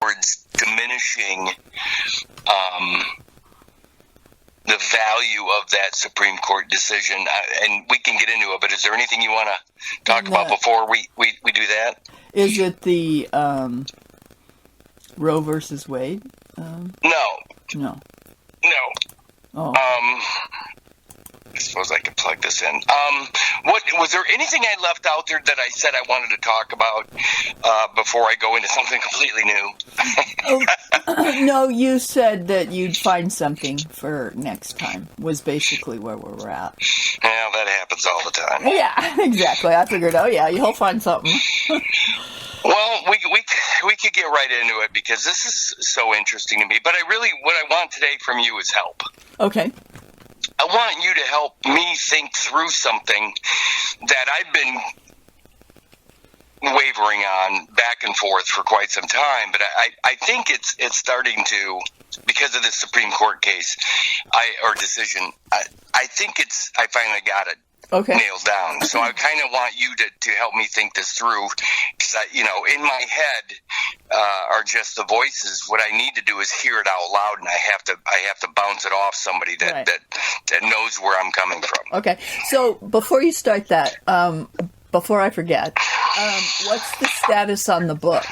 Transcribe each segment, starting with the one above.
towards diminishing the value of that Supreme Court decision, and we can get into it, but is there anything you want to talk about before we do that? Is it the Roe versus Wade? No. Oh. I suppose I could plug this in. What was there anything I left out there that I said I wanted to talk about before I go into something completely new? No, you said that you'd find something for next time, was basically where we were at. Yeah, that happens all the time. Yeah, exactly. I figured, you'll find something. Well, we could get right into it because this is so interesting to me. But what I want today from you is help. Okay. I want you to help me think through something that I've been wavering on back and forth for quite some time, but I think it's starting to, because of the Supreme Court case or decision, I think I finally got it nailed down. So I kind of want you to help me think this through, because in my head are just the voices. What I need to do is hear it out loud, and I have to bounce it off somebody that knows where I'm coming from. Okay. So before you start that, before I forget, what's the status on the book?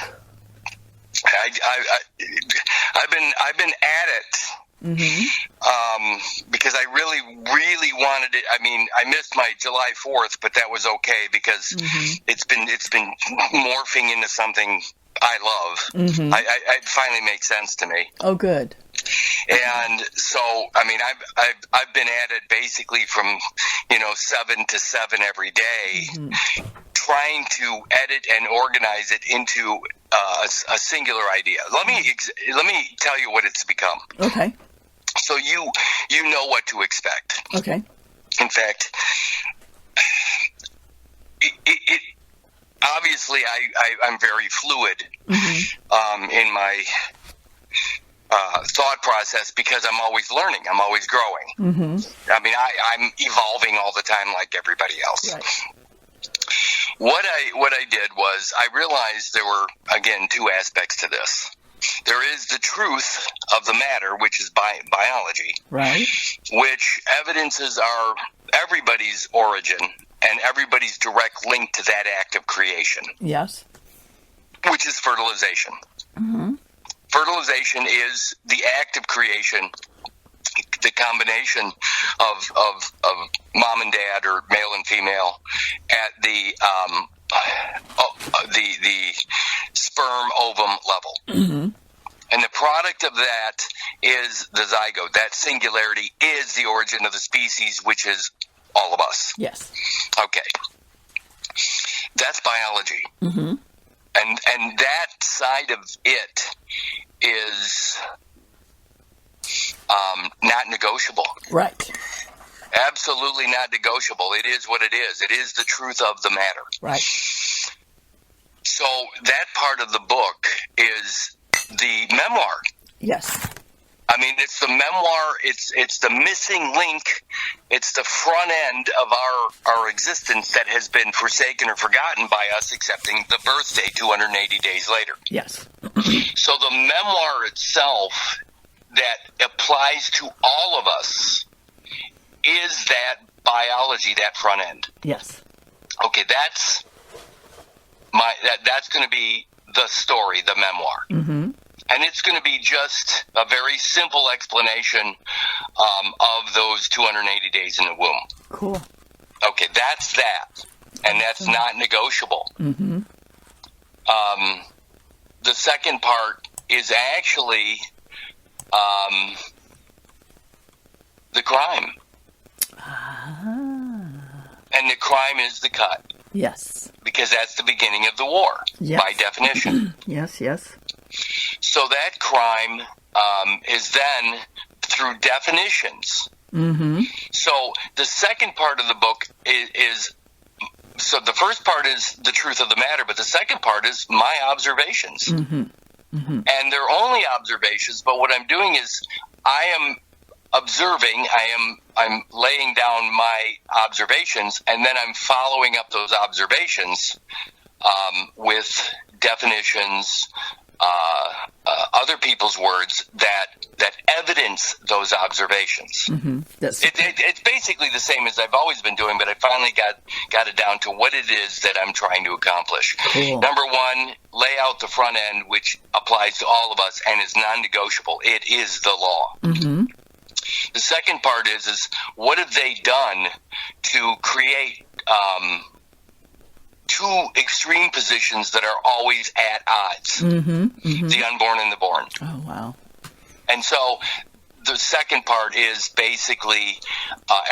I've been at it. Mm-hmm. Because I really wanted it. I mean, I missed my July 4th, but that was okay because it's been morphing into something I love. Mm-hmm. It finally makes sense to me. Oh, good. And so, I mean, I've been at it basically from 7 to 7 every day, trying to edit and organize it into a singular idea. Let me tell you what it's become. Okay. So you know what to expect. Okay. In fact, it obviously I'm very fluid in my thought process because I'm always learning. I'm always growing. Mm-hmm. I mean, I'm evolving all the time like everybody else. Right. What I did was I realized there were, again, two aspects to this. There is the truth of the matter, which is biology, right? Which evidences are everybody's origin and everybody's direct link to that act of creation. Yes. Which is fertilization. Mm-hmm. Fertilization is the act of creation, the combination of mom and dad or male and female at the sperm ovum level. Mm-hmm. And the product of that is the zygote. That singularity is the origin of the species, which is all of us. Yes. Okay. That's biology. Mm-hmm. And that side of it is not negotiable. Right. Absolutely not negotiable. It is what it is. It is the truth of the matter. Right. So that part of the book is the memoir. Yes. I mean, it's the memoir. It's the missing link. It's the front end of our existence that has been forsaken or forgotten by us, accepting the birthday 280 days later. Yes. So the memoir itself that applies to all of us is that biology, that front end. Yes. Okay, that's going to be the story, the memoir. Mm-hmm. And it's going to be just a very simple explanation of those 280 days in the womb. Cool. Okay, that's that. And that's not negotiable. Mm-hmm. The second part is actually the crime. And the crime is the cut. Yes. Because that's the beginning of the war, yes. by definition. Yes, yes. So that crime is then through definitions. Mm-hmm. So the second part of the book is so the first part is the truth of the matter, but the second part is my observations. Mm-hmm. Mm-hmm. And they're only observations, but what I'm doing is I am observing, I'm laying down my observations, and then I'm following up those observations with definitions, other people's words that evidence those observations. Mm-hmm. It's basically the same as I've always been doing, but I finally got it down to what it is that I'm trying to accomplish. Cool. Number one, lay out the front end, which applies to all of us and is non-negotiable. It is the law. Mm-hmm. The second part is what have they done to create two extreme positions that are always at odds, the unborn and the born. Oh, wow. And so the second part is basically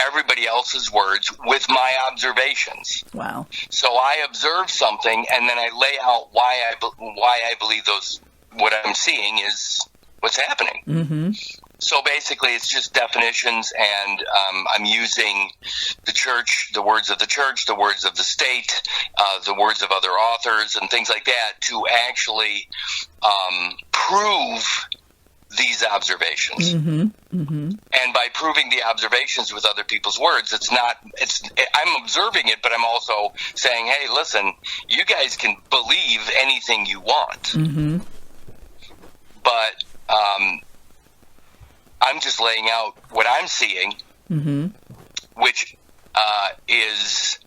everybody else's words with my observations. Wow. So I observe something, and then I lay out why I believe what I'm seeing is what's happening. Mm-hmm. So basically, it's just definitions, and I'm using the church, the words of the church, the words of the state, the words of other authors, and things like that to actually prove these observations. Mm-hmm. Mm-hmm. And by proving the observations with other people's words, I'm observing it, but I'm also saying, hey, listen, you guys can believe anything you want. Mm-hmm. But I'm just laying out what I'm seeing, which is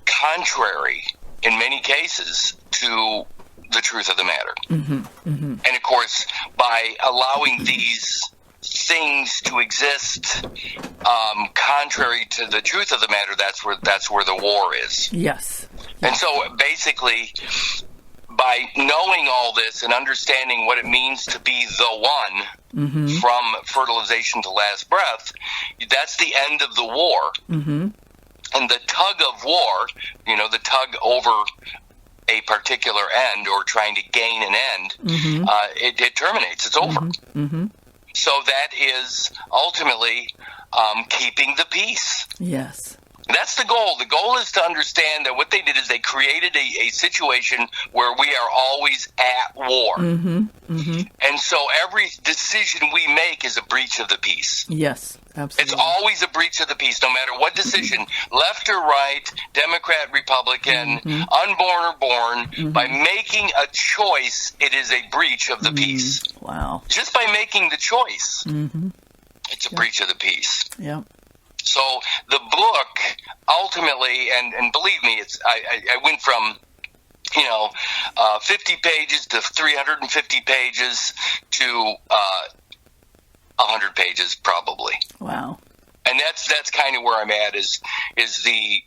contrary in many cases to the truth of the matter. Mm-hmm. Mm-hmm. And of course, by allowing these things to exist contrary to the truth of the matter, that's where the war is. Yes. And so basically, by knowing all this and understanding what it means to be the one from fertilization to last breath, that's the end of the war. Mm-hmm. And the tug of war, the tug over a particular end or trying to gain an end, it terminates. It's over. Mm-hmm. So that is ultimately keeping the peace. Yes. That's the goal. The goal is to understand that what they did is they created a situation where we are always at war. Mm-hmm. Mm-hmm. And so every decision we make is a breach of the peace. Yes, absolutely. It's always a breach of the peace, no matter what decision, left or right, Democrat, Republican, unborn or born, by making a choice, it is a breach of the peace. Wow. Just by making the choice, it's a breach of the peace. Yeah. So the book ultimately, and believe me, I went from 50 pages to 350 pages to 100 pages probably. Wow. And that's kind of where I'm at. Is the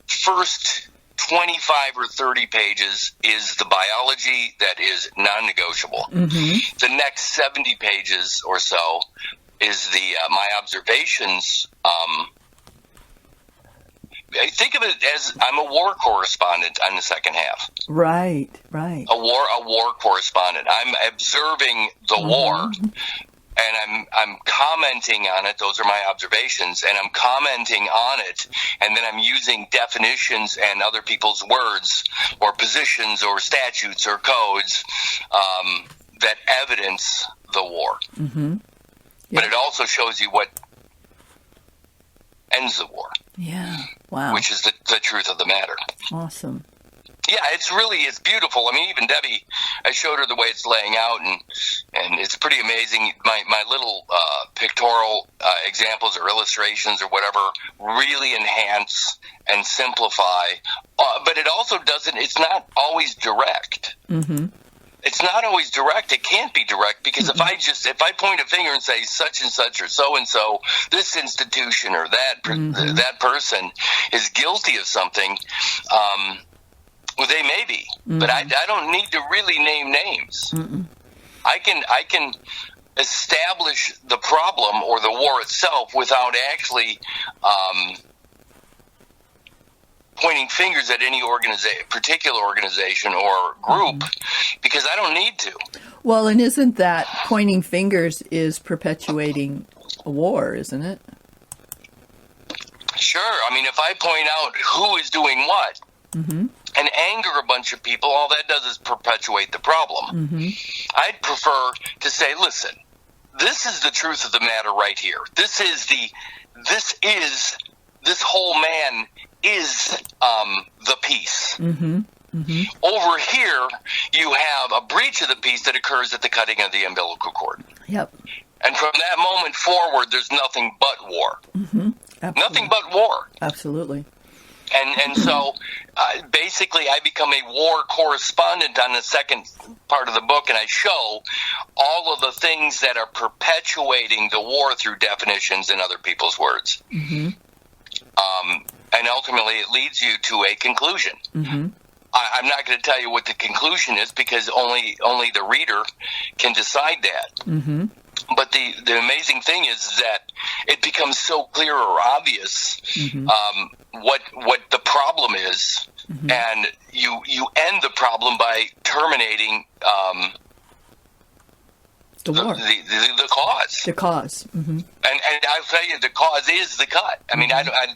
first 25 or 30 pages is the biology that is non-negotiable. The next 70 pages or so is the my observations. I think of it as I'm a war correspondent on the second half. Right. A war correspondent. I'm observing the war, and I'm commenting on it. Those are my observations, and I'm commenting on it, and then I'm using definitions and other people's words or positions or statutes or codes that evidence the war. But it also shows you what ends the war. Yeah. Wow. Which is the truth of the matter. Awesome. Yeah, it's beautiful. I mean, even Debbie, I showed her the way it's laying out, and it's pretty amazing. My little pictorial examples or illustrations or whatever really enhance and simplify. But it also doesn't. It's not always direct. It's not always direct. It can't be direct because if I point a finger and say such and such or so and so, this institution or that person is guilty of something, well, they may be, but I don't need to really name names. I can establish the problem or the war itself without actually pointing fingers at any particular organization or group, because I don't need to. Well, and isn't that pointing fingers is perpetuating a war, isn't it? Sure. I mean, if I point out who is doing what and anger a bunch of people, all that does is perpetuate the problem. I'd prefer to say, listen, this is the truth of the matter right here. This whole man is the peace. Over here, you have a breach of the peace that occurs at the cutting of the umbilical cord. Yep. And from that moment forward, there's nothing but war. Nothing but war. Absolutely. And so basically I become a war correspondent on the second part of the book, and I show all of the things that are perpetuating the war through definitions in other people's words. And ultimately it leads you to a conclusion. I'm not going to tell you what the conclusion is because only the reader can decide that. But the amazing thing is that it becomes so clear or obvious what the problem is, and you end the problem by terminating the war, the cause. The cause. And I'll tell you, the cause is the cut. I mean,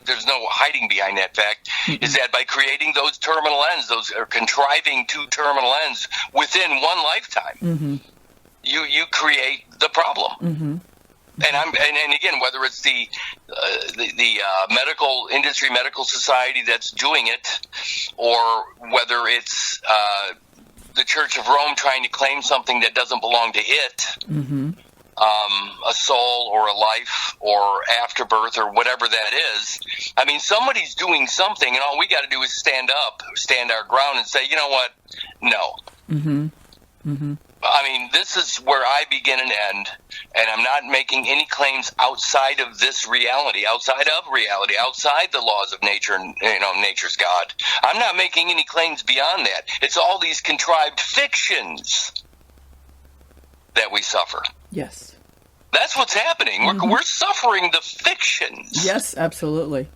there's no hiding behind that fact. Is that by creating those terminal ends, or contriving two terminal ends within one lifetime, you create the problem. And again, whether it's the medical industry, medical society that's doing it, or whether it's the Church of Rome trying to claim something that doesn't belong to it, a soul or a life or afterbirth or whatever that is. I mean, somebody's doing something, and all we got to do is stand up, stand our ground, and say, you know what? No. I mean, this is where I begin and end, and I'm not making any claims outside of this reality, outside the laws of nature and, nature's God. I'm not making any claims beyond that. It's all these contrived fictions that we suffer. Yes. That's what's happening. We're suffering the fictions. Yes, absolutely.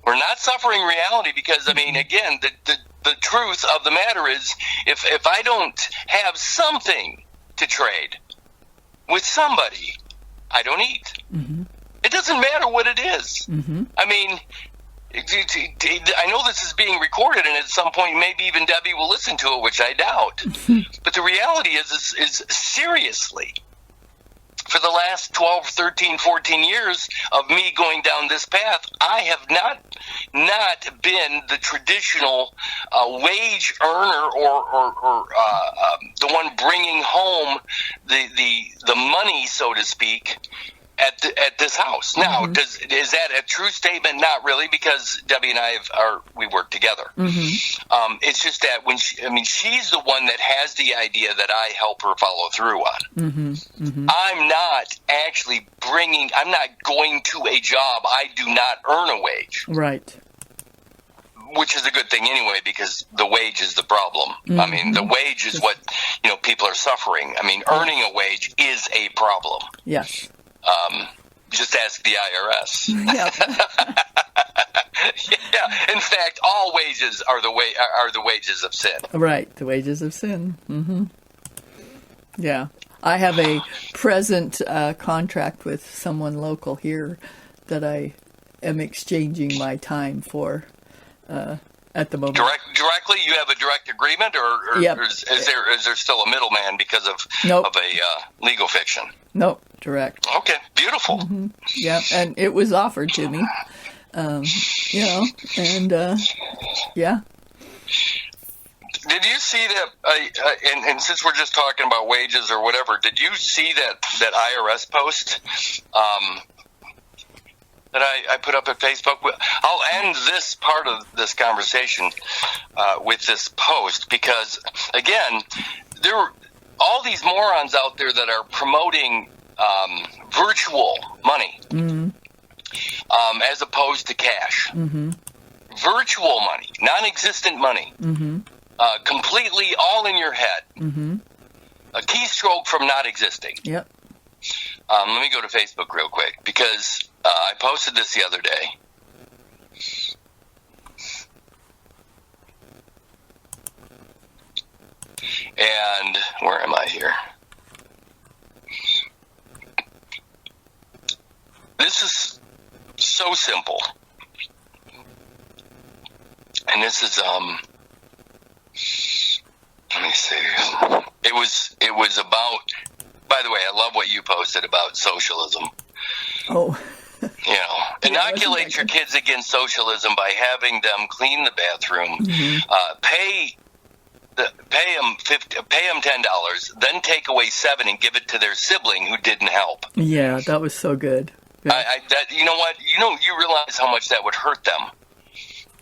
We're not suffering reality because, I mean, again, the truth of the matter is if I don't have something to trade with somebody, I don't eat. It doesn't matter what it is. I mean, I know this is being recorded, and at some point maybe even Debbie will listen to it, which I doubt. But the reality is seriously, for the last 12, 13, 14 years of me going down this path, I have not been the traditional wage earner or the one bringing home the money, so to speak, at this house. Now, is that a true statement? Not really, because Debbie and I we work together. It's just that she's the one that has the idea that I help her follow through on. I'm not actually I'm not going to a job. I do not earn a wage. Right. Which is a good thing anyway, because the wage is the problem. I mean, the wage is what people are suffering. I mean, earning a wage is a problem. Yes. Just ask the IRS. Yeah. Yeah. In fact, all wages are the wages of sin. Right. The wages of sin. Yeah. I have a present contract with someone local here that I am exchanging my time for at the moment. Directly, you have a direct agreement, or Yep. is there still a middleman because of a legal fiction? Nope, direct. Okay, beautiful. Yeah, and it was offered to me, and yeah. Did you see that? And since we're just talking about wages or whatever, did you see that IRS post that I put up at Facebook? I'll end this part of this conversation with this post because, again, there are all these morons out there that are promoting virtual money as opposed to cash. Virtual money, non-existent money, completely all in your head. A keystroke from not existing. Yep. Let me go to Facebook real quick because I posted this the other day. And where am I here? This is so simple. And this is let me see. It was about, by the way, I love what you posted about socialism. Oh. Inoculate your kids against socialism by having them clean the bathroom, pay pay them $10, then take away $7 and give it to their sibling who didn't help. Yeah, that was so good. Yeah. You know what? You realize how much that would hurt them.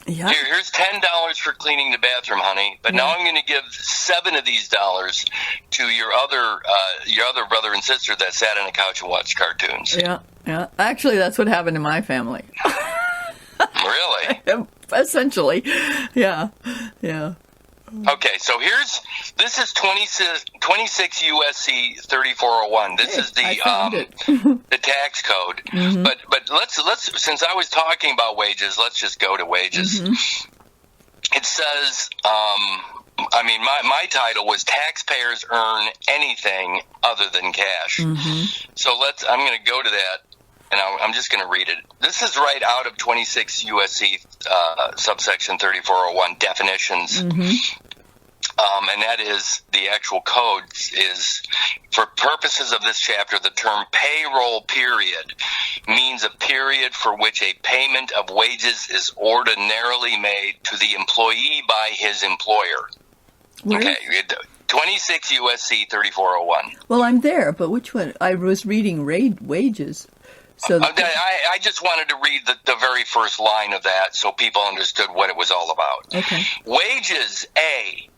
Yeah. Here's $10 for cleaning the bathroom, honey. But now I'm going to give $7 of these dollars to your other brother and sister that sat on the couch and watched cartoons. Yeah, yeah. Actually, that's what happened in my family. Really? Essentially, yeah, yeah. Okay, so this is 26 USC 3401. This is the tax code. Mm-hmm. But let's since I was talking about wages, let's just go to wages. Mm-hmm. It says, my title was taxpayers earn anything other than cash. Mm-hmm. So I'm going to go to that. And I'm just going to read it. This is right out of 26 USC subsection 3401 definitions. Mm-hmm. And that is the actual code is, for purposes of this chapter, the term payroll period means a period for which a payment of wages is ordinarily made to the employee by his employer. Where? Okay, 26 USC 3401. Well, I'm there, but which one? I was reading wages. So I just wanted to read the very first line of that so people understood what it was all about. Okay. Wages, A.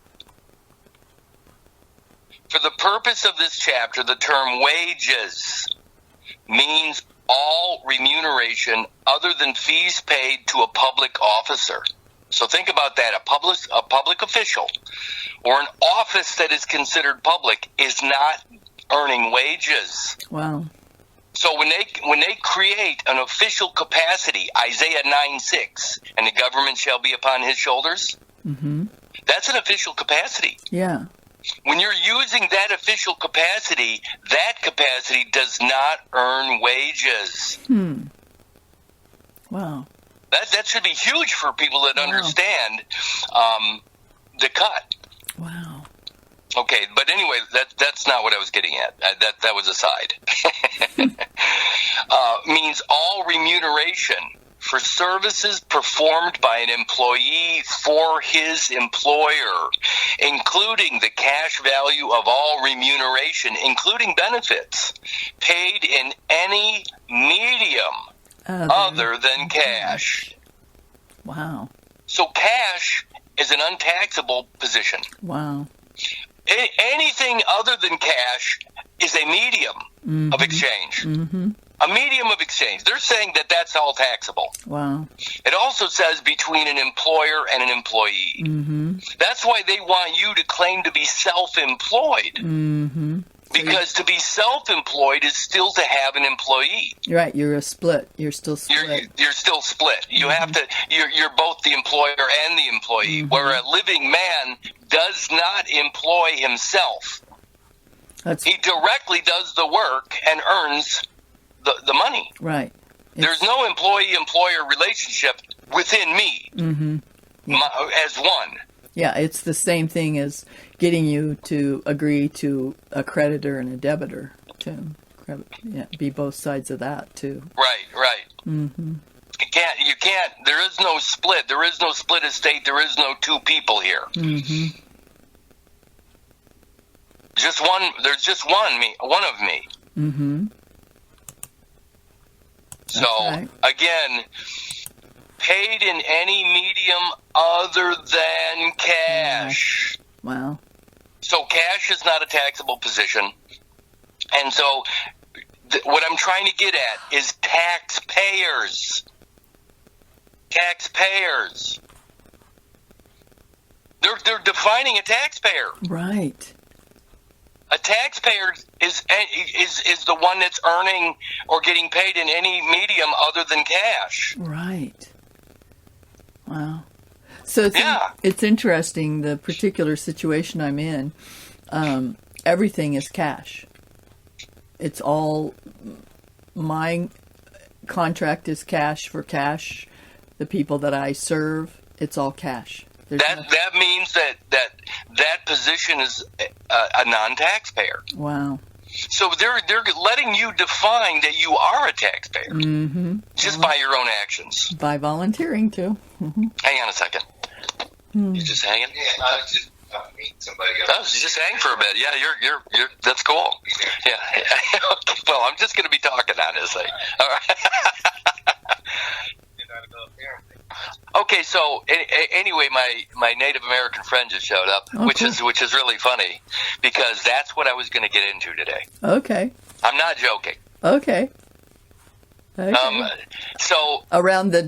For the purpose of this chapter, the term wages means all remuneration other than fees paid to a public officer. So think about that. A public official or an office that is considered public is not earning wages. Wow. So when they create an official capacity, Isaiah 9:6, and the government shall be upon his shoulders, mm-hmm. That's an official capacity. Yeah. When you're using that official capacity, that capacity does not earn wages. Wow. That should be huge for people that understand the cut. Wow. Okay, but anyway, that's not what I was getting at. That was aside. Means all remuneration for services performed by an employee for his employer, including the cash value of all remuneration, including benefits, paid in any medium other than cash. Wow. So cash is an untaxable position. Wow. Anything other than cash is a medium of exchange. Mm-hmm. A medium of exchange. They're saying that that's all taxable. Wow. It also says between an employer and an employee. Mm-hmm. That's why they want you to claim to be self-employed. Mm-hmm. Because to be self-employed is still to have an employee. Right, you're a split. You're still split. You're still split. You have to. You're both the employer and the employee. Mm-hmm. Where a living man does not employ himself. He directly does the work and earns the money. Right. There's no employee-employer relationship within me as one. Yeah, it's the same thing as getting you to agree to a creditor and a debitor to be both sides of that too. Right. Mm-hmm. You can't. There is no split. There is no split estate. There is no two people here. Mm-hmm. Just one. There's just one of me. Mm-hmm. So again, paid in any medium other than cash. Wow. So cash is not a taxable position. And so what I'm trying to get at is taxpayers. Taxpayers. They're defining a taxpayer. Right. A taxpayer is the one that's earning or getting paid in any medium other than cash. Right. Wow. So it's interesting, the particular situation I'm in, everything is cash. It's all, my contract is cash for cash. The people that I serve, it's all cash. That means that position is a non-taxpayer. Wow. So they're letting you define that you are a taxpayer just by your own actions. By volunteering too. Mm-hmm. Hang on a second. You just hanging? meet somebody else. Oh, so just hang for a bit. Yeah, you're. That's cool. Yeah. Okay, well, I'm just going to be talking honestly. All right. Okay, so anyway, my Native American friend just showed up, which is really funny because that's what I was going to get into today. Okay. I'm not joking. Okay. So around the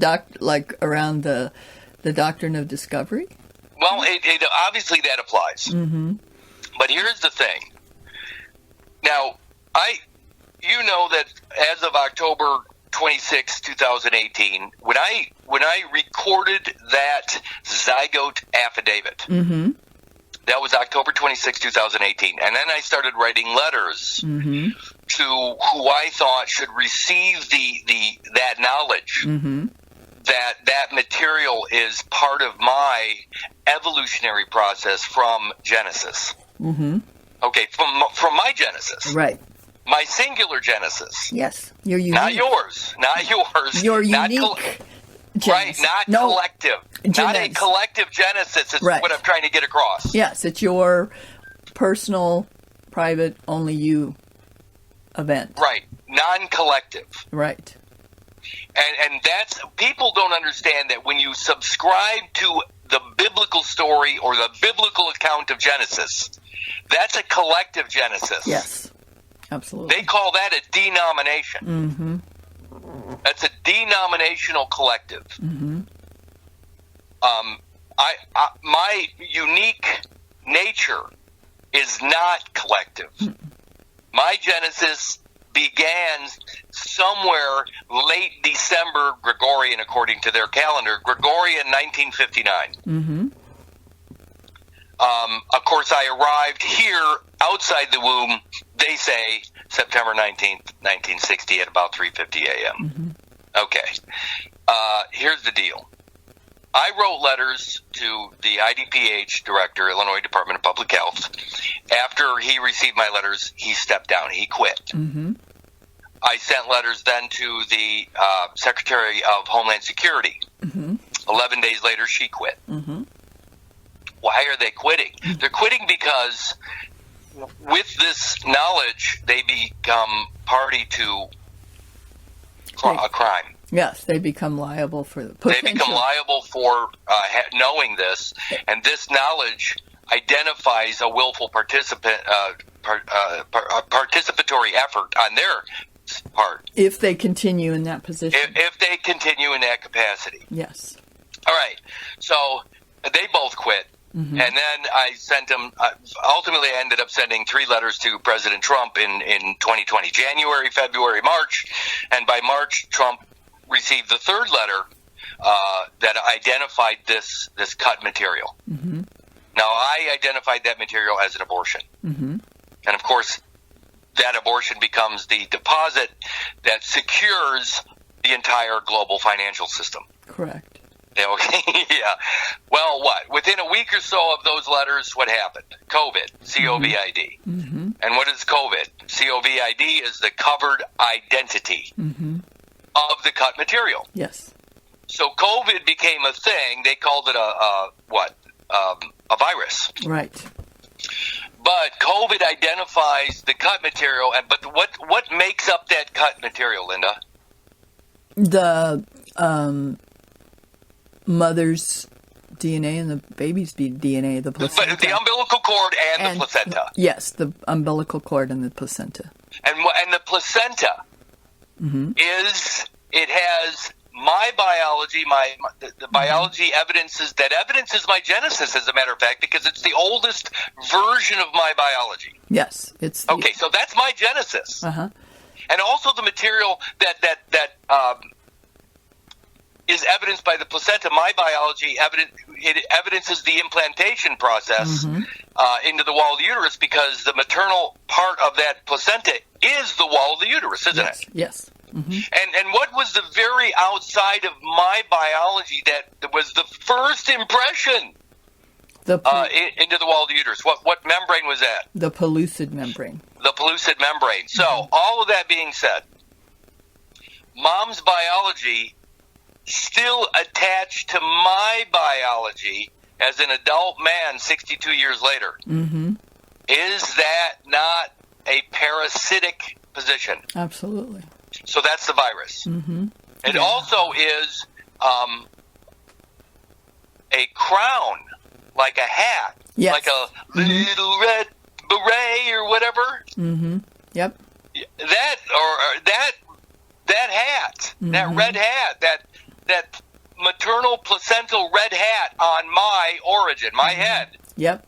doctrine of discovery. Well, it obviously that applies. Mm-hmm. But here's the thing. Now, you know that as of October 26, 2018, when I recorded that zygote affidavit, mm-hmm. that was October 26, 2018, and then I started writing letters mm-hmm. to who I thought should receive that knowledge. Mm-hmm. That material is part of my evolutionary process from Genesis. Mm-hmm. Okay, from my Genesis. Right. My singular Genesis. Yes, you're unique. Not yours. You're not unique. Right, not collective. Genesis. Not a collective Genesis is right. what I'm trying to get across. Yes, it's your personal, private, only you event. Right, non-collective. Right. And that's, people don't understand that when you subscribe to the biblical story or the biblical account of Genesis, that's a collective Genesis. Yes, absolutely. They call that a denomination. Mm-hmm. That's a denominational collective. Mm-hmm. My unique nature is not collective. Mm-hmm. My Genesis began somewhere late December Gregorian, according to their calendar, Gregorian 1959. Mm-hmm. Of course, I arrived here outside the womb, they say, September 19th, 1960 at about 3:50 a.m. Mm-hmm. Okay. Here's the deal. I wrote letters to the IDPH director, Illinois Department of Public Health. After he received my letters, he stepped down. He quit. Mm-hmm. I sent letters then to the Secretary of Homeland Security. Mm-hmm. 11 days later, she quit. Mm-hmm. Why are they quitting? They're quitting because with this knowledge, they become party to a crime. Yes, they become liable for the potential. They become liable for knowing this, and this knowledge identifies a willful participatory effort on their part. If they continue in that position. If they continue in that capacity. Yes. All right. So they both quit. Mm-hmm. And then I sent them, ultimately I ended up sending 3 letters to President Trump in 2020, January, February, March. And by March, Trump received the 3rd letter that identified this cut material. Mm-hmm. Now, I identified that material as an abortion. Mm-hmm. And, of course, that abortion becomes the deposit that secures the entire global financial system. Correct. Okay, yeah. Well, what? Within a week or so of those letters, what happened? COVID, COVID. Mm-hmm. And what is COVID? COVID is the covered identity of the cut material. Yes. So COVID became a thing. They called it a virus. Right. But COVID identifies the cut material. But what makes up that cut material, Linda? The mother's DNA and the baby's DNA, the placenta. The umbilical cord and the placenta. Yes, the umbilical cord and the placenta. And the placenta has my biology, the biology evidences my Genesis, as a matter of fact, because it's the oldest version of my biology. Yes, it's okay. So that's my Genesis, and also the material that is evidenced by the placenta. My biology evidences the implantation process into the wall of the uterus, because the maternal part of that placenta is the wall of the uterus, isn't it? Yes. Mm-hmm. And what was the very outside of my biology that was the first impression into the wall of the uterus? What membrane was that? The pellucid membrane. The pellucid membrane. So, all of that being said, mom's biology still attached to my biology as an adult man 62 years later. Mm-hmm. Is that not a parasitic position? Absolutely. So that's the virus. Mm-hmm. It also is a crown, like a hat, yes. like a little red beret or whatever. Mm-hmm. Yep. That hat, that red hat, that maternal placental red hat on my origin, my head. Yep.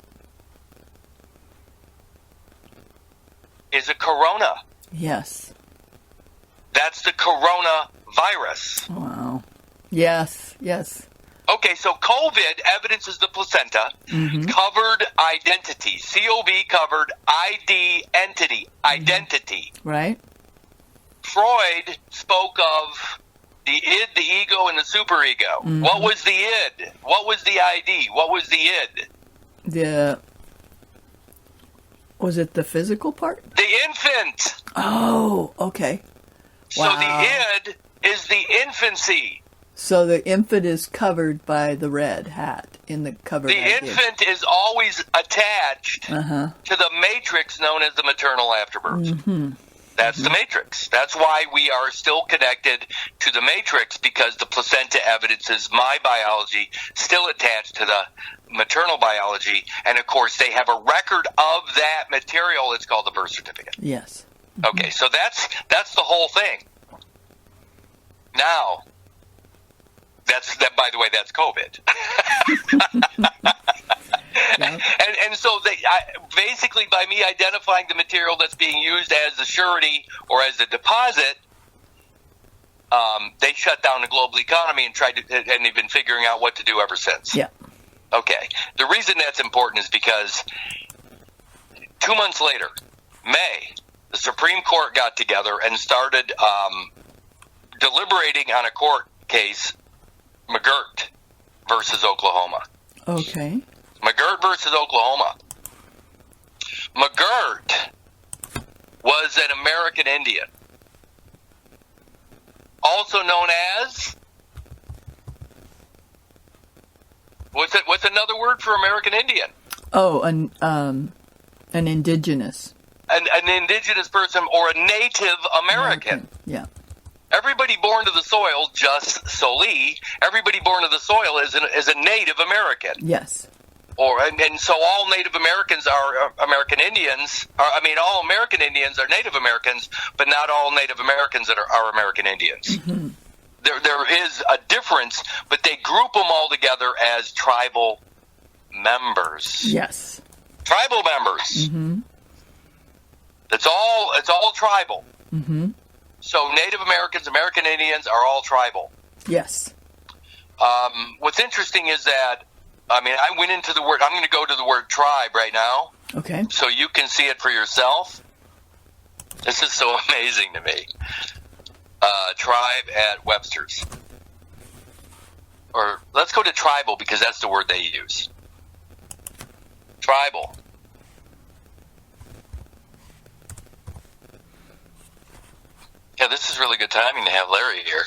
Is a corona. Yes. That's the coronavirus. Wow. Yes. Yes. Okay, so COVID evidences the placenta, covered identity, COV covered ID entity, identity. Right. Freud spoke of the id, the ego, and the superego. What was the id? What was the ID? What was the id? Was it the physical part? The infant. Oh, okay. Wow. So the id is the infancy. So the infant is covered by the red hat in the covered The idea. infant is always attached to the matrix known as the maternal afterbirth. Mm-hmm. That's the matrix. That's why we are still connected to the matrix, because the placenta evidences my biology still attached to the maternal biology. And, of course, they have a record of that material. It's called the birth certificate. Yes. Okay, so that's the whole thing. Now, by the way, that's COVID. Yeah. And so basically by me identifying the material that's being used as the surety or as the deposit, they shut down the global economy and and they've been figuring out what to do ever since. Yeah. Okay. The reason that's important is because 2 months later, May, the Supreme Court got together and started deliberating on a court case, McGirt versus Oklahoma. Okay. McGirt versus Oklahoma. McGirt was an American Indian, also known as, what's another word for American Indian? Oh, an indigenous. An indigenous person or a Native American. Yeah. Everybody born to the soil, just soli, everybody born to the soil is a Native American. Yes. And so all Native Americans are American Indians. All American Indians are Native Americans, but not all Native Americans are American Indians. Mm-hmm. There is a difference, but they group them all together as tribal members. Yes. Tribal members. Mm-hmm. It's all tribal. Mm-hmm. So Native Americans, American Indians are all tribal. Yes. What's interesting is that, I went into the word, I'm going to go to the word tribe right now. Okay. So you can see it for yourself. This is so amazing to me. Tribe at Webster's. Or let's go to tribal because that's the word they use. Tribal. Yeah, this is really good timing to have Larry here.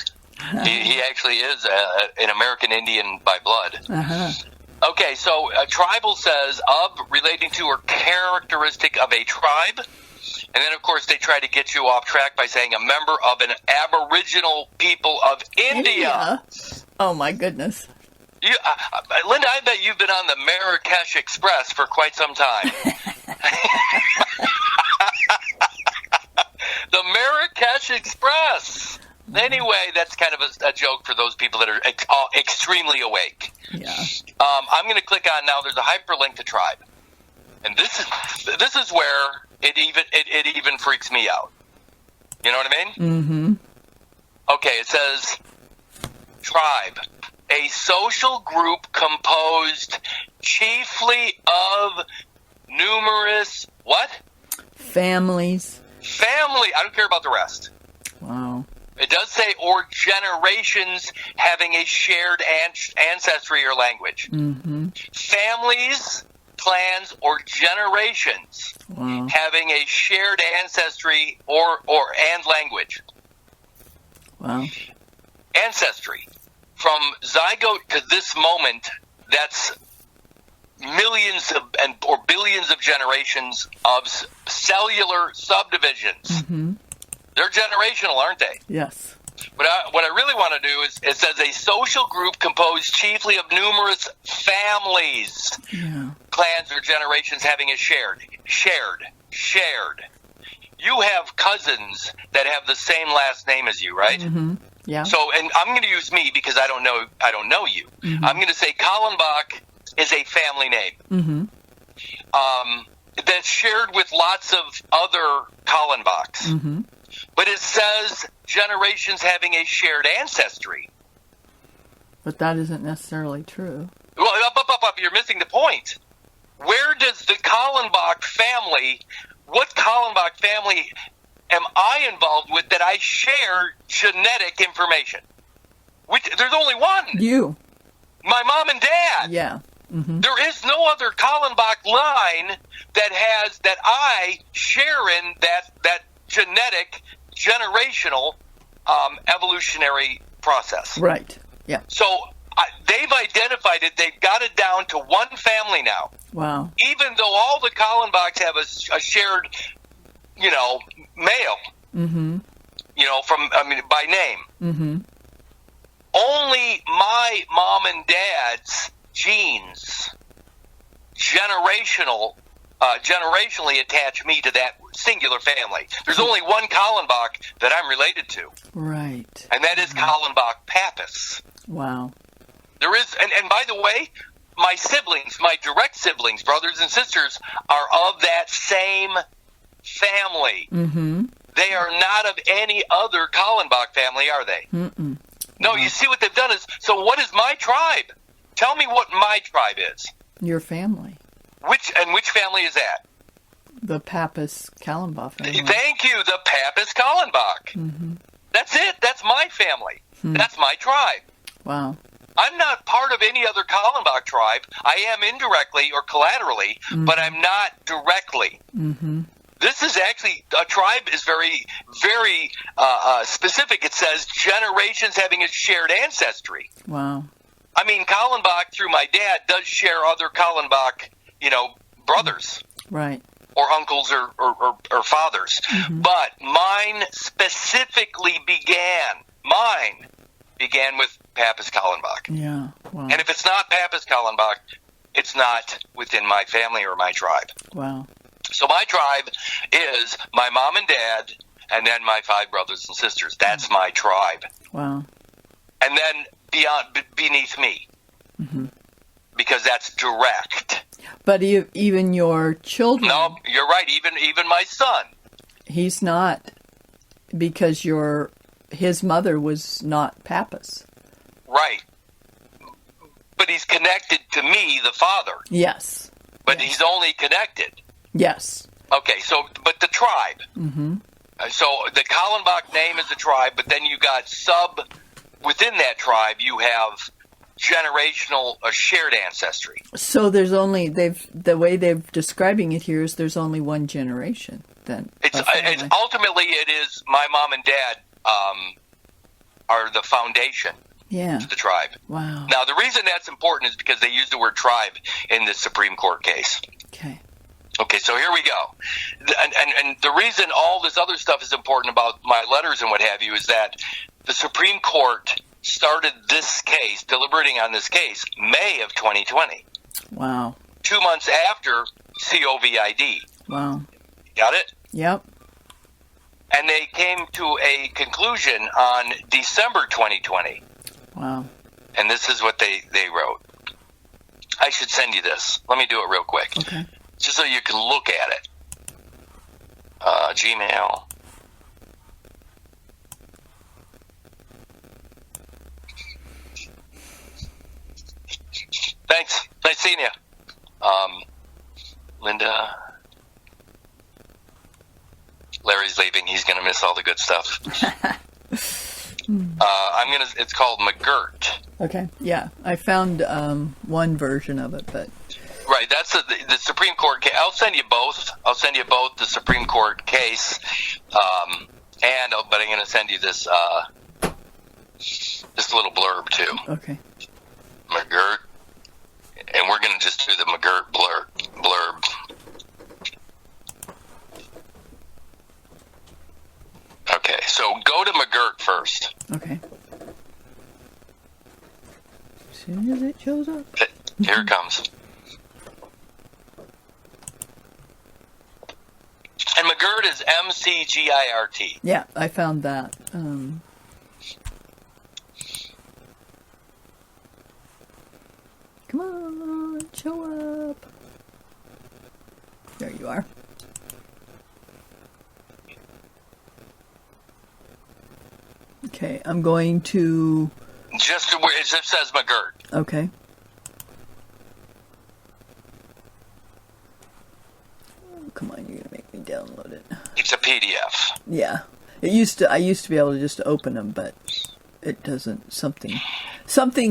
He actually is an American Indian by blood. Uh-huh. Okay, so tribal says of, relating to, or characteristic of a tribe. And then, of course, they try to get you off track by saying a member of an Aboriginal people of India. Oh, my goodness. Linda, I bet you've been on the Marrakesh Express for quite some time. The Marrakesh Express. Anyway, that's kind of a joke for those people that are extremely awake. Yeah. I'm going to click on now. There's a hyperlink to tribe, and this is where it even freaks me out. You know what I mean? Mm-hmm. Okay, it says tribe, a social group composed chiefly of numerous what? Families. Family. I don't care about the rest. Wow. It does say, or generations having a shared ancestry or language. Mm-hmm. Families, clans, or generations having a shared ancestry and language. Wow. Ancestry. From zygote to this moment, that's millions or billions of generations of cellular subdivisions. Mm-hmm. They're generational, aren't they? Yes. What I really want to do is, it says a social group composed chiefly of numerous families, Yeah. clans, or generations having a shared. You have cousins that have the same last name as you, right? Mm-hmm. Yeah. So, and I'm going to use me because I don't know you. Mm-hmm. I'm going to say Kallenbach is a family name. Mm-hmm. That's shared with lots of other Kallenbachs. Mm-hmm. But it says generations having a shared ancestry. But that isn't necessarily true. Well, up, you're missing the point. Where does the Kallenbach family, what Kallenbach family am I involved with that I share genetic information? There's only one. You. My mom and dad. Yeah. Mm-hmm. There is no other Kallenbach line that I share in that genetic, generational, evolutionary process. Right. Yeah. So they've identified it. They've got it down to one family now. Wow. Even though all the Kallenbachs have a shared, male, Mm-hmm. by name. Mm-hmm. Only my mom and dad's genes generationally attach me to that singular family. There's only one Kallenbach that I'm related to. Right. And that is Kallenbach Pappas. Wow. There is, and by the way, my siblings, my direct siblings, brothers and sisters, are of that same family. Mm-hmm. They are not of any other Kallenbach family, are they? Mm-mm. No, you see what they've done is, so what is my tribe? Tell me what my tribe is. Your family. Which family is that? The Pappas Kallenbach family. Thank you, the Pappas Kallenbach. Mm-hmm. That's it. That's my family. Hmm. That's my tribe. Wow. I'm not part of any other Kallenbach tribe. I am indirectly or collaterally, but I'm not directly. Mm-hmm. This is actually, a tribe is very, very specific. It says generations having a shared ancestry. Wow. I mean, Kallenbach, through my dad, does share other Kallenbach, brothers. Right. Or uncles or fathers. Mm-hmm. But mine specifically began with Pappas Kallenbach. Yeah. Wow. And if it's not Pappas Kallenbach, it's not within my family or my tribe. Wow. So my tribe is my mom and dad, and then my 5 brothers and sisters. That's my tribe. Wow. And then beneath me. Mm-hmm. Because that's direct. But even your children. No, you're right. Even my son. He's not, because his mother was not Pappas. Right. But he's connected to me, the father. Yes. But yes. he's only connected. Yes. Okay, but the tribe. Mm-hmm. So the Kallenbach name is the tribe, but then you got within that tribe, you have generational shared ancestry. So there's only, the way they're describing it here is there's only one generation then. It's ultimately it is my mom and dad are the foundation. Yeah. To the tribe. Wow. Now the reason that's important is because they use the word tribe in this Supreme Court case. Okay, so here we go. And the reason all this other stuff is important about my letters and what have you is that the Supreme Court started this case, deliberating on this case, May of 2020. Wow. 2 months after COVID. Wow. Got it? Yep. And they came to a conclusion on December 2020. Wow. And this is what they wrote. I should send you this. Let me do it real quick. Okay. Just so you can look at it. Gmail. Thanks. Nice seeing you. Linda. Larry's leaving. He's going to miss all the good stuff. It's called McGirt. Okay. Yeah. I found one version of it, but. Right, that's the Supreme Court case. I'll send you both. The Supreme Court case, but I'm going to send you this little blurb too. Okay. McGirt. And we're going to just do the McGirt blurb. Okay, so go to McGirt first. Okay. As soon as it shows up. Here it comes. And McGirt is McGirt. Yeah, I found that. Come on, show up. There you are. Okay, I'm going to... Just where it just says McGirt. Okay. Oh, come on, you're gonna make me download it. It's a PDF. Yeah, I used to be able to just open them, but it doesn't. Something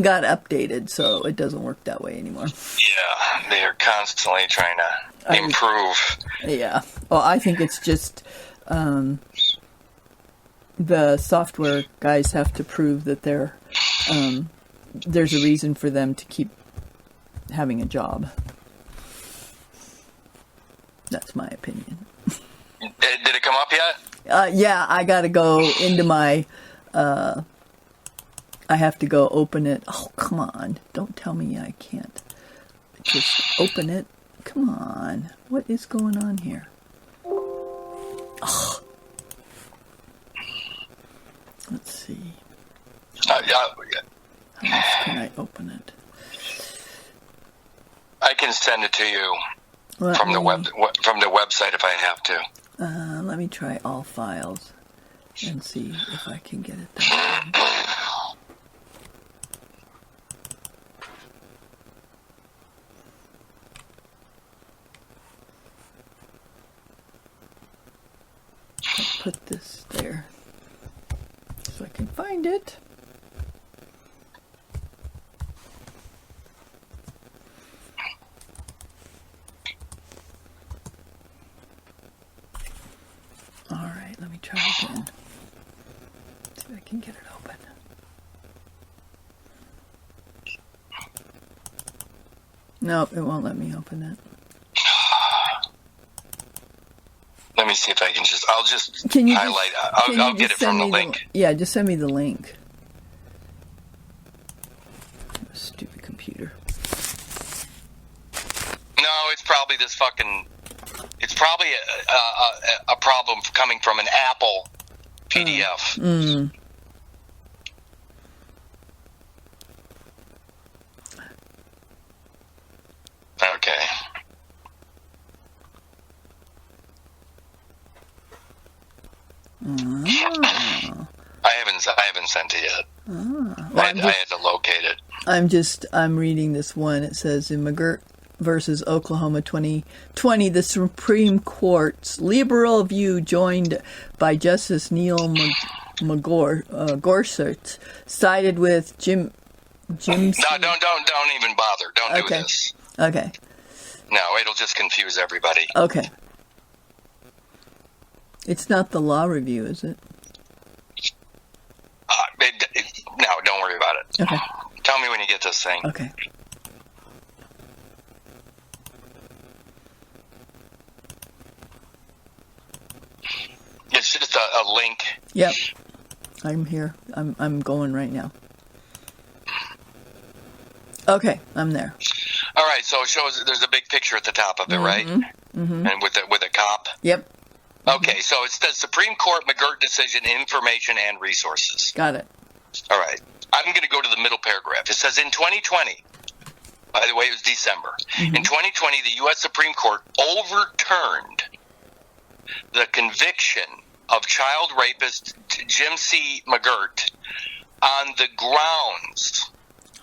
got updated, so it doesn't work that way anymore. Yeah, they're constantly trying to improve. Yeah. Well, I think it's just the software guys have to prove that there's a reason for them to keep having a job. That's my opinion. Did it come up yet? Yeah, I got to go into my... I have to go open it. Oh, come on. Don't tell me I can't. Just open it. Come on. What is going on here? Oh. Let's see. How else can I open it? I can send it to you from the website if I have to. Let me try all files and see if I can get it done. I'll put this there so I can find it. All right, let me try again. See if I can get it open. Nope, it won't let me open it. Let me see if I can I'll just Can you highlight. I'll get it from the link. Yeah, just send me the link. Stupid computer. No, it's probably this fucking... It's probably a problem coming from an Apple PDF. Okay. I haven't sent it yet. Well, I had to locate it. I'm reading this one. It says in McGirt versus Oklahoma 2020, the Supreme Court's liberal view, joined by Justice Neil Gorsuch, sided with Jim. No, don't even bother. Don't do this. Okay. No, it'll just confuse everybody. Okay. It's not the law review, is it? No, don't worry about it. Okay. Tell me when you get this thing. Okay. It's just a link. Yep. I'm here. I'm going right now. Okay, I'm there. All right, so it shows there's a big picture at the top of it, right? Mm-hmm. And with a cop. Yep. Okay, so it's the Supreme Court McGirt decision, information and resources. Got it. All right. I'm going to go to the middle paragraph. It says in 2020, by the way, it was December. In 2020, the U.S. Supreme Court overturned the conviction of child rapist Jim C. McGirt on the grounds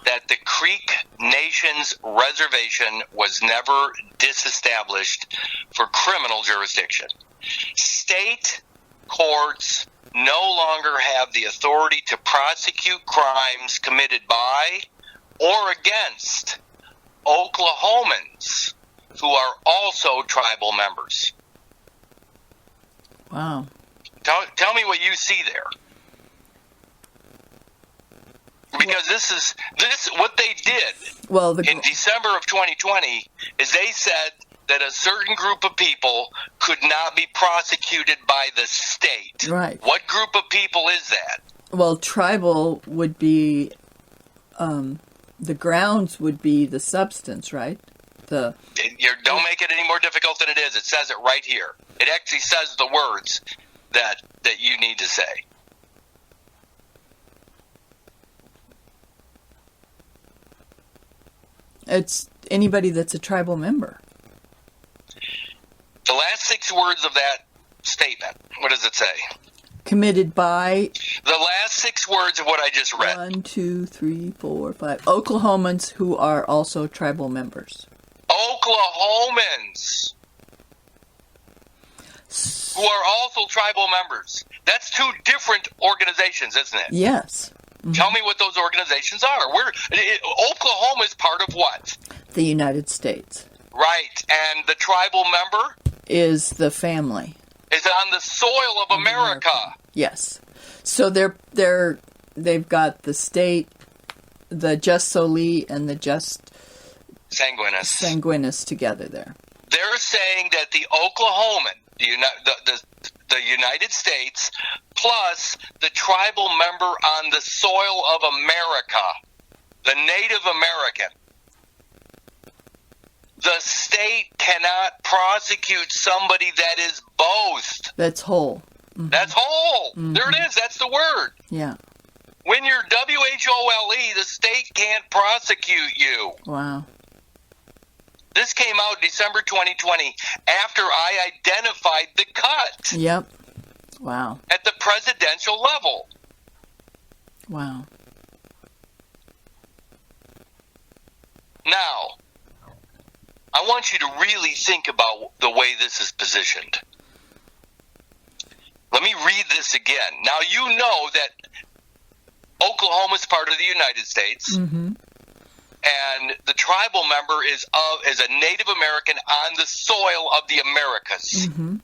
that the Creek Nation's reservation was never disestablished for criminal jurisdiction. State courts no longer have the authority to prosecute crimes committed by or against Oklahomans who are also tribal members. Wow. Tell me what you see there. Because this What they did in December of 2020 is they said that a certain group of people could not be prosecuted by the state. Right. What group of people is that? Well, tribal would be, the grounds would be the substance, right? Don't make it any more difficult than it is. It says it right here. It actually says the words that you need to say. It's anybody that's a tribal member. The last 6 words of that statement, what does it say? Committed by... The last 6 words of what I just read. 1, 2, 3, 4, 5. Oklahomans who are also tribal members. Oklahomans who are also tribal members. That's 2 different organizations, isn't it? Yes. Mm-hmm. Tell me what those organizations are. Oklahoma is part of what? The United States. Right. And the tribal member? Is the family. Is on the soil of America. Yes. So they've got the state, the Just Soli and the Just Sanguinis together there. They're saying that the Oklahoman, the United States, plus the tribal member on the soil of America, the Native American, the state cannot prosecute somebody that is both. That's whole. Mm-hmm. That's whole. Mm-hmm. There it is. That's the word. Yeah. When you're WHOLE, the state can't prosecute you. Wow. This came out December 2020 after I identified the cut. Yep. Wow. At the presidential level. Wow. Now, I want you to really think about the way this is positioned. Let me read this again. Now, you know that Oklahoma is part of the United States, mm-hmm. and the tribal member is a Native American on the soil of the Americas. Mm-hmm.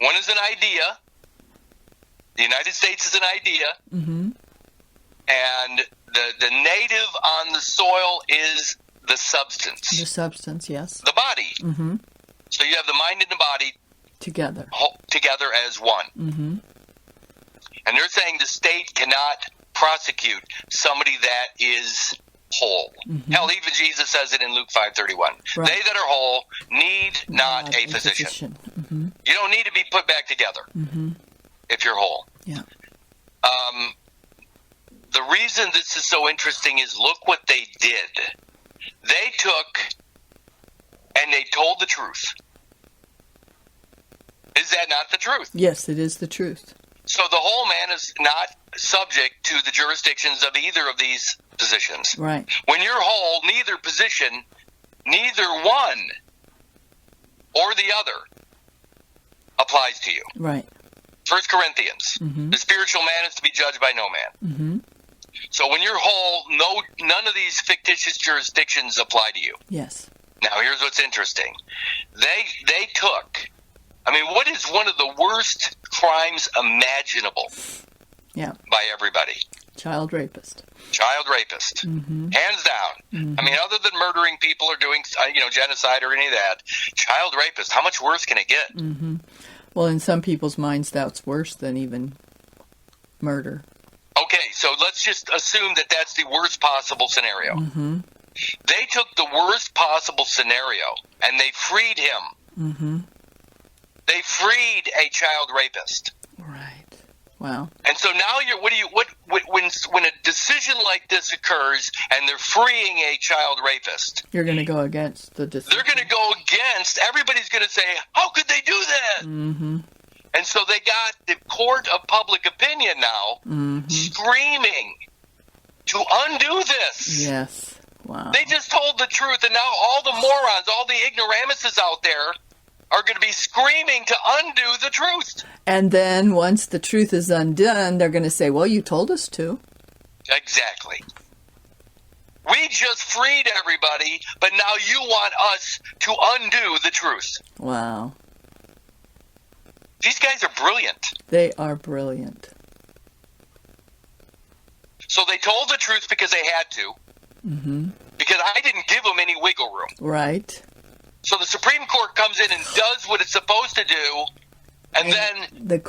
One is an idea. The United States is an idea. Mm-hmm. And the native on the soil is the substance. The substance, yes. The body. Mm-hmm. So you have the mind and the body together as one. Mm-hmm. And they're saying the state cannot prosecute somebody that is whole. Mm-hmm. Hell, even Jesus says it in Luke 5:31. Right. They that are whole need not a physician. Mm-hmm. You don't need to be put back together mm-hmm. if you're whole. Yeah. The reason this is so interesting is look what they did. They took and they told the truth. Is that not the truth? Yes, it is the truth. So the whole man is not subject to the jurisdictions of either of these positions. Right. When you're whole, neither position, neither one or the other applies to you. Right. 1 Corinthians, mm-hmm. the spiritual man is to be judged by no man. Mm-hmm. So when you're whole, none of these fictitious jurisdictions apply to you. Yes. Now here's what's interesting. They took, what is one of the worst crimes imaginable? Yeah. By everybody? Child rapist. Child rapist. Mm-hmm. Hands down. Mm-hmm. Other than murdering people or doing, genocide or any of that, child rapist, how much worse can it get? Mm-hmm. Well, in some people's minds, that's worse than even murder. Okay, so let's just assume that that's the worst possible scenario. Mm-hmm. They took the worst possible scenario and they freed him. Mm-hmm. They freed a child rapist. Right. Wow. And so now when a decision like this occurs and they're freeing a child rapist, you're going to go against the decision. They're going to go against. Everybody's going to say, "How could they do that?" Mm-hmm. And so they got the court of public opinion now mm-hmm. screaming to undo this. Yes. Wow. They just told the truth, and now all the morons, all the ignoramuses out there are going to be screaming to undo the truth. And then once the truth is undone, they're going to say, well, you told us to. Exactly. We just freed everybody, but now you want us to undo the truth. Wow. These guys are brilliant. They are brilliant. So they told the truth because they had to. Because I didn't give them any wiggle room. Right. So the Supreme Court comes in and does what it's supposed to do, and then the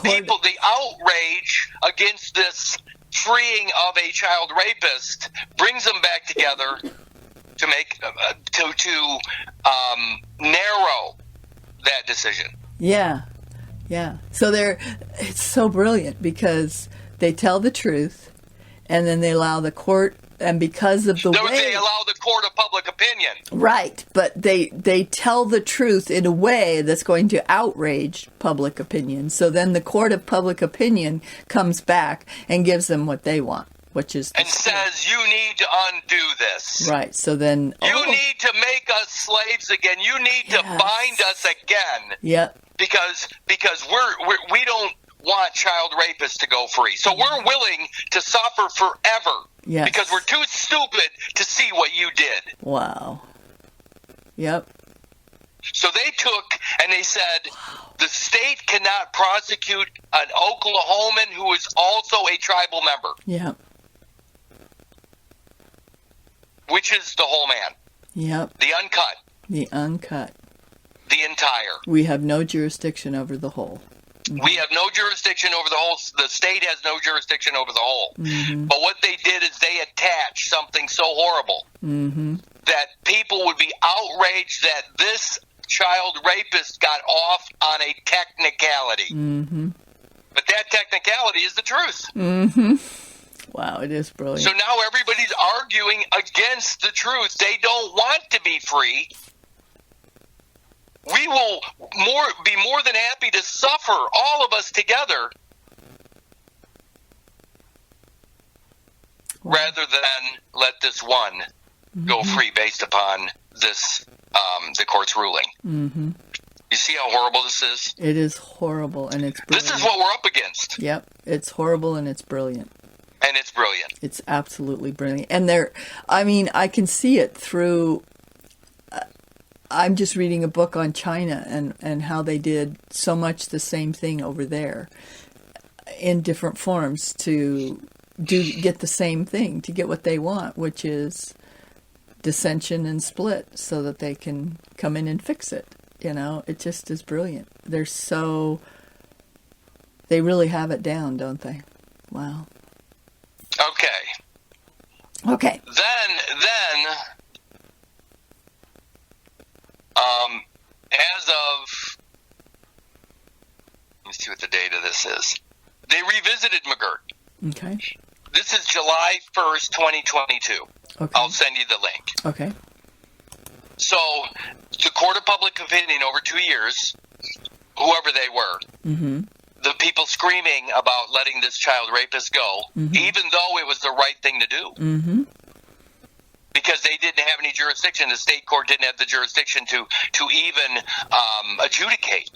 outrage against this freeing of a child rapist brings them back together to make to narrow that decision. Yeah. So it's so brilliant because they tell the truth, and then they allow the court. And because of the way they allow the court of public opinion, right? But they tell the truth in a way that's going to outrage public opinion. So then the court of public opinion comes back and gives them what they want, which is says you need to undo this. Right. So then you need to make us slaves again. You need to bind us again. Yep. Because we don't want child rapists to go free. So we're willing to suffer forever. Yes. Because we're too stupid to see what you did. Wow. Yep. So they took and they said the state cannot prosecute an Oklahoman who is also a tribal member. Yep. Which is the whole man. Yep. The uncut. The uncut. The entire. We have no jurisdiction over the whole. We have no jurisdiction over the whole. The state has no jurisdiction over the whole. But what they did is they attached something so horrible that people would be outraged that this child rapist got off on a technicality. But that technicality is the truth. Wow, it is brilliant. So now everybody's arguing against the truth. They don't want to be free. We will be more than happy to suffer, all of us together, rather than let this one go free based upon this the court's ruling. You see how horrible this is? It is horrible, and it's brilliant. This is what we're up against. Yep, it's horrible, and it's brilliant. And it's brilliant. It's absolutely brilliant. And I can see it through... I'm just reading a book on China and how they did so much the same thing over there in different forms to get the same thing, to get what they want, which is dissension and split so that they can come in and fix it. You know, it just is brilliant. They really have it down, don't they? Wow. Okay. Then as of, let me see what the date of this is. They revisited McGirt. Okay. This is July 1st, 2022. Okay. I'll send you the link. Okay. So the court of public opinion over 2 years, whoever they were, the people screaming about letting this child rapist go, even though it was the right thing to do. Because they didn't have any jurisdiction. The state court didn't have the jurisdiction to even adjudicate.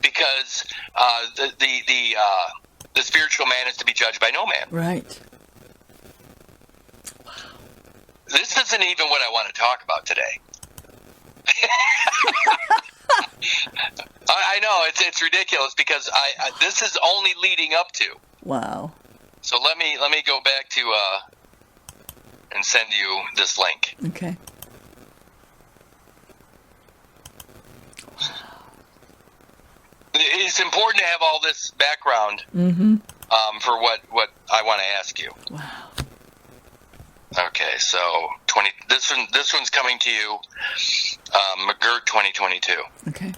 Because the spiritual man is to be judged by no man. Right. This isn't even what I want to talk about today. I know it's ridiculous because this is only leading up to. Wow. So let me go back to and send you this link. Okay. It's important to have all this background for what I want to ask you. Wow. Okay, so this one's coming to you, McGirt 2022. Okay.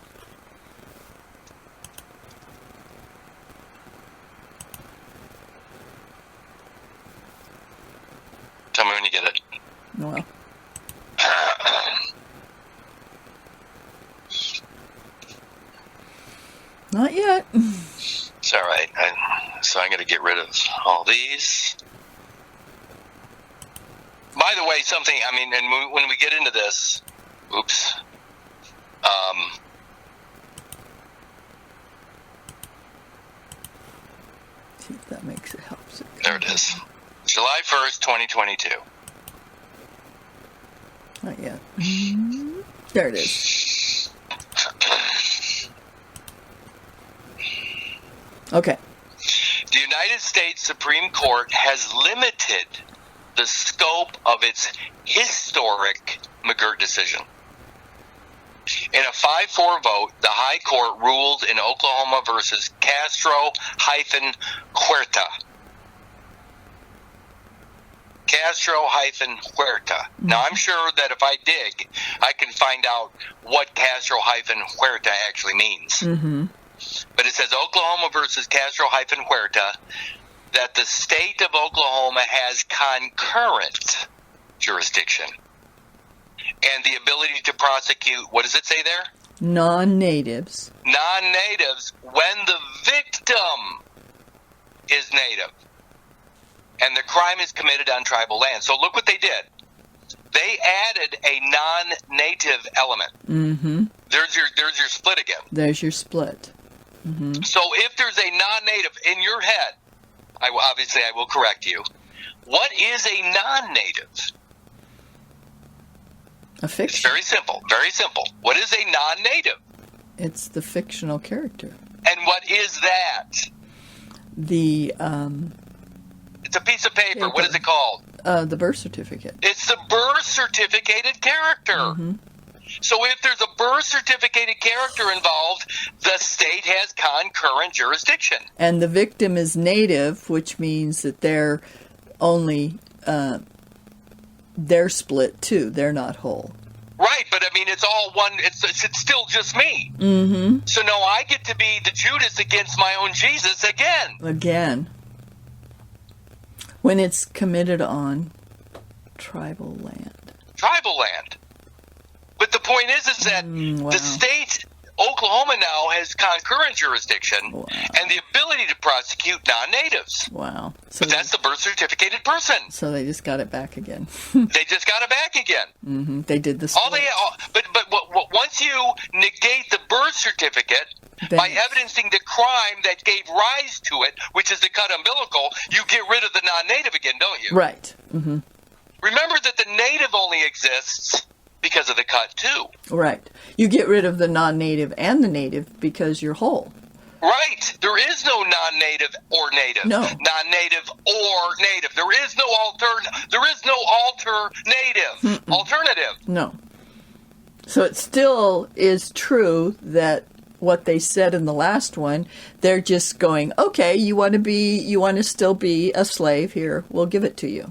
Tell me when you get it. Well. Not yet. It's all right. So I'm going to get rid of all these. By the way, and when we get into this, oops. See if that makes it helps. There it is. July 1st, 2022. Not yet. There it is. Okay. The United States Supreme Court has limited the scope of its historic McGirt decision. In a 5-4 vote, the High Court ruled in Oklahoma versus Castro-Huerta. Castro-Huerta. Now, I'm sure that if I dig, I can find out what Castro-Huerta actually means. Mm-hmm. But it says Oklahoma versus Castro-Huerta, that the state of Oklahoma has concurrent jurisdiction and the ability to prosecute, what does it say there? Non-natives. Non-natives when the victim is native and the crime is committed on tribal land. So look what they did. They added a non-native element. Mm-hmm. There's your split again. There's your split. Mm-hmm. So if there's a non-native in your head, I will correct you. What is a non-native? A fiction. It's very simple. Very simple. What is a non-native? It's the fictional character. And what is that? The It's a piece of paper. What is it called? The birth certificate. It's the birth certificated character. Mm-hmm. So if there's a birth certificated character involved, the state has concurrent jurisdiction. And the victim is native, which means that they're only they're split too. They're not whole. Right, but I mean, it's all one. It's still just me. Mm-hmm. So now I get to be the Judas against my own Jesus again. Again. When it's committed on tribal land. Tribal land. But the point is that wow. the state, Oklahoma now has concurrent jurisdiction and the ability to prosecute non-natives. Wow. So but that's the birth certificated person. So they just got it back again. They just got it back again. Mm-hmm. They did this. But once you negate the birth certificate by evidencing the crime that gave rise to it, which is the cut umbilical, you get rid of the non-native again, don't you? Right. Mm-hmm. Remember that the native only exists because of the cut, too. Right. You get rid of the non-native and the native because you're whole. Right. There is no non-native or native. No. Non-native or native. There is no alternative. No. So it still is true that what they said in the last one, they're just going, okay, you want to still be a slave here, we'll give it to you.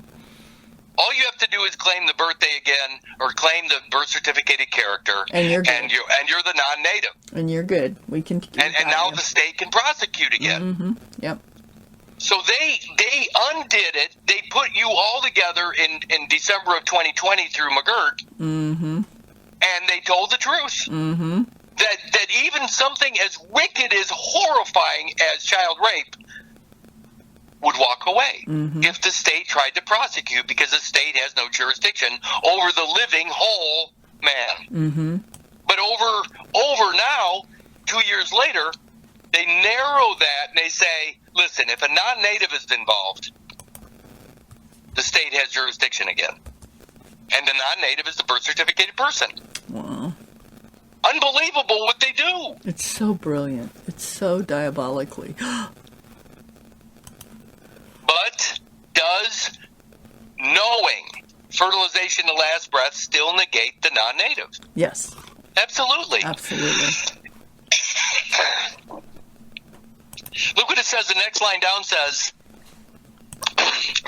All you have to do is claim the birthday again, or claim the birth certificated character, and you're good. And you're the non-native. And you're good. We can. And now the state can prosecute again. Mm-hmm. Yep. So they undid it. They put you all together in December of 2020 through McGirt. Mm-hmm. And they told the truth. Mm-hmm. That even something as wicked, as horrifying as child rape would walk away if the state tried to prosecute, because the state has no jurisdiction over the living whole man. Mm-hmm. But over now, 2 years later, they narrow that and they say, listen, if a non-native is involved, the state has jurisdiction again. And the non-native is the birth certificated person. Wow. Unbelievable what they do. It's so brilliant. It's so diabolically. But does knowing fertilization to last breath still negate the non-native? Yes. Absolutely. Absolutely. Look what it says. The next line down says,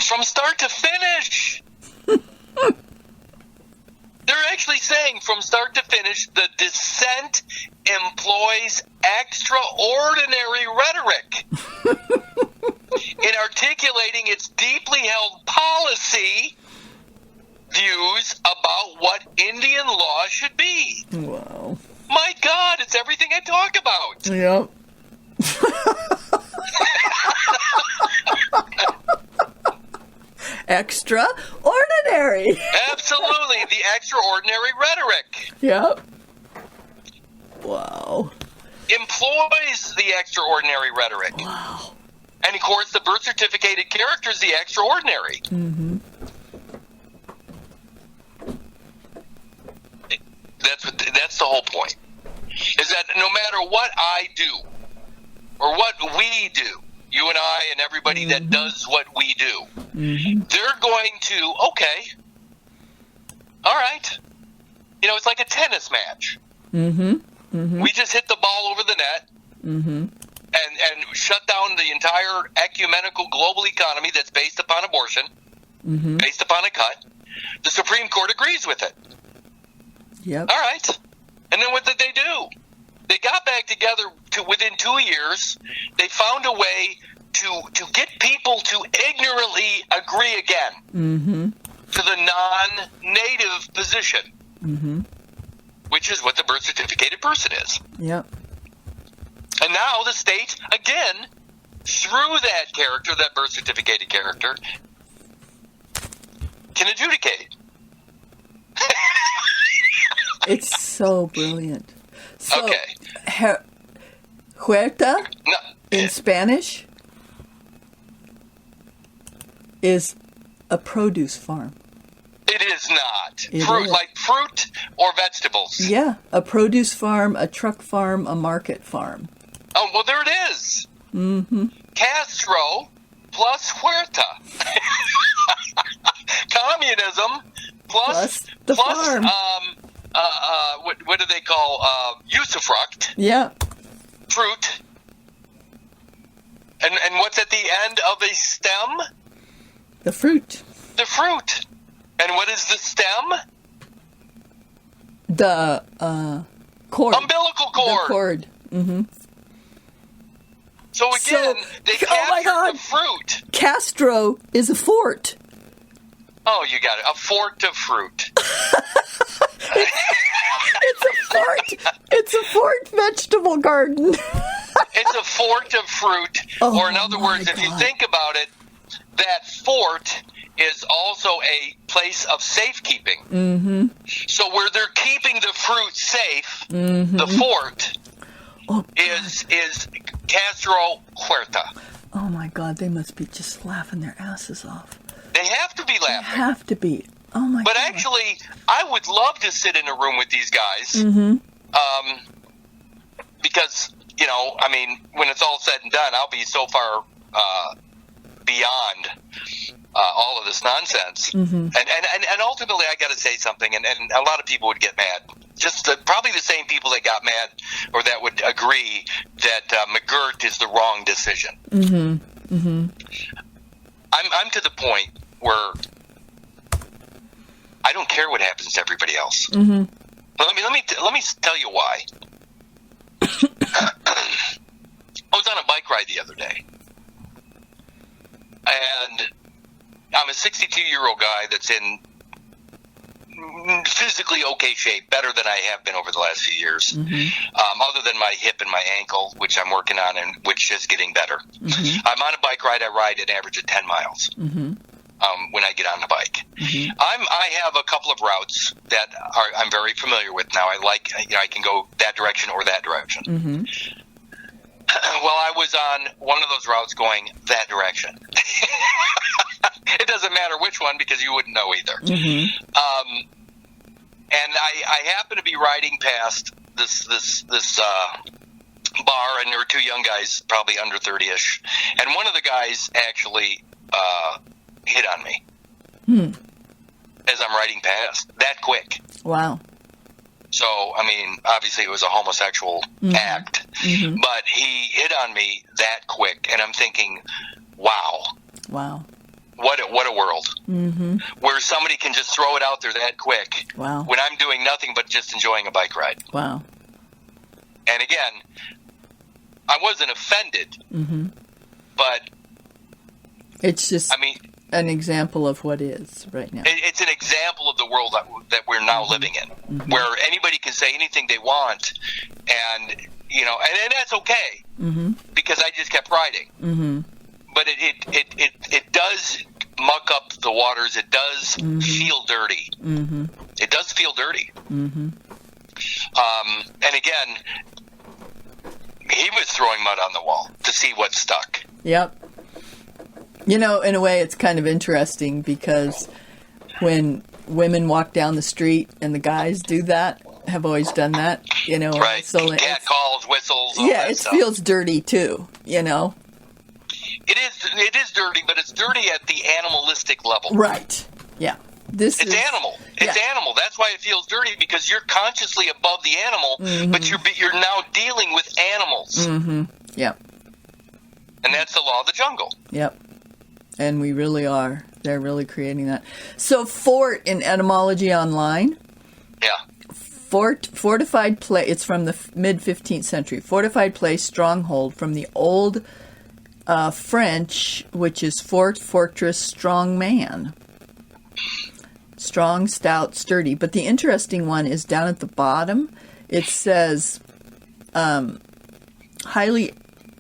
from start to finish. They're actually saying from start to finish, the dissent employs extraordinary rhetoric in articulating its deeply held policy views about what Indian law should be. Wow. My God, it's everything I talk about. Yep. Extraordinary. Absolutely, the extraordinary rhetoric. Yep. Wow. Employs the extraordinary rhetoric. Wow. And of course, the birth certificated character is the extraordinary. Mm-hmm. That's the whole point. Is that no matter what I do, or what we do, you and I and everybody that does what we do. They're going to, okay, all right. You know, it's like a tennis match. We just hit the ball over the net and shut down the entire ecumenical global economy that's based upon abortion, based upon a cut. The Supreme Court agrees with it. Yep. All right. And then what did they do? They got back together within 2 years. They found a way to get people to ignorantly agree again to the non-native position, which is what the birth certificated person is. Yep. And now the state, again, through that character, that birth certificated character, can adjudicate. It's so brilliant. So, Okay. Huerta No, in Spanish is a produce farm. it is not. It Fruit, is. like fruit or vegetables. Yeah, a produce farm, a truck farm, a market farm. Oh, well, there it is. Castro plus Huerta. Communism Plus the farm. What do they call usufruct? Yeah. Fruit. And what's at the end of a stem? The fruit. The fruit. And what is the stem? The cord. Umbilical cord. The cord. So again, they oh my captured God. the fruit. Castro is a fort. Oh, you got it. A fort of fruit. It's a fort. It's a fort vegetable garden. It's a fort of fruit. Oh, or in other my words, if you God. think about it, that fort is also a place of safekeeping. So where they're keeping the fruit safe, the fort Oh, is Castro Huerta. oh my God, they must be just laughing their asses off. They have to be They laughing. have to be. Oh my But God. actually, I would love to sit in a room with these guys. Because, you know, I mean, when it's all said and done, I'll be so far beyond all of this nonsense. And ultimately, I got to say something, and a lot of people would get mad. Just probably the same people that got mad or that would agree that McGirt is the wrong decision. I'm to the point where I don't care what happens to everybody else. Let me tell you why. I was on a bike ride the other day, and I'm a 62-year-old guy that's in physically okay shape, better than I have been over the last few years, other than my hip and my ankle, which I'm working on and which is getting better. I'm on a bike ride. I ride an average of 10 miles when I get on the bike. I have a couple of routes that I'm very familiar with now. I like, you know, I can go that direction or that direction. Well, I was on one of those routes going that direction. It doesn't matter which one because you wouldn't know either. And I happen to be riding past this bar, and there were two young guys, probably under 30-ish, and one of the guys actually hit on me as I'm riding past, that quick. Wow. So, I mean, obviously it was a homosexual act, but he hit on me that quick, and I'm thinking, wow. Wow. What a world. Where somebody can just throw it out there that quick Wow. when I'm doing nothing but just enjoying a bike ride. Wow. And again, I wasn't offended, but It's just I mean, an example of what is right now. it's an example of the world that we're now living in, where anybody can say anything they want, and you know, and that's okay because I just kept riding. But it does muck up the waters. It does feel dirty. It does feel dirty. And again, he was throwing mud on the wall to see what stuck. Yep. You know, in a way, it's kind of interesting because when women walk down the street and the guys do that, have always done that, you know. Right. So Cat calls, whistles, all yeah, that it stuff. feels dirty too, you know. It is dirty, but it's dirty at the animalistic level. Right. Yeah. It's animal. It's animal. That's why it feels dirty, because you're consciously above the animal, but you're now dealing with animals. Mm-hmm. Yep. And that's the law of the jungle. Yep. And we really are. They're really creating that. So fort in etymology online. Yeah. Fortified place. It's from the mid-15th century. Fortified place, stronghold, from the old French, which is fort, fortress, strong man. Strong, stout, sturdy. But the interesting one is down at the bottom. It says highly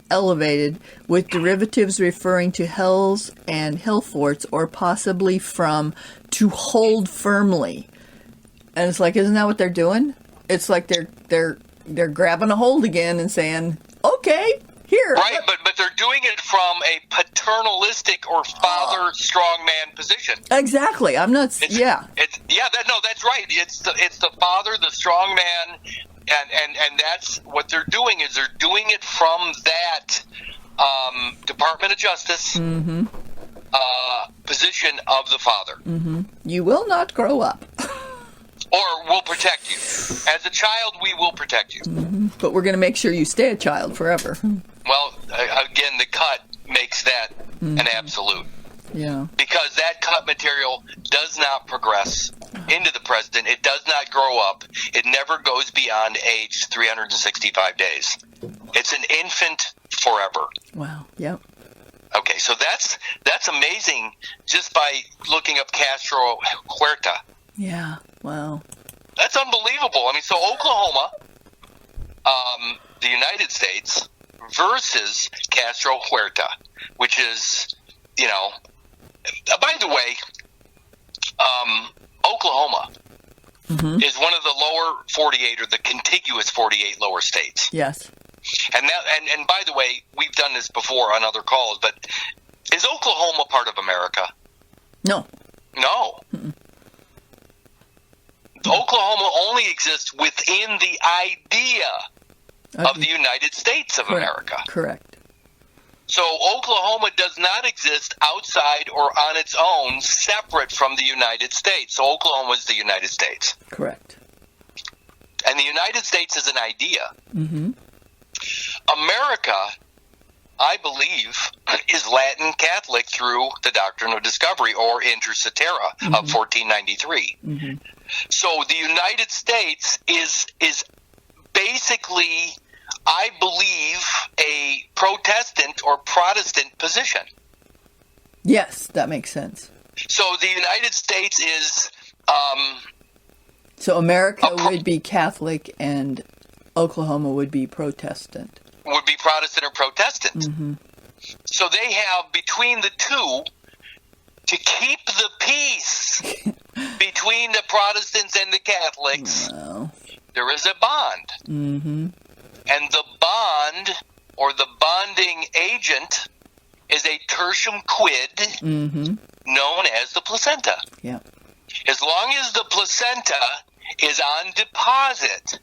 elevated, with derivatives referring to hills and hill forts, or possibly from to hold firmly. And it's like, isn't that what they're doing? It's like they're grabbing a hold again and saying, okay, here. Right, but they're doing it from a paternalistic or father strongman position. Exactly. I'm not. That's right. It's the father, the strongman, and that's what they're doing. Is they're doing it from that Department of Justice position of the father. Mm-hmm. You will not grow up. Or we'll protect you. As a child, we will protect you. Mm-hmm. But we're going to make sure you stay a child forever. Well, again, the cut makes that an absolute. Yeah. Because that cut material does not progress into the president. It does not grow up. It never goes beyond age 365 days. It's an infant forever. Wow. Yep. Okay, so that's amazing just by looking up Castro Huerta. Yeah. Wow. That's unbelievable. I mean, so Oklahoma, the United States, versus Castro Huerta, which is, by the way, Oklahoma is one of the lower 48 or the contiguous 48 lower states. Yes. And by the way, we've done this before on other calls, but is Oklahoma part of America? No. No. Mm-mm. Oklahoma only exists within the idea of the United States of America. Correct. So Oklahoma does not exist outside or on its own, separate from the United States. So Oklahoma is the United States. Correct. And the United States is an idea. Mm-hmm. America, I believe, is Latin Catholic through the Doctrine of Discovery, or Inter Cetera, of 1493. Mm-hmm. So the United States is basically, I believe, a Protestant or Protestant position. Yes, that makes sense. So the United States is... so America would be Catholic and Oklahoma would be Protestant. Would be Protestant or Protestant. Mm-hmm. So they have, between the two, to keep the peace between the Protestants and the Catholics, there is a bond. Mm-hmm. And the bond, or the bonding agent, is a tertium quid known as the placenta. Yeah. As long as the placenta is on deposit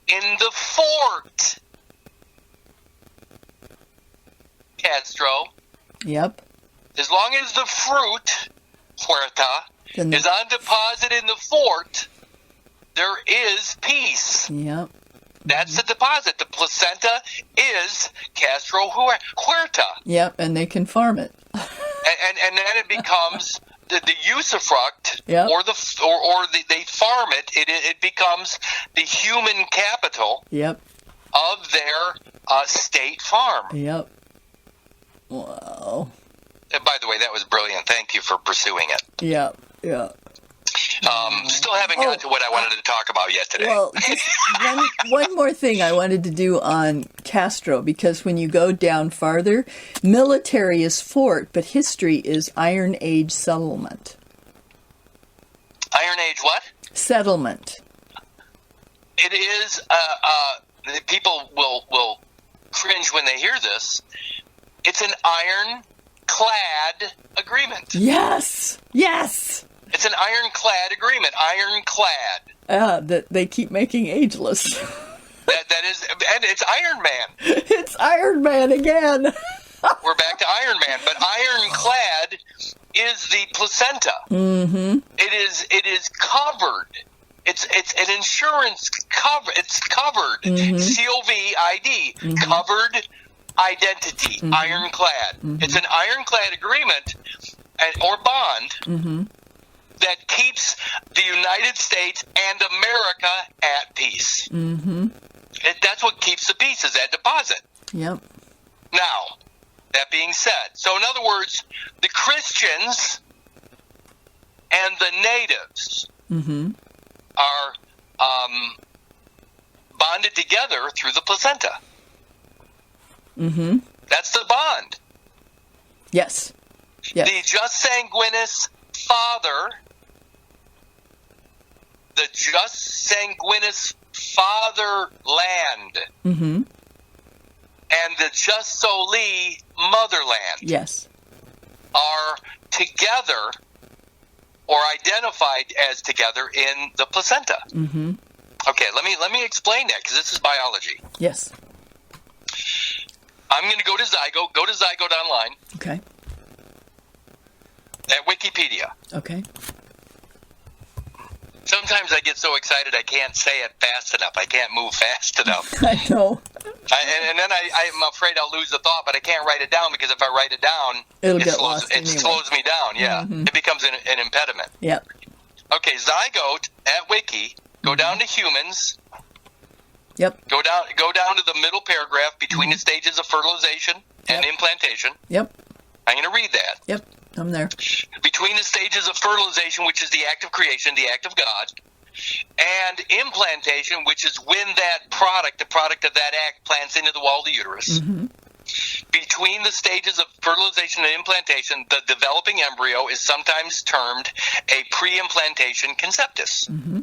in the fort, Castro. Yep. As long as the fruit, Huerta, is on deposit in the fort, there is peace. Yep. That's the deposit. The placenta is Castro Huerta. Yep, and they can farm it. and then it becomes the usufruct, yep. or they farm it. It becomes the human capital. Yep. Of their state farm. Yep. Wow. And by the way, that was brilliant. Thank you for pursuing it. Yeah, yeah. Still haven't gotten to what I wanted to talk about yet today. Well, just one more thing I wanted to do on Castro, because when you go down farther, military is fort, but history is Iron Age settlement. Iron Age what? Settlement. It is, people will cringe when they hear this. It's an ironclad agreement. Yes, yes. It's an ironclad agreement. Ironclad. That they keep making ageless. that is, and it's Iron Man. It's Iron Man again. We're back to Iron Man, but ironclad is the placenta. Mm-hmm. It is covered. It's an insurance cover. It's covered. Mm-hmm. COVID, Mm-hmm. covered identity, Mm-hmm. ironclad. Mm-hmm. It's an ironclad agreement or bond Mm-hmm. that keeps the United States and America at peace. Mm-hmm. That's what keeps the peace, is that deposit. Yep. Now, that being said, so in other words, the Christians and the natives Mm-hmm. are bonded together through the placenta. Mm-hmm. That's the bond. Yes. Yes. The just sanguinis fatherland, Mm-hmm. and the just soli motherland Yes. are together or identified as together in the placenta. Mm-hmm. Okay, let me explain that, because this is biology. Yes. I'm going to go to Zygote. Go to Zygote online Okay. at Wikipedia. Okay. Sometimes I get so excited I can't say it fast enough. I can't move fast enough. I know. And then I'm afraid I'll lose the thought, but I can't write it down, because if I write it down, It'll it get slows, lost it anyway. slows me down. Yeah, Mhm. It becomes an impediment. Yep. Okay, Zygote at Wiki. Go down to humans. Yep. Go down to the middle paragraph between the stages of fertilization and Yep. implantation. Yep. I'm going to read that. Yep. I'm there. Between the stages of fertilization, which is the act of creation, the act of God, and implantation, which is when the product of that act plants into the wall of the uterus. Mm-hmm. Between the stages of fertilization and implantation, the developing embryo is sometimes termed a pre-implantation conceptus. Mm-hmm.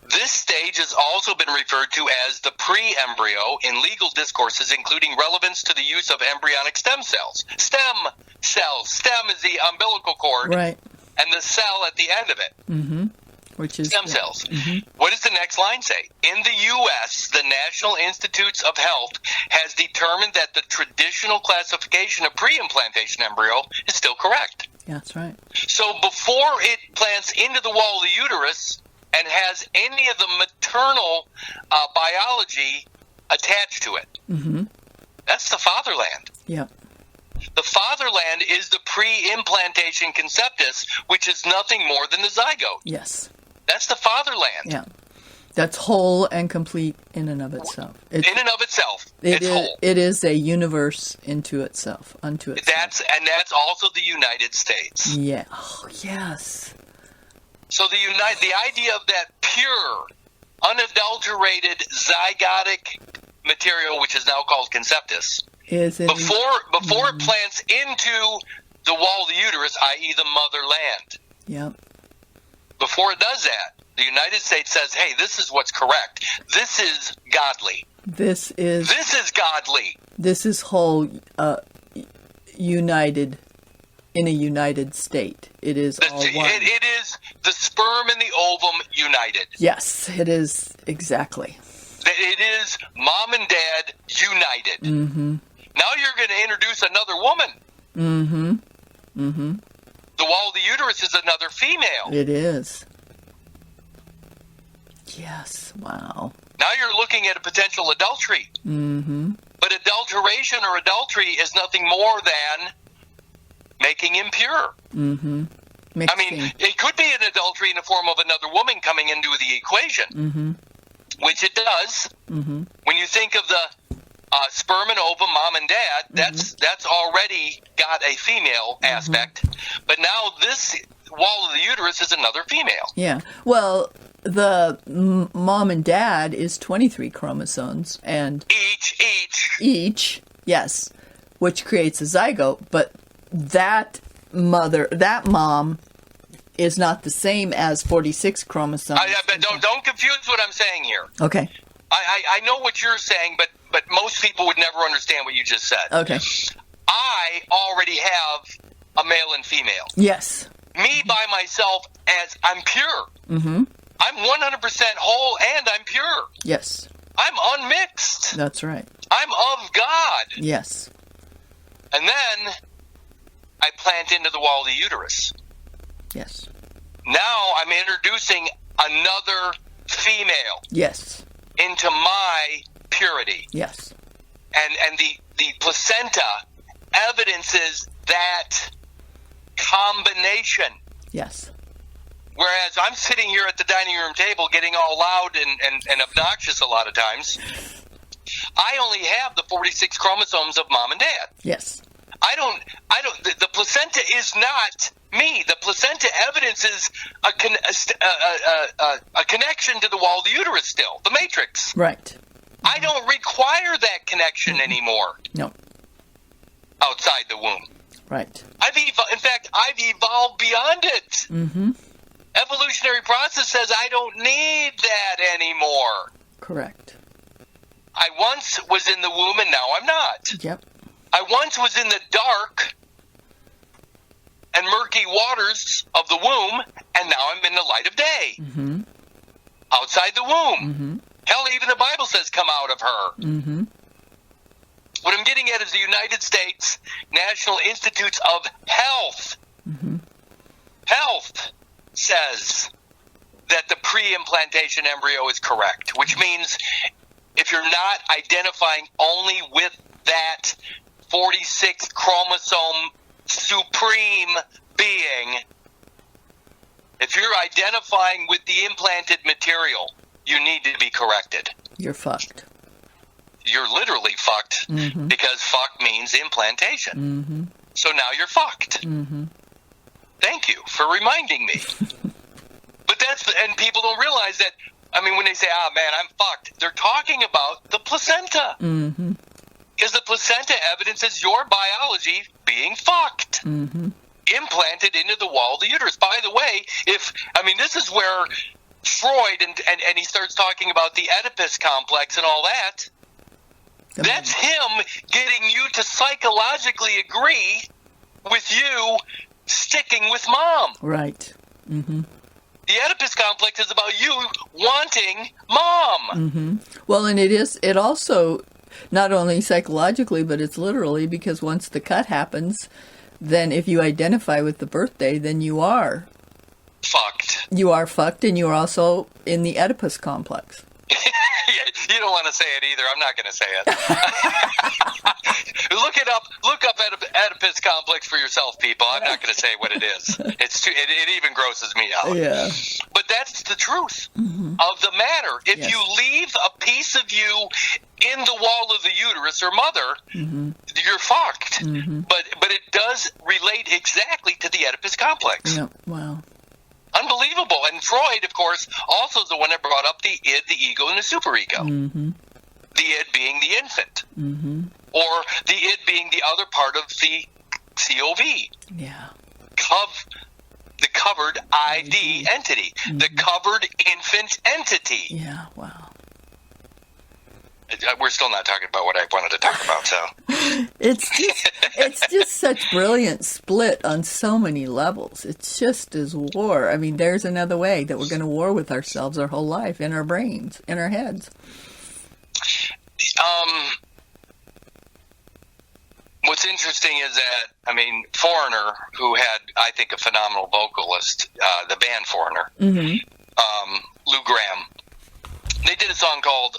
This stage has also been referred to as the pre-embryo in legal discourses, including relevance to the use of embryonic stem cells. Stem cells. Stem is the umbilical cord, Right. and the cell at the end of it. Mm-hmm. Which is Stem cells. Mm-hmm. What does the next line say? In the U.S., the National Institutes of Health has determined that the traditional classification of pre-implantation embryo is still correct. Yeah, that's right. So before it plants into the wall of the uterus and has any of the maternal biology attached to it, Mm-hmm. that's the fatherland. Yep. The fatherland is the pre-implantation conceptus, which is nothing more than the zygote. Yes. That's the fatherland. Yeah. That's whole and complete in and of itself. In and of itself, It it's is, whole. it is a universe unto itself. That's also the United States. Yeah. Oh, yes. So the idea of that pure, unadulterated zygotic material, which is now called conceptus, Is it? before it plants into the wall of the uterus, i.e. the motherland, Yep. before it does that, the United States says, hey, this is what's correct. This is godly. This is godly. This is whole united in a united state. It is all one. It is the sperm and the ovum united. Yes, it is exactly. It is mom and dad united. Mm-hmm. Now you're going to introduce another woman. Mm-hmm. Mm-hmm. The wall of the uterus is another female. It is. Yes. Wow. Now you're looking at a potential adultery. Mm-hmm. But adulteration or adultery is nothing more than making impure. Mm-hmm. I mean, it could be an adultery in the form of another woman coming into the equation, Mm-hmm. which it does. Mm-hmm. When you think of the sperm and ovum, mom and dad, that's already got a female aspect. But now this wall of the uterus is another female. Yeah. Well, the mom and dad is 23 chromosomes, and each, yes, which creates a zygote. But that mom is not the same as 46 chromosomes. But don't confuse what I'm saying here. Okay. I know what you're saying, but most people would never understand what you just said. Okay. I already have a male and female. Yes. Me by myself, as I'm pure. Mm-hmm. I'm 100% whole and I'm pure. Yes. I'm unmixed. That's right. I'm of God. Yes. And then I plant into the wall of the uterus. Yes. Now I'm introducing another female Yes. into my purity. Yes. And the placenta evidences that combination. Yes. Whereas I'm sitting here at the dining room table getting all loud and obnoxious a lot of times, I only have the 46 chromosomes of mom and dad. Yes. The placenta is not me. The placenta evidences a connection to the wall of the uterus still, the matrix. Right. I don't require that connection anymore. No. Outside the womb. Right. I've evolved beyond it. Mm-hmm. Evolutionary process says I don't need that anymore. Correct. I once was in the womb and now I'm not. Yep. I once was in the dark and murky waters of the womb, and now I'm in the light of day. Mm-hmm. Outside the womb. Mm-hmm. Hell, even the Bible says come out of her. Mm-hmm. What I'm getting at is the United States National Institutes of Health. Mm-hmm. Health says that the pre-implantation embryo is correct, which means if you're not identifying only with that 46 chromosome supreme being, if you're identifying with the implanted material, you need to be corrected. You're fucked. You're literally fucked, Mm-hmm. because fuck means implantation. Mm-hmm. So now you're fucked. Mm-hmm. Thank you for reminding me. But and people don't realize that, I mean, when they say, man, I'm fucked, they're talking about the placenta. Mm-hmm. Because the placenta evidences your biology being fucked. Mm-hmm. Implanted into the wall of the uterus. By the way, this is where Freud and he starts talking about the Oedipus complex and all that. That's him getting you to psychologically agree with you sticking with mom. Right. Mm-hmm. The Oedipus complex is about you wanting mom. Mm-hmm. Well, and it also, not only psychologically, but it's literally, because once the cut happens, then if you identify with the birthday, then you are fucked. You are fucked, and you are also in the Oedipus complex. You don't want to say it either. I'm not going to say it. Look it up. Look up Oedipus complex for yourself, people. I'm not going to say what it is. It even grosses me out. Yeah. But that's the truth of the matter. If you leave a piece of you in the wall of the uterus or mother, you're fucked. Mm-hmm. But it does relate exactly to the Oedipus complex. Yeah. Wow. Unbelievable. And Freud, of course, also is the one that brought up the id, the ego, and the superego. Mm-hmm. The id being the infant. Mm-hmm. Or the id being the other part of the COV. Yeah. The covered ID entity. Mm-hmm. The covered infant entity. Yeah, wow. We're still not talking about what I wanted to talk about, so. It's just such brilliant split on so many levels. It's just as war. I mean, there's another way that we're going to war with ourselves our whole life, in our brains, in our heads. What's interesting is that, Foreigner, who had, I think, a phenomenal vocalist, the band Foreigner, Lou Gramm, they did a song called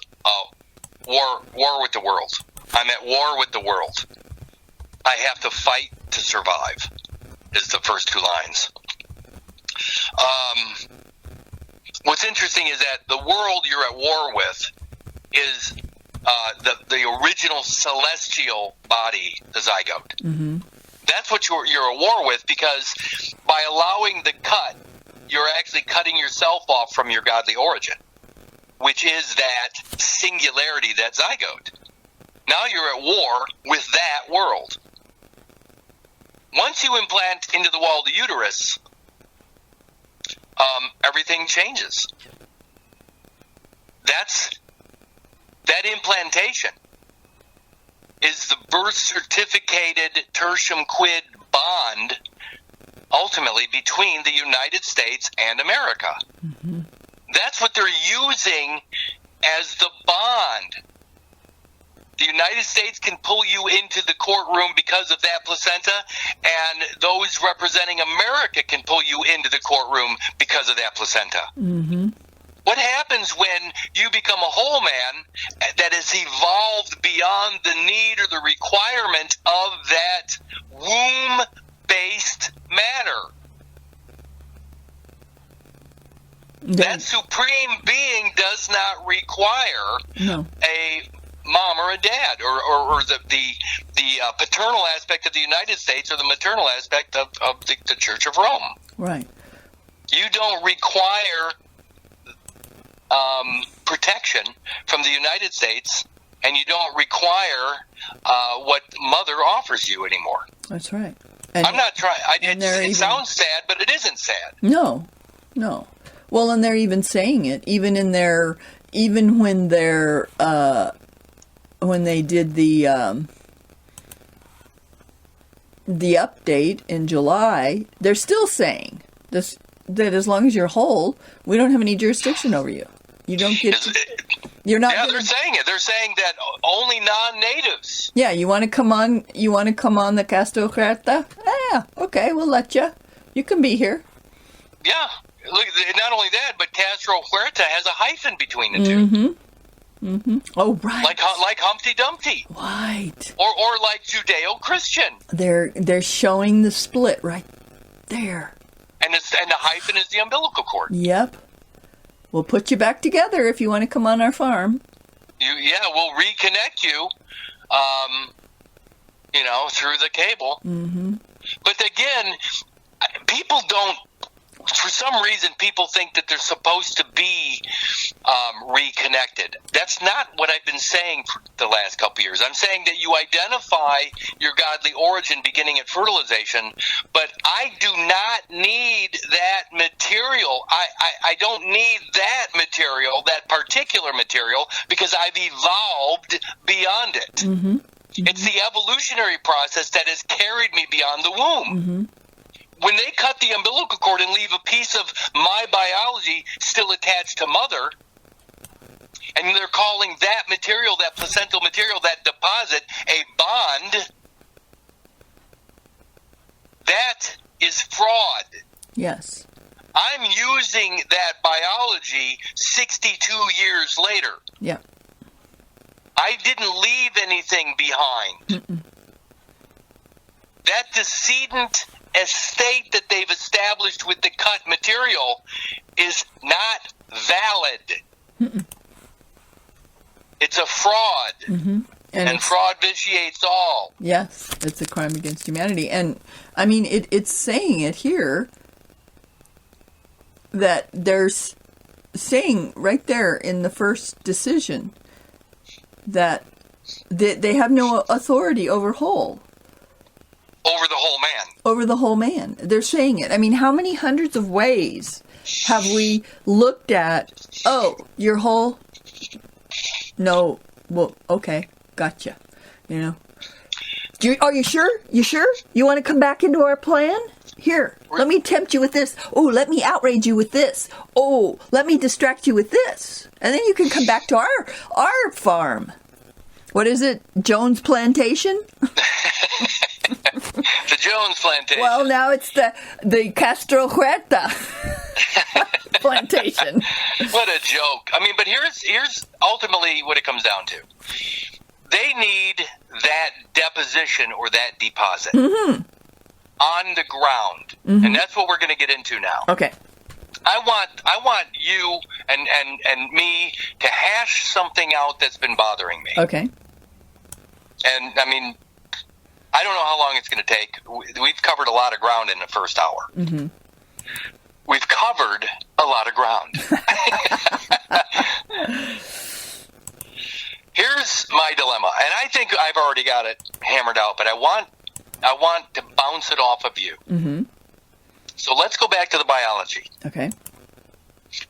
War with the World. I'm at war with the world. I have to fight to survive, is the first two lines. What's interesting is that the world you're at war with is the original celestial body, the zygote. Mm-hmm. That's what you're at war with, because by allowing the cut, you're actually cutting yourself off from your godly origin, which is that singularity, that zygote. Now you're at war with that world. Once you implant into the wall of the uterus, everything changes. That implantation is the birth certificated tertium quid bond, ultimately, between the United States and America. Mm-hmm. That's what they're using as the bond The United States can pull you into the courtroom because of that placenta, and those representing America can pull you into the courtroom because of that placenta. Mm-hmm. What happens when you become a whole man that has evolved beyond the need or the requirement of that womb-based matter? That supreme being does not require a mom or a dad, or the paternal aspect of the United States or the maternal aspect of the Church of Rome. Right. You don't require protection from the United States, and you don't require what mother offers you anymore. That's right. And, I'm not trying. It sounds sad, but it isn't sad. No. Well, and they're even saying it, even when they did the update in July, they're still saying this, that as long as you're whole, we don't have any jurisdiction over you. You don't get. You're not. Yeah, they're saying it. They're saying that only non-natives. Yeah, you want to come on. You want to come on the Castro Huerta? Yeah, okay, we'll let you. You can be here. Yeah. Look, not only that, but Castro Huerta has a hyphen between the two. Mm-hmm. Mm-hmm. Oh, right. Like Humpty Dumpty. Right. Or like Judeo-Christian. They're showing the split right there. And the hyphen is the umbilical cord. Yep. We'll put you back together if you want to come on our farm. We'll reconnect you, through the cable. Mm-hmm. But again, people don't. For some reason, people think that they're supposed to be reconnected. That's not what I've been saying for the last couple years. I'm saying that you identify your godly origin beginning at fertilization, but I do not need that material. I don't need that material, that particular material, because I've evolved beyond it. Mm-hmm. Mm-hmm. It's the evolutionary process that has carried me beyond the womb. Mm-hmm. When they cut the umbilical cord and leave a piece of my biology still attached to mother, and they're calling that material, that placental material, that deposit, a bond, that is fraud. Yes. I'm using that biology 62 years later. Yeah. I didn't leave anything behind. Mm-mm. That decedent estate that they've established with the cut material is not valid. Mm-mm. It's a fraud. Mm-hmm. And fraud vitiates all. Yes, it's a crime against humanity. And, I mean, it's saying it here that there's saying right there in the first decision that they have no authority over whole. Over the whole man. Over the whole man. They're saying it. I mean, how many hundreds of ways have we looked at, oh, you're whole? No. Well, okay. Gotcha. Are you sure? You sure? You want to come back into our plan? Here, let me tempt you with this. Oh, let me outrage you with this. Oh, let me distract you with this. And then you can come back to our farm. What is it? Jones Plantation? The Jones Plantation. Well, now it's the Castro Huerta Plantation. What a joke. I mean, but here's ultimately what it comes down to. They need that deposition or that deposit on the ground. Mm-hmm. And that's what we're going to get into now. Okay. I want you and me to hash something out that's been bothering me. Okay. And, I mean, I don't know how long it's going to take. We've covered a lot of ground in the first hour. Mm-hmm. We've covered a lot of ground. Here's my dilemma, and I think I've already got it hammered out, but I want to bounce it off of you. Mm-hmm. So let's go back to the biology. Okay.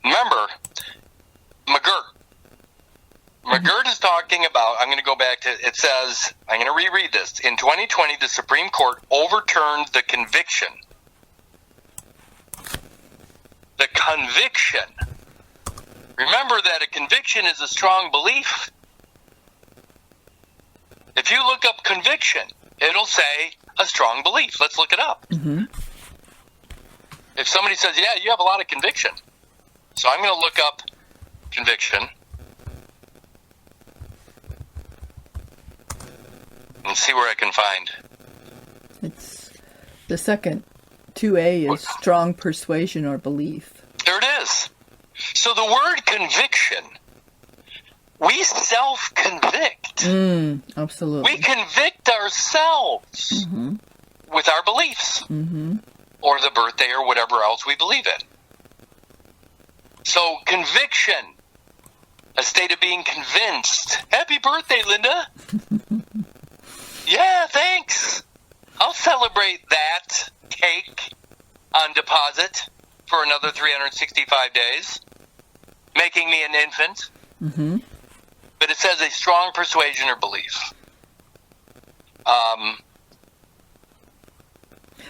Remember, McGirt. McGirt is talking about, I'm going to go back to, it says, I'm going to reread this. In 2020, the Supreme Court overturned the conviction. The conviction. Remember that a conviction is a strong belief. If you look up conviction, it'll say a strong belief. Let's look it up. Mm-hmm. If somebody says, yeah, you have a lot of conviction. So I'm going to look up conviction. And see where I can find. It's the second 2A is strong persuasion or belief. There it is. So the word conviction, we self-convict. Absolutely. We convict ourselves with our beliefs or the birthday or whatever else we believe in. So conviction, a state of being convinced. Happy birthday, Linda. Yeah, thanks. I'll celebrate that cake on deposit for another 365 days, making me an infant. Mm-hmm. But it says a strong persuasion or belief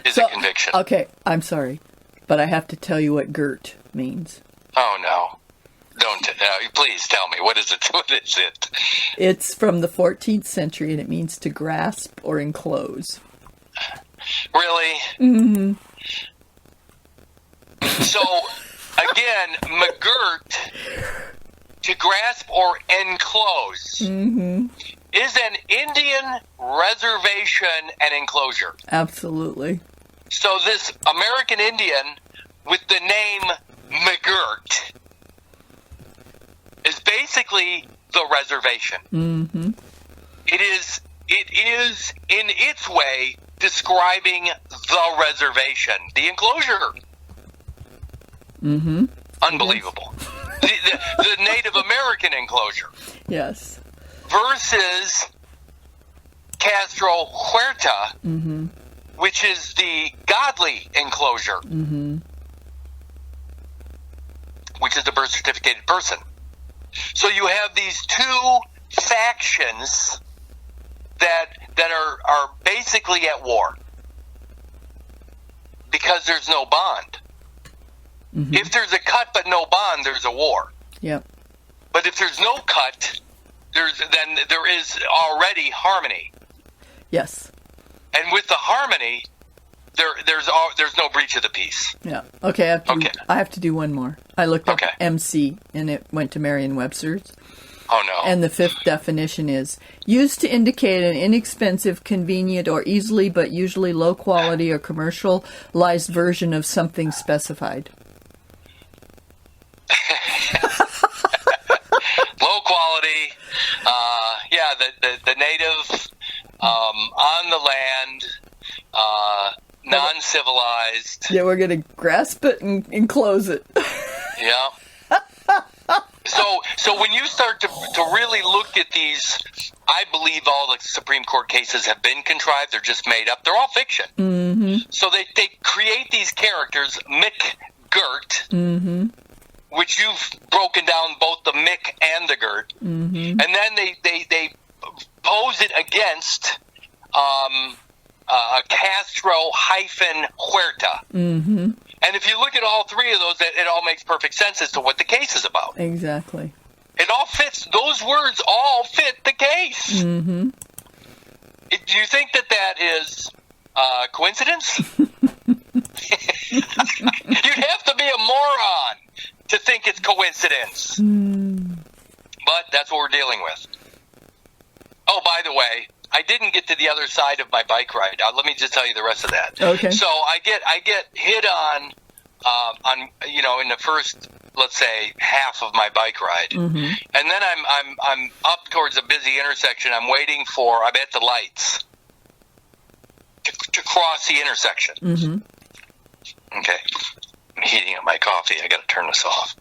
is a conviction. Okay, I'm sorry, but I have to tell you what GERT means. Oh, no. Don't. Please tell me. What is it? What is it? It's from the 14th century, and it means to grasp or enclose. Really? Mm-hmm. So, again, McGirt, to grasp or enclose, is an Indian reservation and enclosure. Absolutely. So this American Indian with the name McGirt is basically the reservation. Mm-hmm. It is in its way describing the reservation, the enclosure. Mm-hmm. Unbelievable. The Native American enclosure. Yes. Versus Castro Huerta, which is the godly enclosure, which is the birth certificated person. So you have these two factions that are basically at war because there's no bond. Mm-hmm. If there's a cut but no bond, there's a war. Yep. But if there's no cut, then there is already harmony. Yes. And with the harmony, there's no breach of the peace. Yeah. Okay. I have to do one more. I looked up MC, and it went to Merriam-Webster's. Oh, no. And the fifth definition is used to indicate an inexpensive, convenient, or easily but usually low quality or commercialized version of something specified. Low quality, the native, on the land, non-civilized. Yeah, we're going to grasp it and enclose it. Yeah. So when you start to really look at these, I believe all the Supreme Court cases have been contrived. They're just made up. They're all fiction. Mm-hmm. So they create these characters, McGirt, which you've broken down both the Mick and the Girt, and then they pose it against Castro-Huerta. Mm-hmm. And if you look at all three of those, it all makes perfect sense as to what the case is about. Exactly. It all fits. Those words all fit the case. Mm-hmm. Do you think that is coincidence? You'd have to be a moron to think it's coincidence. But that's what we're dealing with. Oh, by the way, I didn't get to the other side of my bike ride. Let me just tell you the rest of that. Okay. So I get hit on in the first, let's say, half of my bike ride, and then I'm up towards a busy intersection. I'm at the lights to cross the intersection. Okay, I'm heating up my coffee. I got to turn this off.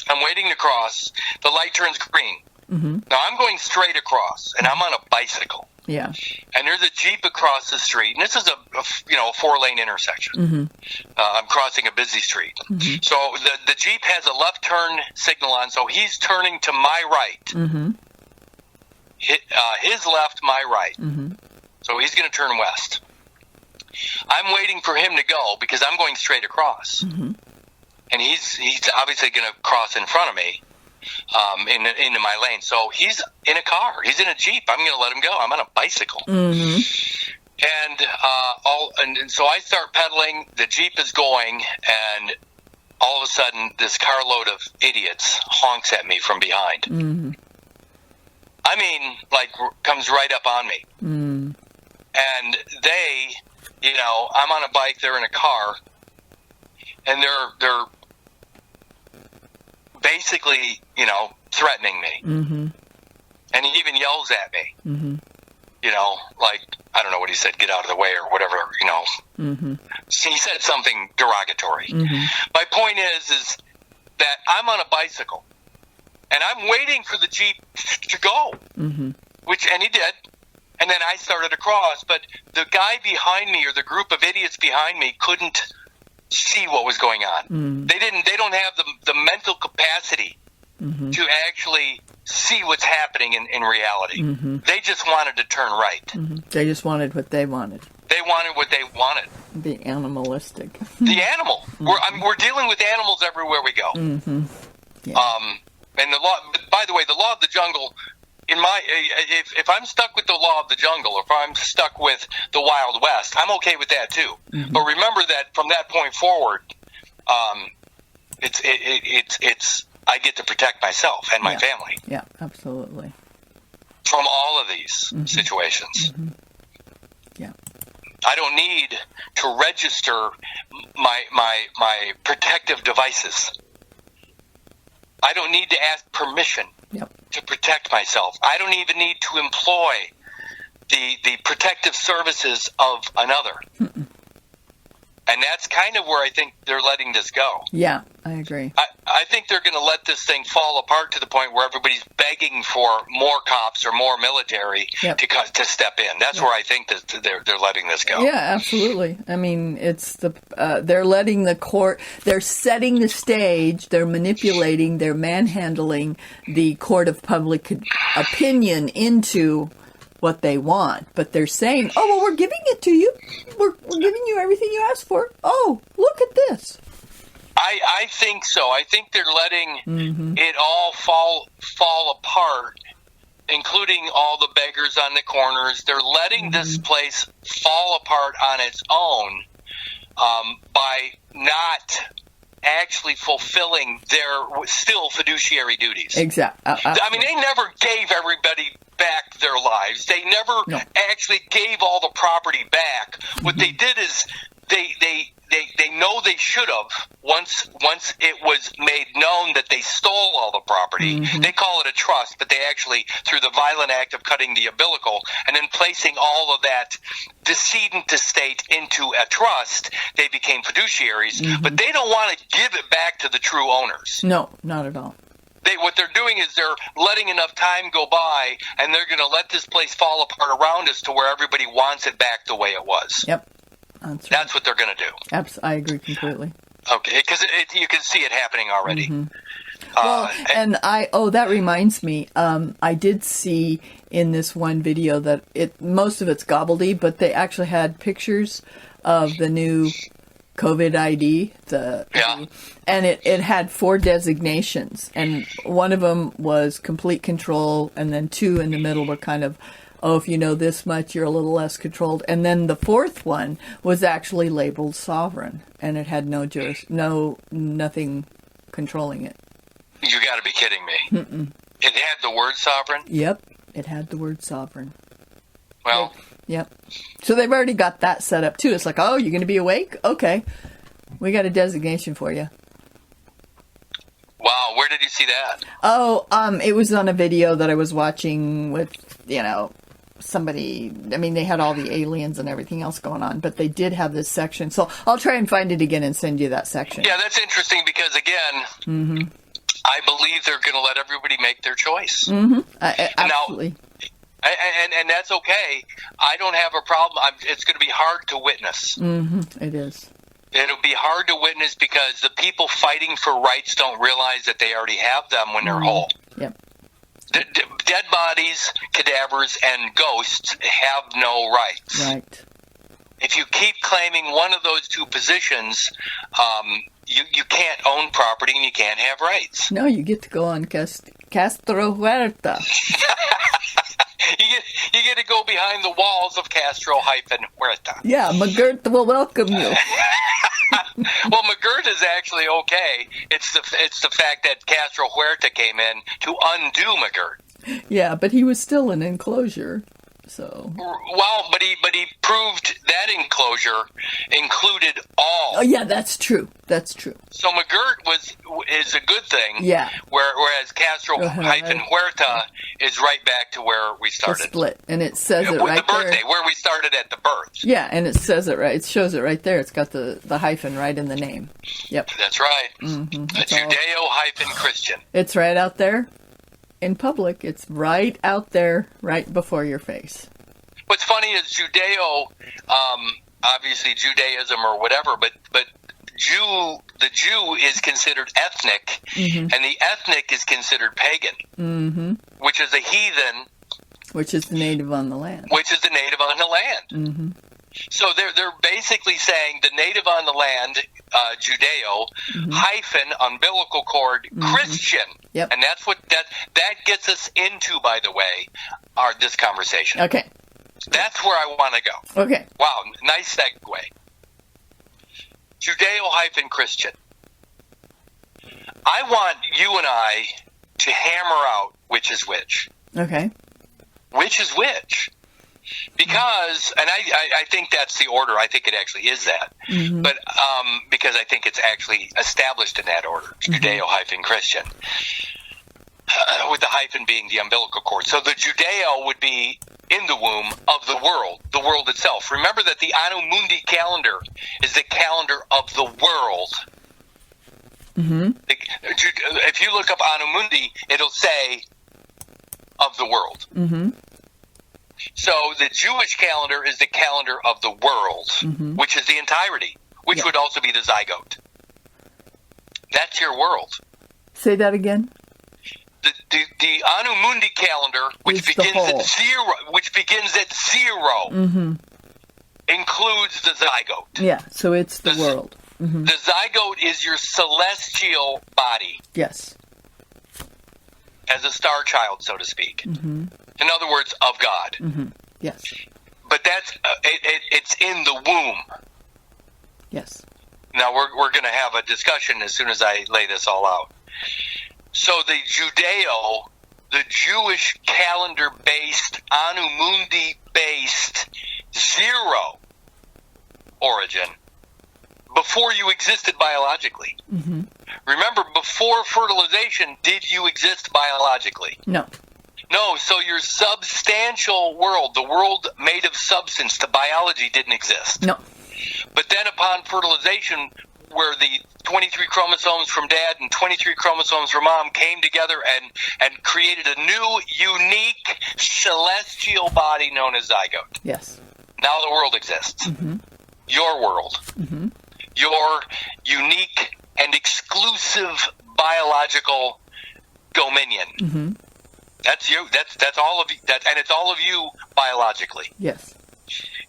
I'm waiting to cross. The light turns green. Now I'm going straight across, and I'm on a bicycle. Yeah. And there's a Jeep across the street, and this is a 4-lane intersection. I'm crossing a busy street. So the Jeep has a left turn signal on, so he's turning to my right. His left, my right. So he's going to turn west. I'm waiting for him to go because I'm going straight across. And he's obviously going to cross in front of me. into my lane. So he's in a car. He's in a Jeep. I'm going to let him go. I'm on a bicycle. Mm-hmm. And so I start pedaling. The Jeep is going, and all of a sudden, this carload of idiots honks at me from behind. Mm-hmm. I mean, like, comes right up on me. Mm. And they, I'm on a bike, they're in a car, and they're basically, threatening me. Mm-hmm. And he even yells at me. Mm-hmm. Like, I don't know what he said, get out of the way or whatever, Mm-hmm. He said something derogatory. Mm-hmm. My point is that I'm on a bicycle, and I'm waiting for the Jeep to go, Mm-hmm. and he did. And then I started across, but the guy behind me, or the group of idiots behind me, couldn't see what was going on. Mm-hmm. They don't have the mental capacity Mm-hmm. to actually see what's happening in reality. Mm-hmm. They just wanted to turn right. Mm-hmm. They just wanted what they wanted. They wanted what they wanted. Be animalistic. The animal. We're dealing with animals everywhere we go. Mm-hmm. Yeah. And the law. By the way, the law of the jungle. If I'm stuck with the law of the jungle, or if I'm stuck with the Wild West, I'm okay with that too. Mm-hmm. But remember that from that point forward, it's I get to protect myself and my family. Yeah, absolutely. From all of these situations. Mm-hmm. Yeah. I don't need to register my protective devices. I don't need to ask permission to protect myself. I don't even need to employ the protective services of another. Mm-mm. And that's kind of where I think they're letting this go. Yeah, I agree. I think they're going to let this thing fall apart to the point where everybody's begging for more cops or more military to step in. That's where I think that they're letting this go. Yeah, absolutely. I mean, it's they're letting the court. They're setting the stage. They're manipulating. They're manhandling the court of public opinion into what they want, but they're saying, "Oh, well, we're giving it to you. We're giving you everything you asked for. Oh, look at this." I think so. I think they're letting it all fall apart, including all the beggars on the corners. They're letting this place fall apart on its own by not actually fulfilling their still fiduciary duties. Exactly. I mean, they never gave everybody back their lives. They never actually gave all the property back. What they did is they know they should have once it was made known that they stole all the property. They call it a trust, but they actually, through the violent act of cutting the umbilical and then placing all of that decedent estate into a trust, they became fiduciaries. But they don't want to give it back to the true owners. No, not at all. What they're doing is they're letting enough time go by, and they're going to let this place fall apart around us to where everybody wants it back the way it was. Yep. That's right. That's what they're going to do. I agree completely. Okay, because you can see it happening already. Well, and that reminds me, I did see in this one video that most of it's gobbledy, but they actually had pictures of the new COVID ID, and it had 4 designations, and one of them was complete control, and then 2 in the middle were kind of, if you know this much, you're a little less controlled, and then the 4th one was actually labeled sovereign, and it had nothing controlling it. You got to be kidding me! It had the word sovereign. Yep, it had the word sovereign. Well. Yep. So they've already got that set up, too. It's like, oh, you're going to be awake? Okay. We got a designation for you. Wow. Where did you see that? Oh, it was on a video that I was watching with, somebody. I mean, they had all the aliens and everything else going on, but they did have this section. So I'll try and find it again and send you that section. Yeah, that's interesting because, again, I believe they're going to let everybody make their choice. Absolutely. Now, and that's okay. I don't have a problem. It's going to be hard to witness. It is. It'll be hard to witness because the people fighting for rights don't realize that they already have them when they're whole. Yep. Dead bodies, cadavers, and ghosts have no rights. Right. If you keep claiming one of those 2 positions, you can't own property and you can't have rights. No, you get to go on Castro Huerta. You get to go behind the walls of Castro-Huerta. Yeah, McGirt will welcome you. Well, McGirt is actually okay. It's the fact that Castro Huerta came in to undo McGirt. Yeah, but he was still an enclosure. So. Well, but he proved that enclosure included all. Oh yeah, that's true. That's true. So McGirt is a good thing. Yeah. Whereas Castro-Huerta is right back to where we started. The split, and it says it right the birthday, there. where we started at the birth. Yeah, and it says it right. It shows it right there. It's got the hyphen right in the name. Yep. That's right. Mm-hmm. A Judeo-Christian. It's right out there. In public, it's right out there, right before your face. What's funny is Judeo, obviously Judaism or whatever, but the Jew is considered ethnic, and the ethnic is considered pagan, which is a heathen, which is the native on the land. Mm-hmm. So they're basically saying the native on the land, Judeo, hyphen umbilical cord Christian. Yep. And that's what that gets us into, by the way, this conversation. Okay. That's where I want to go. Okay. Wow, nice segue. Judeo Christian. I want you and I to hammer out which is which. Okay. Which is which? Because, and I think that's the order. I think it actually is that. But because I think it's actually established in that order, Judeo Christian, with the hyphen being the umbilical cord. So the Judeo would be in the womb of the world itself. Remember that the Anno Mundi calendar is the calendar of the world. If you look up Anno Mundi, it'll say of the world. So the Jewish calendar is the calendar of the world, which is the entirety, which would also be the zygote. That's your world. Say that again. The Anno Mundi calendar, which begins at zero, includes the zygote. Yeah, so it's the world. The zygote is your celestial body. Yes. As a star child, so to speak. In other words, of God. Yes. But that's it's in the womb. Yes. Now we're going to have a discussion as soon as I lay this all out. So the Judeo, the Jewish calendar-based, Anno Mundi-based, zero origin, before you existed biologically. Remember, before fertilization, did you exist biologically? No. No, so your substantial world, the world made of substance, the biology didn't exist. No. But then upon fertilization, where the 23 chromosomes from dad and 23 chromosomes from mom came together and created a new, unique, celestial body known as zygote. Yes. Now the world exists. Your world. Your unique and exclusive biological dominion. That's you. That's all of you. And it's all of you biologically. Yes.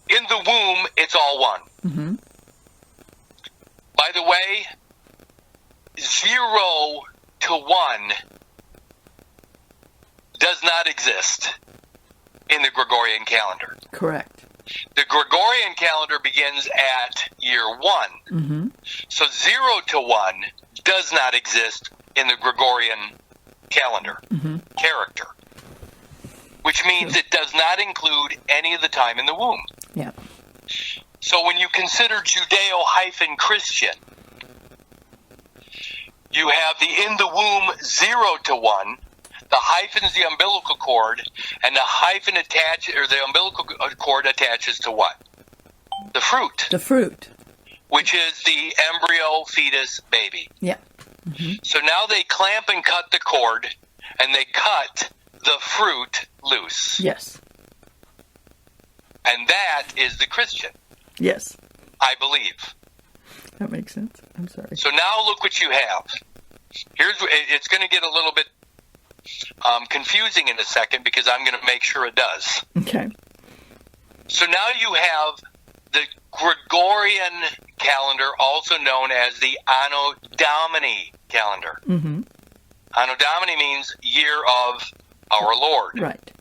In the womb, it's all one. By the way, 0 to 1 does not exist in the Gregorian calendar. Correct. The Gregorian calendar begins at year 1. So 0 to 1 does not exist in the Gregorian calendar character, which means it does not include any of the time in the womb. Yeah. So when you consider Judeo-Christian, you have the in the womb 0 to 1, the hyphen is the umbilical cord, and the hyphen the umbilical cord attaches to what? The fruit. The fruit. Which is the embryo, fetus, baby. Yeah. So now they clamp and cut the cord, and they cut the fruit loose. Yes. And that is the Christian. Yes. I believe. That makes sense. I'm sorry. So now look what you have. It's going to get a little bit confusing in a second because I'm going to make sure it does. Okay. So now you have the Gregorian calendar, also known as the Anno Domini calendar. Mm-hmm. Anno Domini means year of our Lord. Right.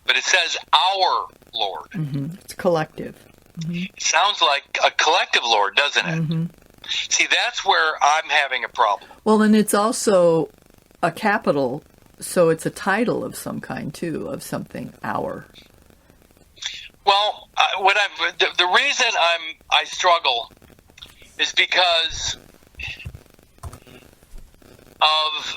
But it says our Lord. Mm-hmm. It's collective. Mm-hmm. It sounds like a collective Lord, doesn't it? Mm-hmm. See, that's where I'm having a problem. Well, and it's also a capital, so it's a title of some kind, too, of something, our. Well, the reason I struggle is because of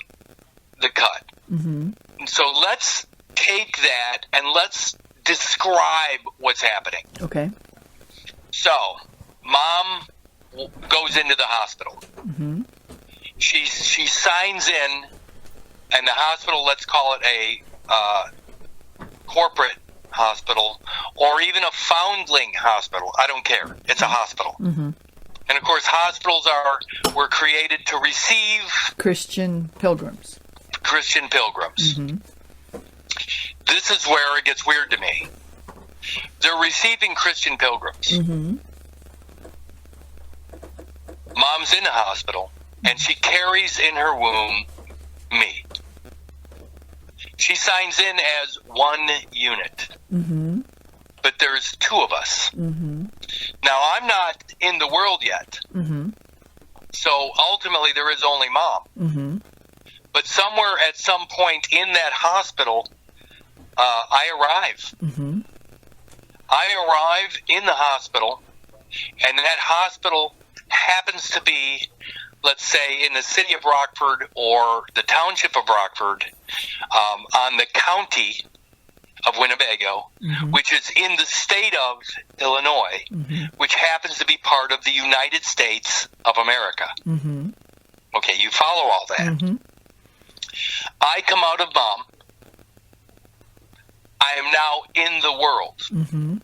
the cut. Mm-hmm. So let's take that and let's describe what's happening. Okay. So, Mom goes into the hospital. Mm-hmm. She signs in, and the hospital, let's call it a corporate hospital, or even a foundling hospital. I don't care. It's a hospital. Mm-hmm. And of course, hospitals were created to receive Christian pilgrims. Christian pilgrims. Mm-hmm. This is where it gets weird to me. They're receiving Christian pilgrims. Mm-hmm. Mom's in the hospital, and she carries in her womb me. She signs in as one unit, Mm-hmm. but there's two of us. Mm-hmm. Now, I'm not in the world yet, Mm-hmm. so ultimately there is only Mom. Mm-hmm. But somewhere at some point in that hospital, I arrive. Mm-hmm. I arrive in the hospital, and that hospital happens to be, let's say, in the city of Rockford or the township of Rockford, on the county of Winnebago, Mm-hmm. which is in the state of Illinois, Mm-hmm. which happens to be part of the United States of America. Mm-hmm. Okay, you follow all that. Mm-hmm. I come out of Mom. I am now in the world. Mm-hmm.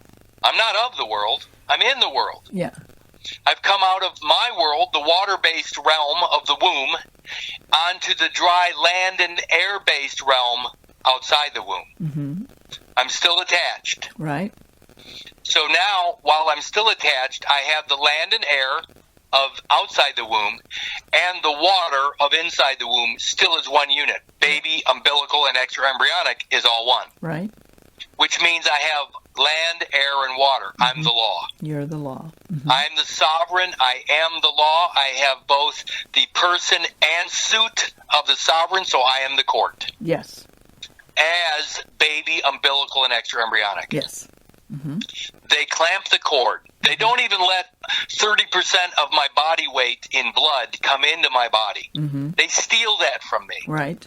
I'm not of the world. I'm in the world. Yeah. I've come out of my world, the water-based realm of the womb, onto the dry land and air-based realm outside the womb. Mm-hmm. I'm still attached. Right. So now, while I'm still attached, I have the land and air of outside the womb and the water of inside the womb still as one unit. Baby, umbilical, and extra-embryonic is all one. Right. Which means I have land, air, and water. I'm the law. You're the law. Mm-hmm. I'm the sovereign. I am the law. I have both the person and suit of the sovereign, so I am the court. Yes. As baby, umbilical, and extra-embryonic. Yes. Mm-hmm. They clamp the cord. They don't even let 30% of my body weight in blood come into my body. Mm-hmm. They steal that from me. Right.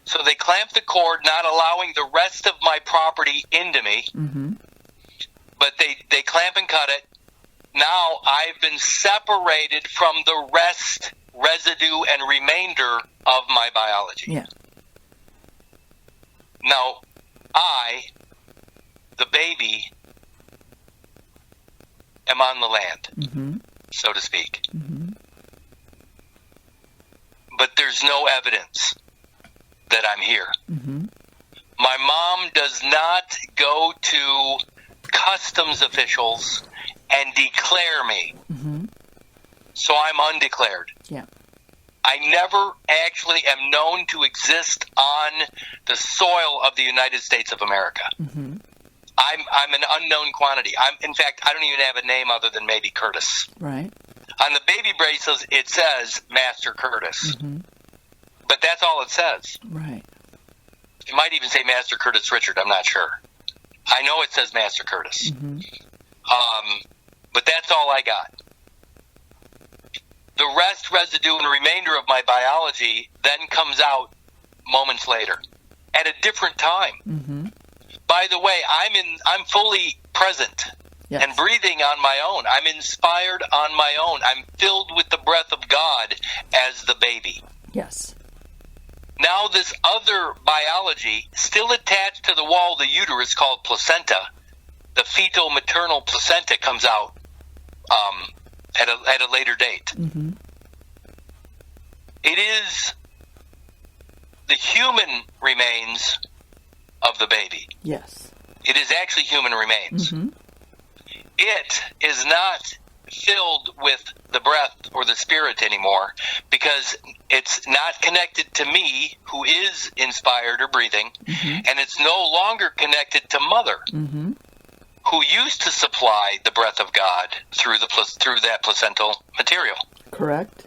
So they clamp the cord, not allowing the rest of my property into me. Mm-hmm. But they clamp and cut it. Now I've been separated from the residue, and remainder of my biology. Yeah. Now, I, the baby, am on the land, Mm-hmm. so to speak. Mm-hmm. But there's no evidence that I'm here. Mm-hmm. My mom does not go to customs officials and declare me. Mm-hmm. So I'm undeclared. Yeah. I never actually am known to exist on the soil of the United States of America. Mm-hmm. I'm an unknown quantity. In fact, I don't even have a name other than maybe Curtis. Right. On the baby bracelets, it says Master Curtis. Mm-hmm. But that's all it says. Right. It might even say Master Curtis Richard. I'm not sure. I know it says Master Curtis. Mm-hmm. But that's all I got. The rest, residue, and remainder of my biology then comes out moments later at a different time. Mm-hmm. By the way, I'm fully present. Yes. And breathing on my own. I'm inspired on my own. I'm filled with the breath of God as the baby. Yes. Now this other biology, still attached to the wall of the uterus called placenta, the fetal maternal placenta comes out at a later date. Mm-hmm. It is the human remains of the baby. Yes. It is actually human remains. Mm-hmm. it is not filled with the breath or the spirit anymore, because it's not connected to me, who is inspired or breathing, and it's no longer connected to Mother, who used to supply the breath of God through that placental material. Correct.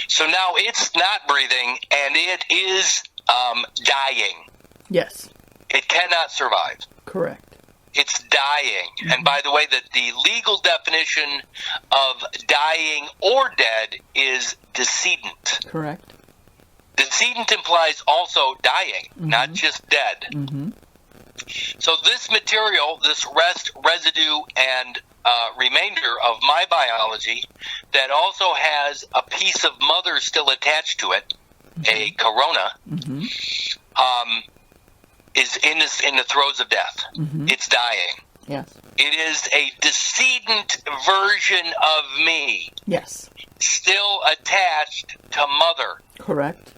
So now it's not breathing, and it is dying. Yes. It cannot survive. Correct. It's dying. And by the way, the legal definition of dying or dead is decedent. Correct. Decedent implies also dying, not just dead. So this material, this rest, residue, and remainder of my biology that also has a piece of Mother still attached to it, a corona, is in the throes of death. It's dying. Yes. It is a decedent version of me. Yes. Still attached to Mother. Correct.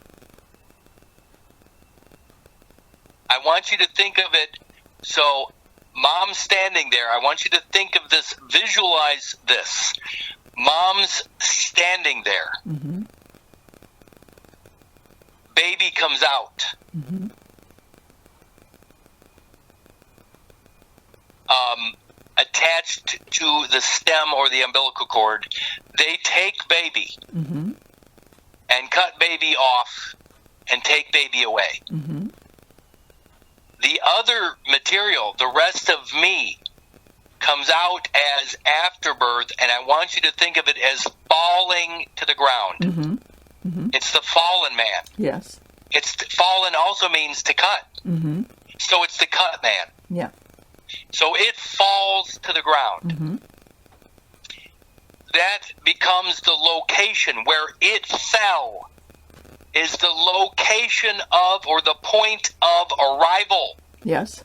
I want you to think of it, so Mom's standing there. I want you to think of this, visualize this. Mom's standing there. Baby comes out. Attached to the stem or the umbilical cord, they take baby and cut baby off and take baby away. The other material, the rest of me, comes out as afterbirth, and I want you to think of it as falling to the ground. It's the fallen man. Yes. It's fallen also means to cut. So it's the cut man. Yeah. So it falls to the ground. That becomes the location where it fell, is the location of, or the point of arrival. Yes.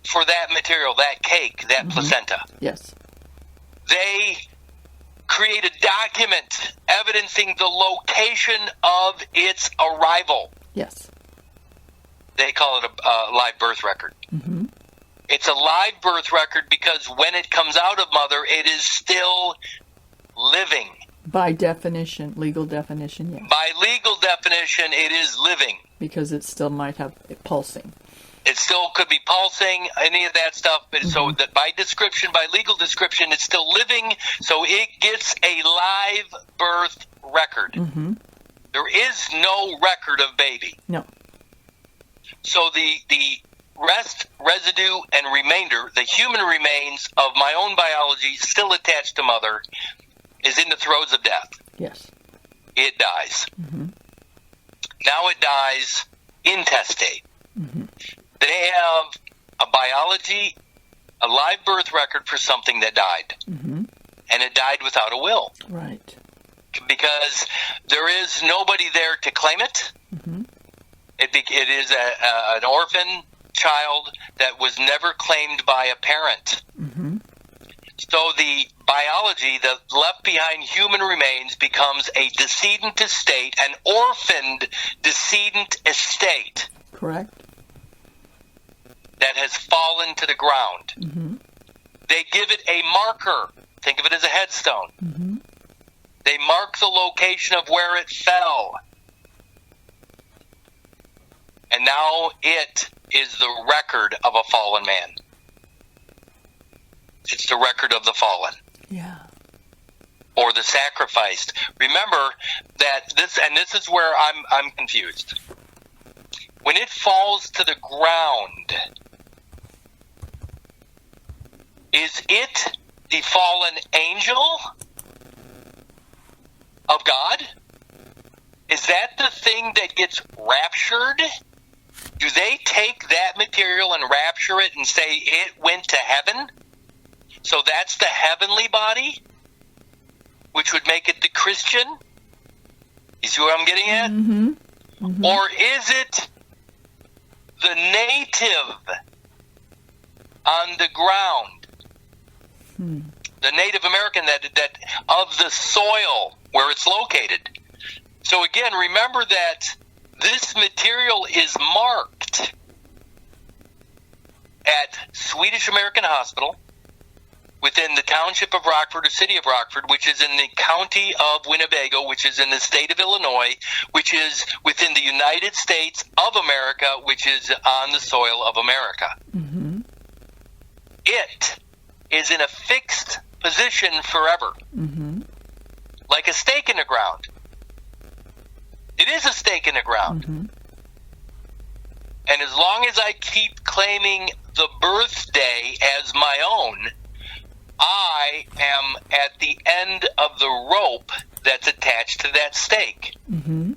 For that material, that cake, that placenta. Yes. They create a document evidencing the location of its arrival. Yes. They call it a live birth record. It's a live birth record because when it comes out of Mother, it is still living. By definition, legal definition, yes. By legal definition, it is living. Because it still might have it pulsing. It still could be pulsing, any of that stuff, but so that by description, by legal description, it's still living, so it gets a live birth record. There is no record of baby. No. So the rest, residue, and remainder, the human remains of my own biology still attached to Mother, is in the throes of death. Yes. It dies. Now it dies intestate. They have a biology, a live birth record for something that died. And it died without a will. Right. Because there is nobody there to claim it. It is an orphan child that was never claimed by a parent. So the biology, the left behind human remains, becomes a decedent estate, an orphaned decedent estate. Correct. That has fallen to the ground. They give it a marker. Think of it as a headstone. They mark the location of where it fell. And now it is the record of a fallen man. It's the record of the fallen. Yeah. Or the sacrificed. Remember that this is where I'm confused. When it falls to the ground, is it the fallen angel of God? Is that the thing that gets raptured? Do they take that material and rapture it and say it went to heaven? So that's the heavenly body, which would make it the Christian? You see what I'm getting at? Or is it the native on the ground, the Native American that of the soil where it's located? So again, remember that this material is marked at Swedish American Hospital within the township of Rockford or city of Rockford, which is in the county of Winnebago, which is in the state of Illinois, which is within the United States of America, which is on the soil of America. Mm-hmm. It is in a fixed position forever, Mm-hmm. like a stake in the ground. It is a stake in the ground. Mm-hmm. And as long as I keep claiming the birthday as my own, I am at the end of the rope that's attached to that stake. Mm-hmm.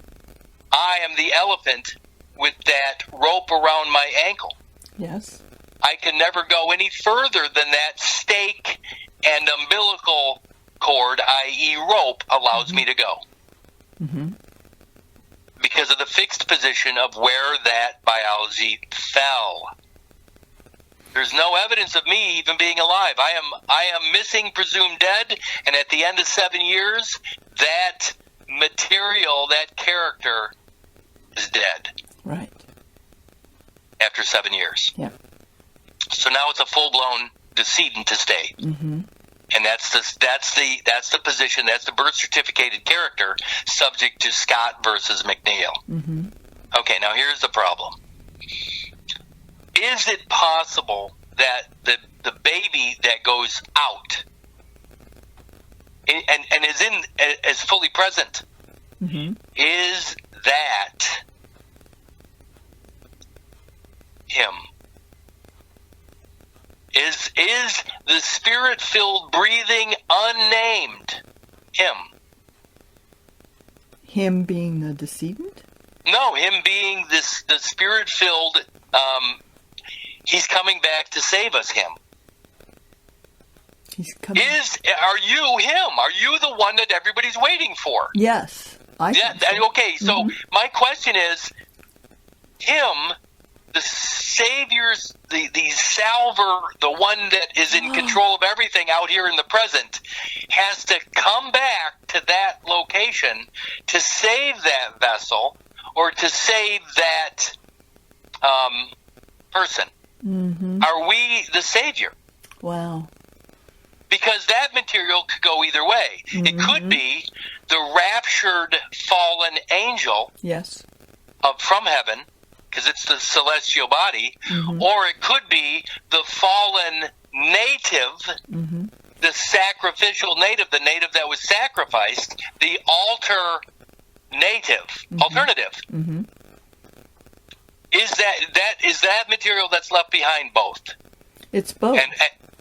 I am the elephant with that rope around my ankle. Yes. I can never go any further than that stake and umbilical cord, i.e. rope, allows me to go. Mm-hmm. Because of the fixed position of where that biology fell. There's no evidence of me even being alive. I am missing, presumed dead, and at the end of 7 years, that material, that character, is dead. Right. After 7 years. Yeah. So now it's a full-blown decedent estate. Mm-hmm. And that's the position, that's the birth certificated character subject to Scott versus McNeil. Mm-hmm. Okay, now here's the problem. Is it possible that the baby that goes out and is fully present, Mm-hmm. is that him? Is the spirit-filled, breathing, unnamed him? Him being the decedent? No, him being the spirit-filled. He's coming back to save us. Him. He's coming. Are you him? Are you the one that everybody's waiting for? Yes. Yeah. So. Okay. So my question is, him, the Savior's, the salver, the one that is in control of everything out here in the present, has to come back to that location to save that vessel or to save that person. Mm-hmm. Are we the Savior? Wow. Because that material could go either way. Mm-hmm. It could be the raptured fallen angel Yes. from heaven, because it's the celestial body, Mm-hmm. or it could be the fallen native, Mm-hmm. the sacrificial native, the native that was sacrificed, the alternative. Mm-hmm. Is that material that's left behind both? It's both. And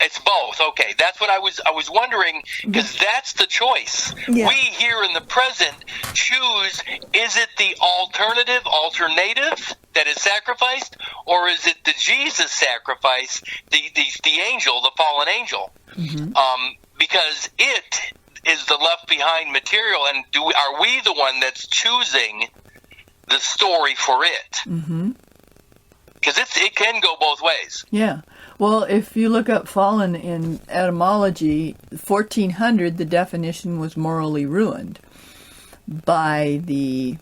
it's both. Okay, that's what I was wondering, because that's the choice. Yeah. We here in the present choose: is it the alternative that is sacrificed, or is it the Jesus sacrifice, the angel, the fallen angel? Mm-hmm. Because it is the left behind material, and are we the one that's choosing the story for it? Mm-hmm. Because it can go both ways. Yeah. Well, if you look up fallen in etymology, 1400, the definition was morally ruined. By the,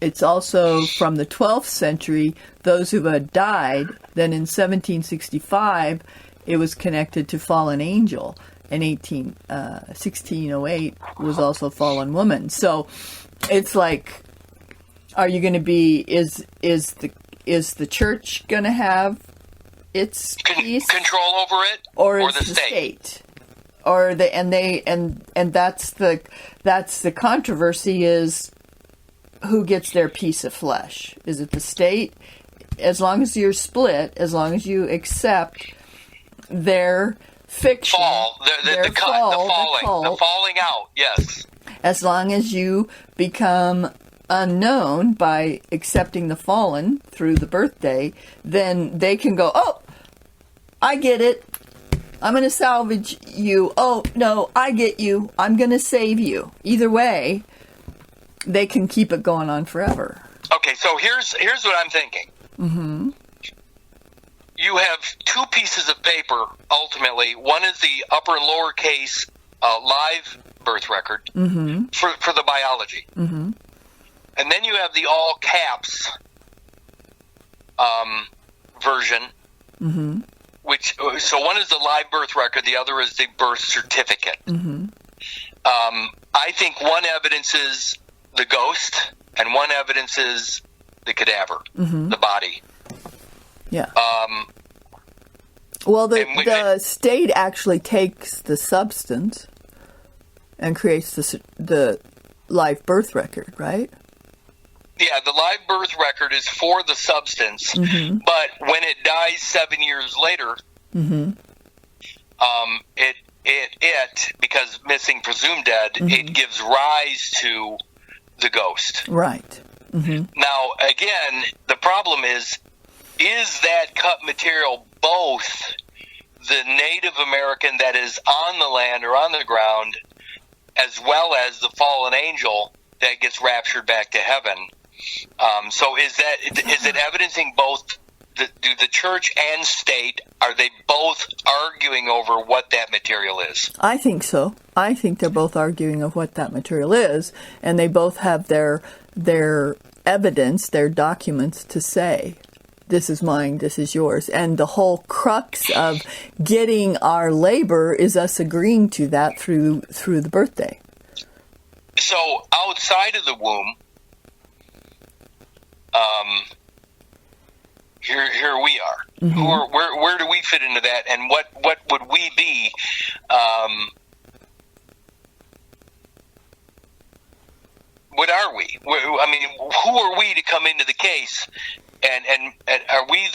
it's also from the 12th century, those who had died. Then in 1765, it was connected to fallen angel. And 1608 was also fallen woman. So it's like, are you going to be, is the church going to have its piece, control over it, or is the state? Or and that's the controversy, is who gets their piece of flesh? Is it the state? As long as you're split, as long as you accept their fiction, the falling out, yes. As long as you become unknown by accepting the fallen through the birthday, then they can go, oh, I get it. I'm going to salvage you. Oh, no, I get you. I'm going to save you. Either way, they can keep it going on forever. Okay, so here's what I'm thinking. Mm-hmm. You have two pieces of paper, ultimately. One is the upper and lower case live birth record Mm-hmm. for the biology. Mm-hmm. And then you have the all caps version, Mm-hmm. so one is the live birth record, the other is the birth certificate. Mm-hmm. I think one evidence is the ghost, and one evidence is the cadaver, Mm-hmm. the body. Yeah. Well, the state actually takes the substance and creates the live birth record, right? Yeah, the live birth record is for the substance, Mm-hmm. but when it dies 7 years later, Mm-hmm. it because missing presumed dead, Mm-hmm. it gives rise to the ghost. Right. Mm-hmm. Now, again, the problem is that cut material both the Native American that is on the land or on the ground, as well as the fallen angel that gets raptured back to heaven? So is it evidencing both the church and state? Are they both arguing over what that material is? I think so. I think they're both arguing of what that material is, and they both have their evidence, their documents to say, this is mine, this is yours. And the whole crux of getting our labor is us agreeing to that through the birthday. So outside of the womb, here we are. Mm-hmm. Where do we fit into that, and what would we be? What are we? I mean, who are we to come into the case? And are we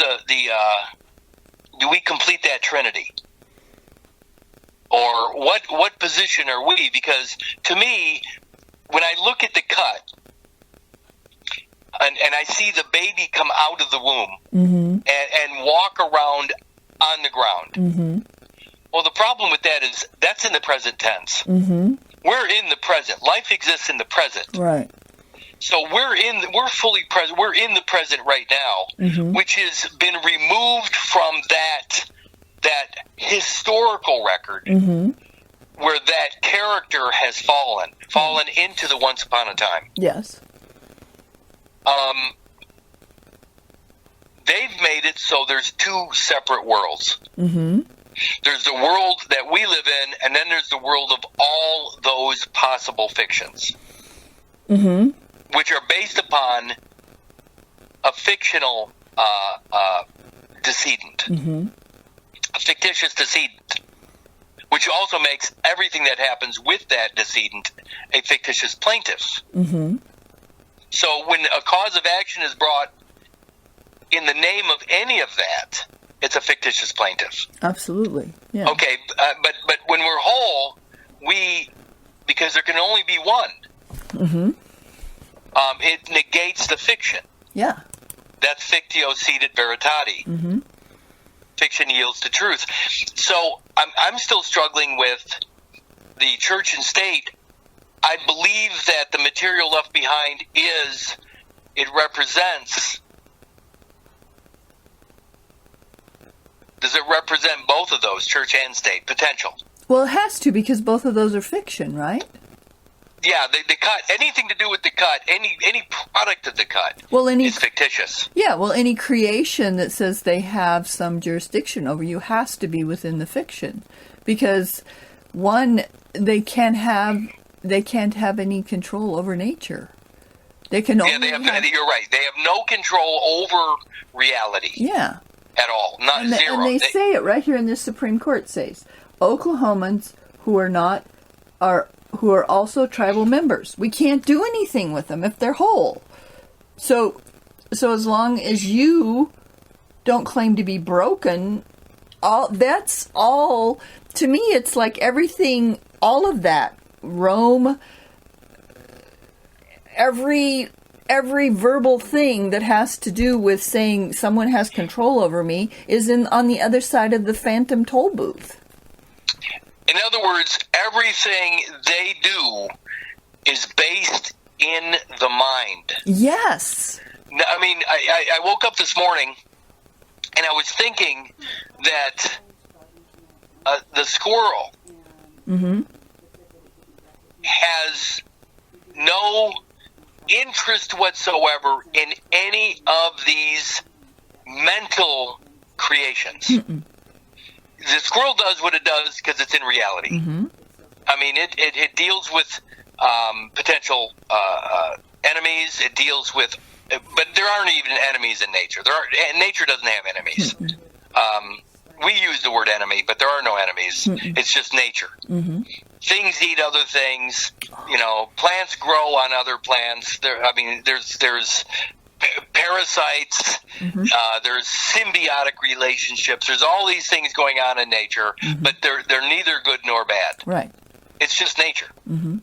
do we complete that Trinity? Or what position are we? Because to me, when I look at the cut, and I see the baby come out of the womb Mm-hmm. and walk around on the ground. Mm-hmm. Well, the problem with that is that's in the present tense. Mm-hmm. We're in the present. Life exists in the present. Right. So we're fully present. We're in the present right now, Mm-hmm. which has been removed from that historical record Mm-hmm. where that character has fallen into the once upon a time. Yes. They've made it so there's two separate worlds. Mm-hmm. There's the world that we live in, and then there's the world of all those possible fictions, Mm-hmm. which are based upon a fictional decedent, Mm-hmm. a fictitious decedent, which also makes everything that happens with that decedent a fictitious plaintiff. Mm-hmm. So when a cause of action is brought in the name of any of that, it's a fictitious plaintiff. Absolutely. Yeah. Okay, but when we're whole, because there can only be one, Mm-hmm. it negates the fiction. Yeah. That's fictio sedet veritati. Mm-hmm. Fiction yields to truth. So I'm still struggling with the church and state. I believe that the material left behind does it represent both of those, church and state, potential? Well, it has to, because both of those are fiction, right? Yeah, the cut, anything to do with the cut, any product of the cut is fictitious. Yeah, well, any creation that says they have some jurisdiction over you has to be within the fiction, because one, they can't have any control over nature. They can only you're right. They have no control over reality. Yeah. At all, not zero. And they say it right here in this Supreme Court says Oklahomans who are also tribal members, we can't do anything with them if they're whole. So as long as you don't claim to be broken, that's all. To me, it's like everything, all of that, Rome, every verbal thing that has to do with saying someone has control over me is on the other side of the phantom toll booth. In other words, everything they do is based in the mind. Yes. I mean, I woke up this morning and I was thinking that the squirrel Mm-hmm. has no interest whatsoever in any of these mental creations. Mm-mm. the squirrel does what it does because it's in reality. Mm-hmm. I mean, it deals with potential enemies. It deals with, but there aren't even enemies in nature. Nature doesn't have enemies. Mm-hmm. We use the word enemy, but there are no enemies. Mm-mm. It's just nature. Mm-hmm. Things eat other things. Plants grow on other plants. There's parasites. Mm-hmm. There's symbiotic relationships. There's all these things going on in nature, Mm-hmm. but they're neither good nor bad. Right. It's just nature. Mm-hmm.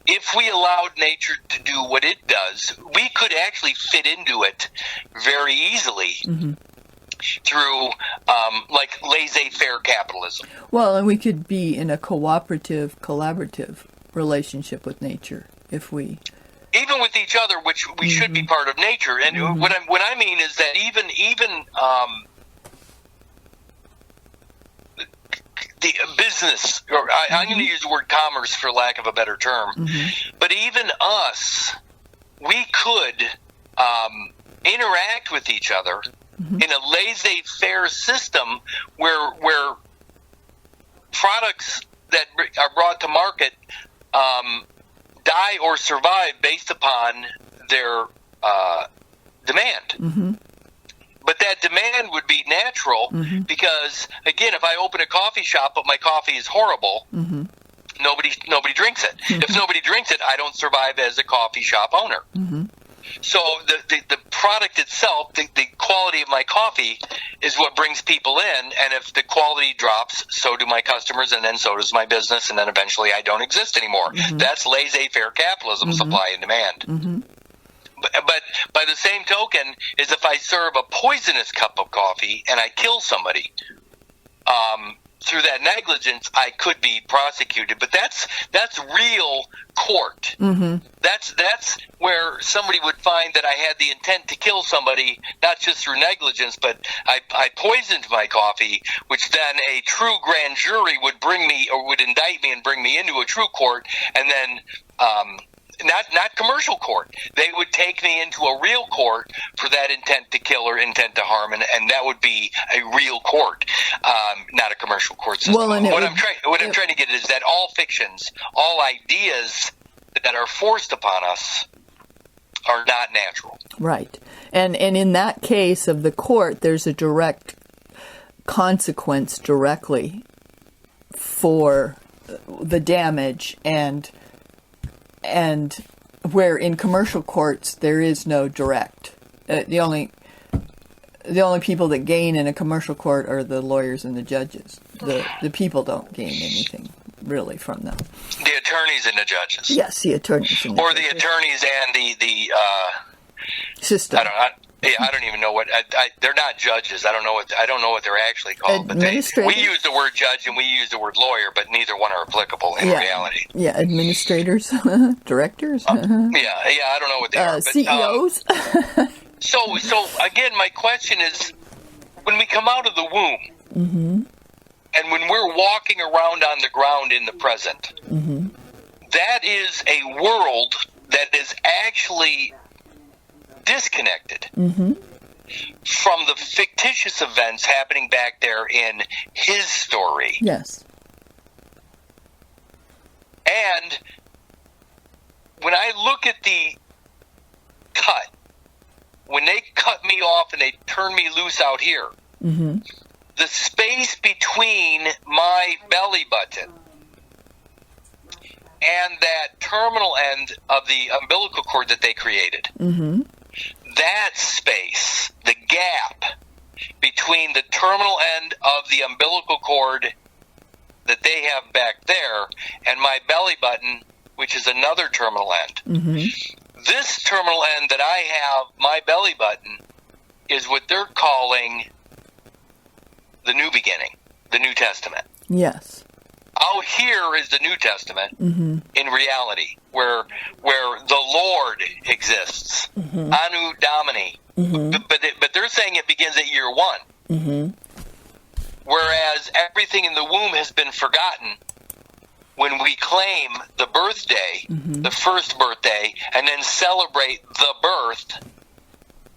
If we allowed nature to do what it does, we could actually fit into it very easily. Mm-hmm. Through like laissez-faire capitalism. Well, and we could be in a cooperative, collaborative relationship with nature if we... Even with each other, which we Mm-hmm. should be part of nature. And Mm-hmm. what I mean is that even the business, or I'm going to use the word commerce for lack of a better term, Mm-hmm. but even us, we could interact with each other Mm-hmm. in a laissez-faire system where products that are brought to market die or survive based upon their demand. Mm-hmm. But that demand would be natural Mm-hmm. because, again, if I open a coffee shop but my coffee is horrible, Mm-hmm. nobody drinks it. If nobody drinks it, I don't survive as a coffee shop owner. Mm-hmm. So the product itself, the quality of my coffee is what brings people in, and if the quality drops, so do my customers, and then so does my business, and then eventually I don't exist anymore. Mm-hmm. That's laissez-faire capitalism, Mm-hmm. supply and demand. Mm-hmm. But by the same token, is if I serve a poisonous cup of coffee and I kill somebody, through that negligence, I could be prosecuted. But that's real court. Mm-hmm. That's where somebody would find that I had the intent to kill somebody, not just through negligence, but I poisoned my coffee, which then a true grand jury would bring me, or would indict me and bring me into a true court, and then not commercial court. They would take me into a real court for that intent to kill or intent to harm, and that would be a real court, not a commercial court system. Well, and I'm trying to get at is that all fictions, all ideas that are forced upon us are not natural. Right. And in that case of the court, there's a direct consequence directly for the damage, and where in commercial courts there is no direct. The only people that gain in a commercial court are the lawyers and the judges. The people don't gain anything really from them. The attorneys and the judges. Yes, the attorneys and or the attorneys and the system. I don't even know what they're not judges. I don't know what they're actually called. But we use the word judge and we use the word lawyer, but neither one are applicable in reality. Yeah, administrators, directors. I don't know what they are. But, CEOs. So again, my question is, when we come out of the womb, mm-hmm. and when we're walking around on the ground in the present, mm-hmm. that is a world that is actually disconnected mm-hmm. from the fictitious events happening back there in his story. Yes. And when I look at the cut, when they cut me off and they turn me loose out here, mm-hmm. the space between my belly button and that terminal end of the umbilical cord that they created, mm-hmm. that space, the gap between the terminal end of the umbilical cord that they have back there and my belly button, which is another terminal end. Mm-hmm. This terminal end that I have, my belly button, is what they're calling the new beginning, the New Testament. Yes. Out here is the New Testament mm-hmm. in reality, where the Lord exists, mm-hmm. Anu Domini. Mm-hmm. But they're saying it begins at year one. Mm-hmm. Whereas everything in the womb has been forgotten when we claim the birthday, mm-hmm. the first birthday, and then celebrate the birth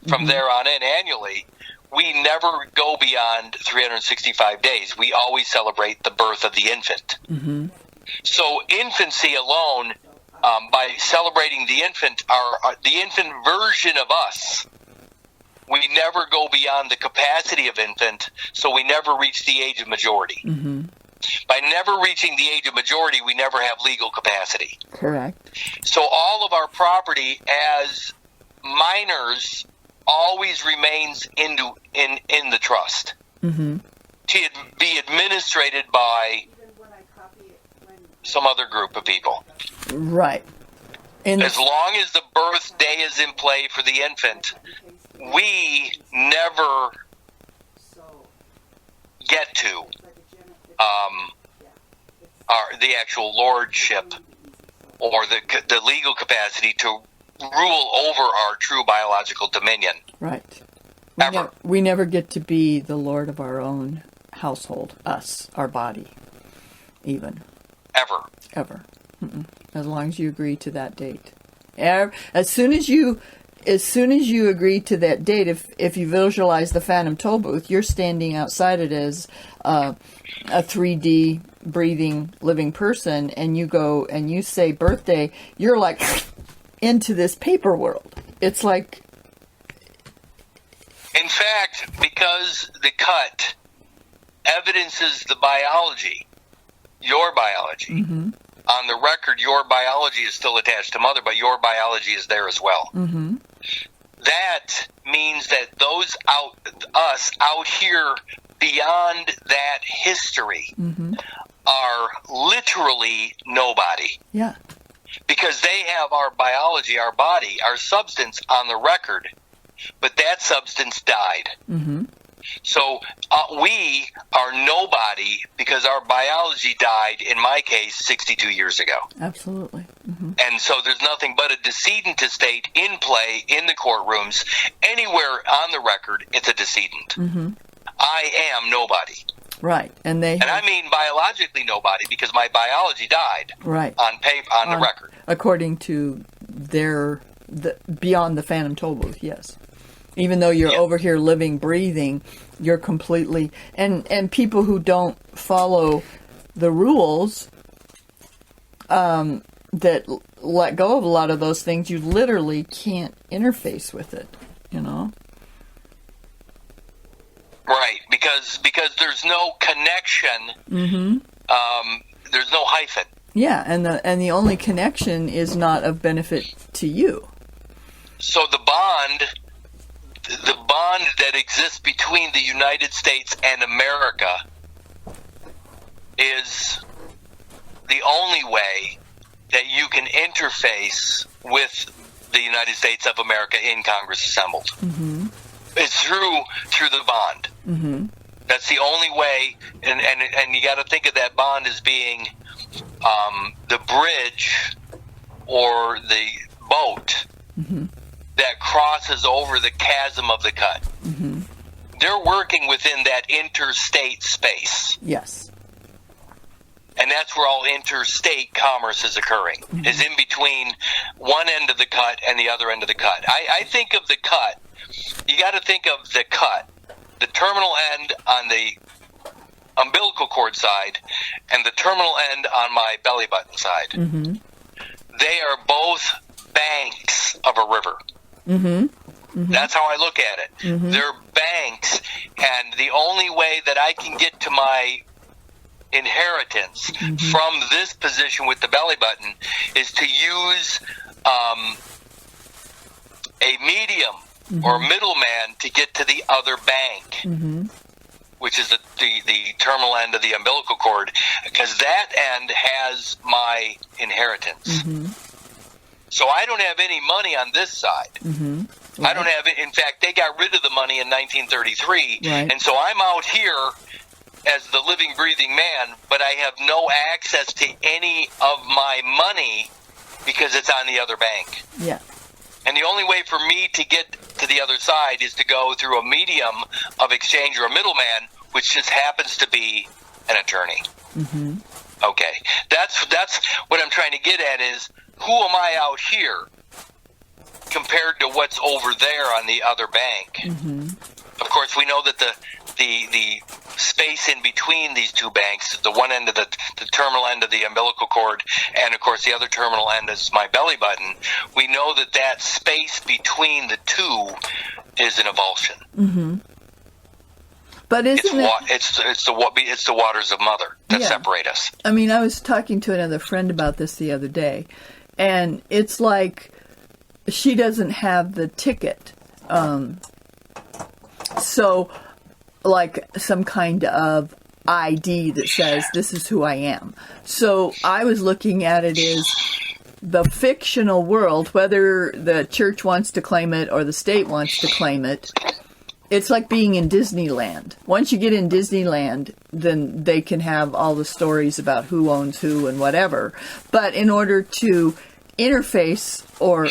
from mm-hmm. there on in annually. we never go beyond 365 days. We always celebrate the birth of the infant. Mm-hmm. So infancy alone, by celebrating the infant, the infant version of us, we never go beyond the capacity of infant, so we never reach the age of majority. Mm-hmm. By never reaching the age of majority, we never have legal capacity. Correct. So all of our property as minors always remains in the trust Mm-hmm. to be administrated by some other group of people. Right. As long as the birth day is in play for the infant, we never get to the actual lordship or the legal capacity to rule over our true biological dominion. Right. Ever. We never get to be the lord of our own household, us, our body, even. Ever. Mm-mm. As long as you agree to that date. As soon as you agree to that date, if you visualize the phantom toll booth, you're standing outside it as a 3D breathing living person, and you go and you say birthday, you're like into this paper world. It's like, in fact, because the cut evidences the biology, your biology. Mm-hmm. On the record, your biology is still attached to mother, but your biology is there as well. Mm-hmm. That means that us out here beyond that history Mm-hmm. are literally nobody. Yeah. Because they have our biology, our body, our substance on the record, but that substance died. Mm-hmm. So we are nobody because our biology died, in my case, 62 years ago. Absolutely. Mm-hmm. And so there's nothing but a decedent estate in play in the courtrooms. Anywhere on the record, it's a decedent. Mm-hmm. I am nobody. Right. And I mean biologically nobody because my biology died. Right. On paper, on the record. According to beyond the phantom toll booth, yes. Even though you're over here living, breathing, you're completely... And people who don't follow the rules that let go of a lot of those things, you literally can't interface with it, you know? Right, because there's no connection. Mm-hmm. There's no hyphen. Yeah, and the only connection is not of benefit to you. So the bond that exists between the United States and America is the only way that you can interface with the United States of America in Congress assembled. Mm-hmm. It's through the bond. Mm-hmm. That's the only way, and you got to think of that bond as being the bridge or the boat Mm-hmm. that crosses over the chasm of the cut. Mm-hmm. They're working within that interstate space. Yes. And that's where all interstate commerce is occurring, Mm-hmm. is in between one end of the cut and the other end of the cut. I think of the cut, you got to think of the cut, the terminal end on the umbilical cord side and the terminal end on my belly button side. Mm-hmm. They are both banks of a river. Mm-hmm. Mm-hmm. That's how I look at it. Mm-hmm. They're banks, and the only way that I can get to my inheritance Mm-hmm. from this position with the belly button is to use a medium Mm-hmm. or middleman to get to the other bank, Mm-hmm. which is the terminal end of the umbilical cord, because that end has my inheritance. Mm-hmm. So I don't have any money on this side. Mm-hmm. I don't have it. In fact, they got rid of the money in 1933. Right. And so I'm out here as the living, breathing man, but I have no access to any of my money because it's on the other bank. Yeah. And the only way for me to get to the other side is to go through a medium of exchange or a middleman, which just happens to be an attorney. Mm-hmm. Okay. That's what I'm trying to get at is, who am I out here compared to what's over there on the other bank? Mm-hmm. Of course, course, we know that the space in between these two banks, the one end of the terminal end of the umbilical cord, and of course the other terminal end is my belly button. We know that space between the two is an avulsion. Mm-hmm. But it's the waters of mother that separate us. I mean, I was talking to another friend about this the other day, and it's like she doesn't have the ticket. So, like some kind of ID that says this is who I am. So I was looking at it as the fictional world, whether the church wants to claim it or the state wants to claim it. It's like being in Disneyland. Once you get in Disneyland, then they can have all the stories about who owns who and whatever. But in order to interface or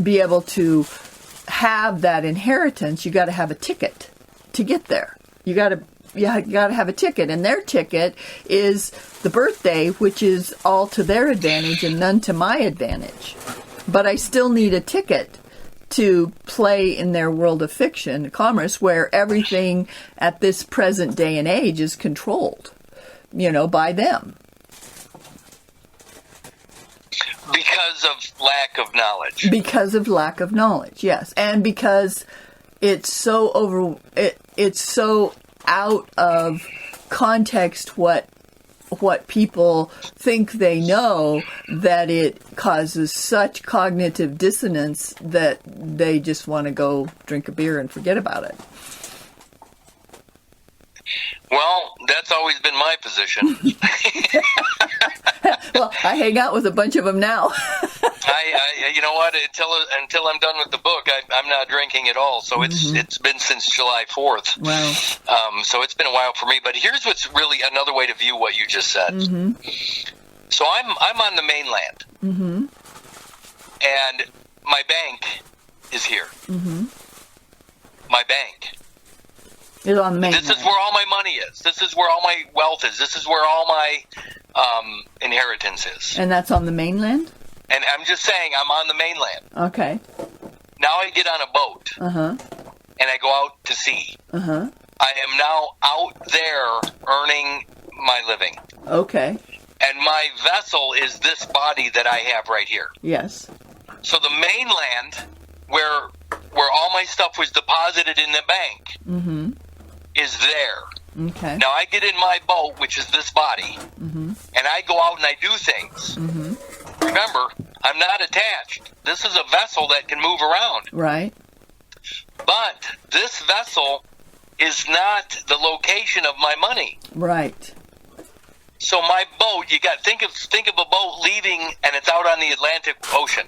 be able to have that inheritance, you got to have a ticket to get there. You got to have a ticket, and their ticket is the birthday, which is all to their advantage and none to my advantage. But I still need a ticket to play in their world of fiction, commerce, where everything at this present day and age is controlled, by them. Because of lack of knowledge. Because of lack of knowledge, yes. And because it's so it's so out of context what people think they know, that it causes such cognitive dissonance that they just want to go drink a beer and forget about it. Well, that's always been my position. Well, I hang out with a bunch of them now. I you know what? Until I'm done with the book, I'm not drinking at all. So it's been since July 4th. Wow. So it's been a while for me. But here's what's really another way to view what you just said. Mm-hmm. So I'm on the mainland, and my bank is here. Mm-hmm. My bank. It's on the mainland. This is where all my money is. This is where all my wealth is. This is where all my inheritance is. And that's on the mainland? And I'm just saying, I'm on the mainland. Okay. Now I get on a boat. Uh-huh. And I go out to sea. Uh-huh. I am now out there earning my living. Okay. And my vessel is this body that I have right here. Yes. So the mainland, where all my stuff was deposited in the bank, is there. Okay. Now I get in my boat, which is this body, and I go out and I do things. Remember, I'm not attached. This is a vessel that can move around. Right. But this vessel is not the location of my money. Right. So my boat, you got think of a boat leaving and it's out on the Atlantic Ocean.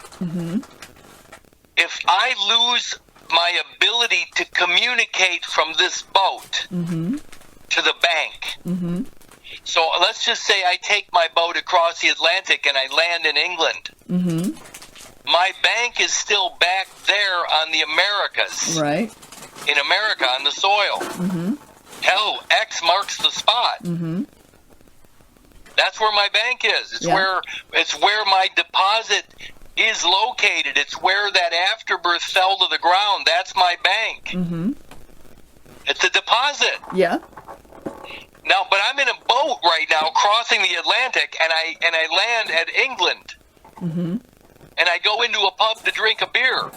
If I lose my ability to communicate from this boat to the bank. So let's just say I take my boat across the Atlantic and I land in England. My bank is still back there on the Americas. Right. In America, on the soil. Hell, X marks the spot. That's where my bank is. It's where my deposit is located. It's where that afterbirth fell to the ground. That's my bank. It's a deposit. Yeah. Now, but I'm in a boat right now crossing the Atlantic, and I land at England. And I go into a pub to drink a beer.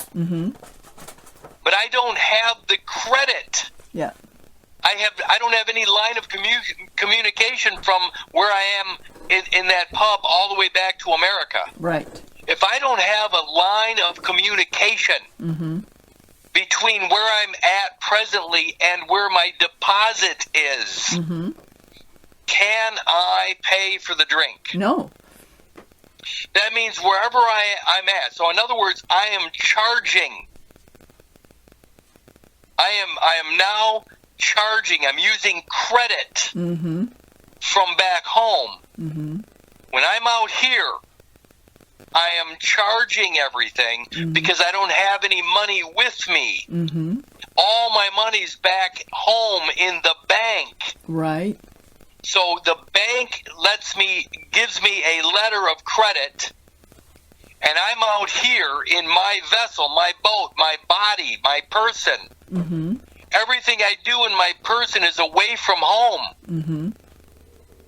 But I don't have the credit. Yeah. I don't have any line of communication from where I am in that pub all the way back to America. Right. If I don't have a line of communication between where I'm at presently and where my deposit is, can I pay for the drink? No. That means wherever I'm at. So in other words, I am charging. I am now charging. I'm using credit from back home. When I'm out here, I am charging everything because I don't have any money with me. All my money's back home in the bank. Right. So the bank gives me a letter of credit, and I'm out here in my vessel, my boat, my body, my person, Mm-hmm. Everything I do in my person is away from home. Mm-hmm.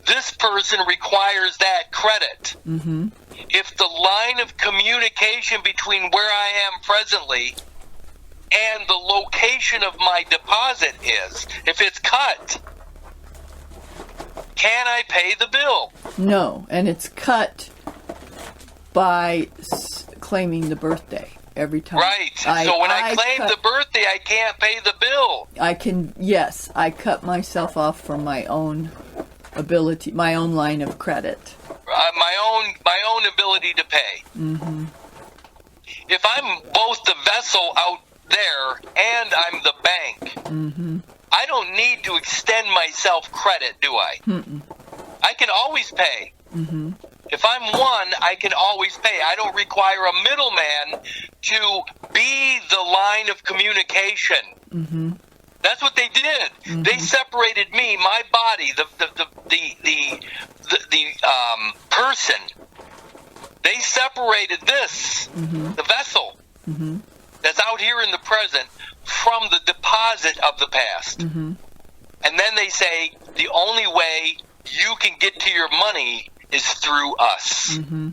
This person requires that credit. Mm-hmm. If the line of communication between where I am presently and the location of my deposit is, if it's cut, can I pay the bill? No, and it's cut by claiming the birthday every time. Right. So when I claim the birthday, I can't pay the bill. Yes, I cut myself off from my own ability, my own line of credit. My own ability to pay. Mm-hmm. If I'm both the vessel out there and I'm the bank, mm-hmm. I don't need to extend myself credit, do I? Mm-mm. I can always pay. Mm-hmm. If I'm one, I can always pay. I don't require a middleman to be the line of communication. Mm-hmm. That's what they did. Mm-hmm. They separated me, my body, the person. They separated this, mm-hmm. the vessel mm-hmm. that's out here in the present, from the deposit of the past. Mm-hmm. And then they say the only way you can get to your money is through us. Mm-hmm.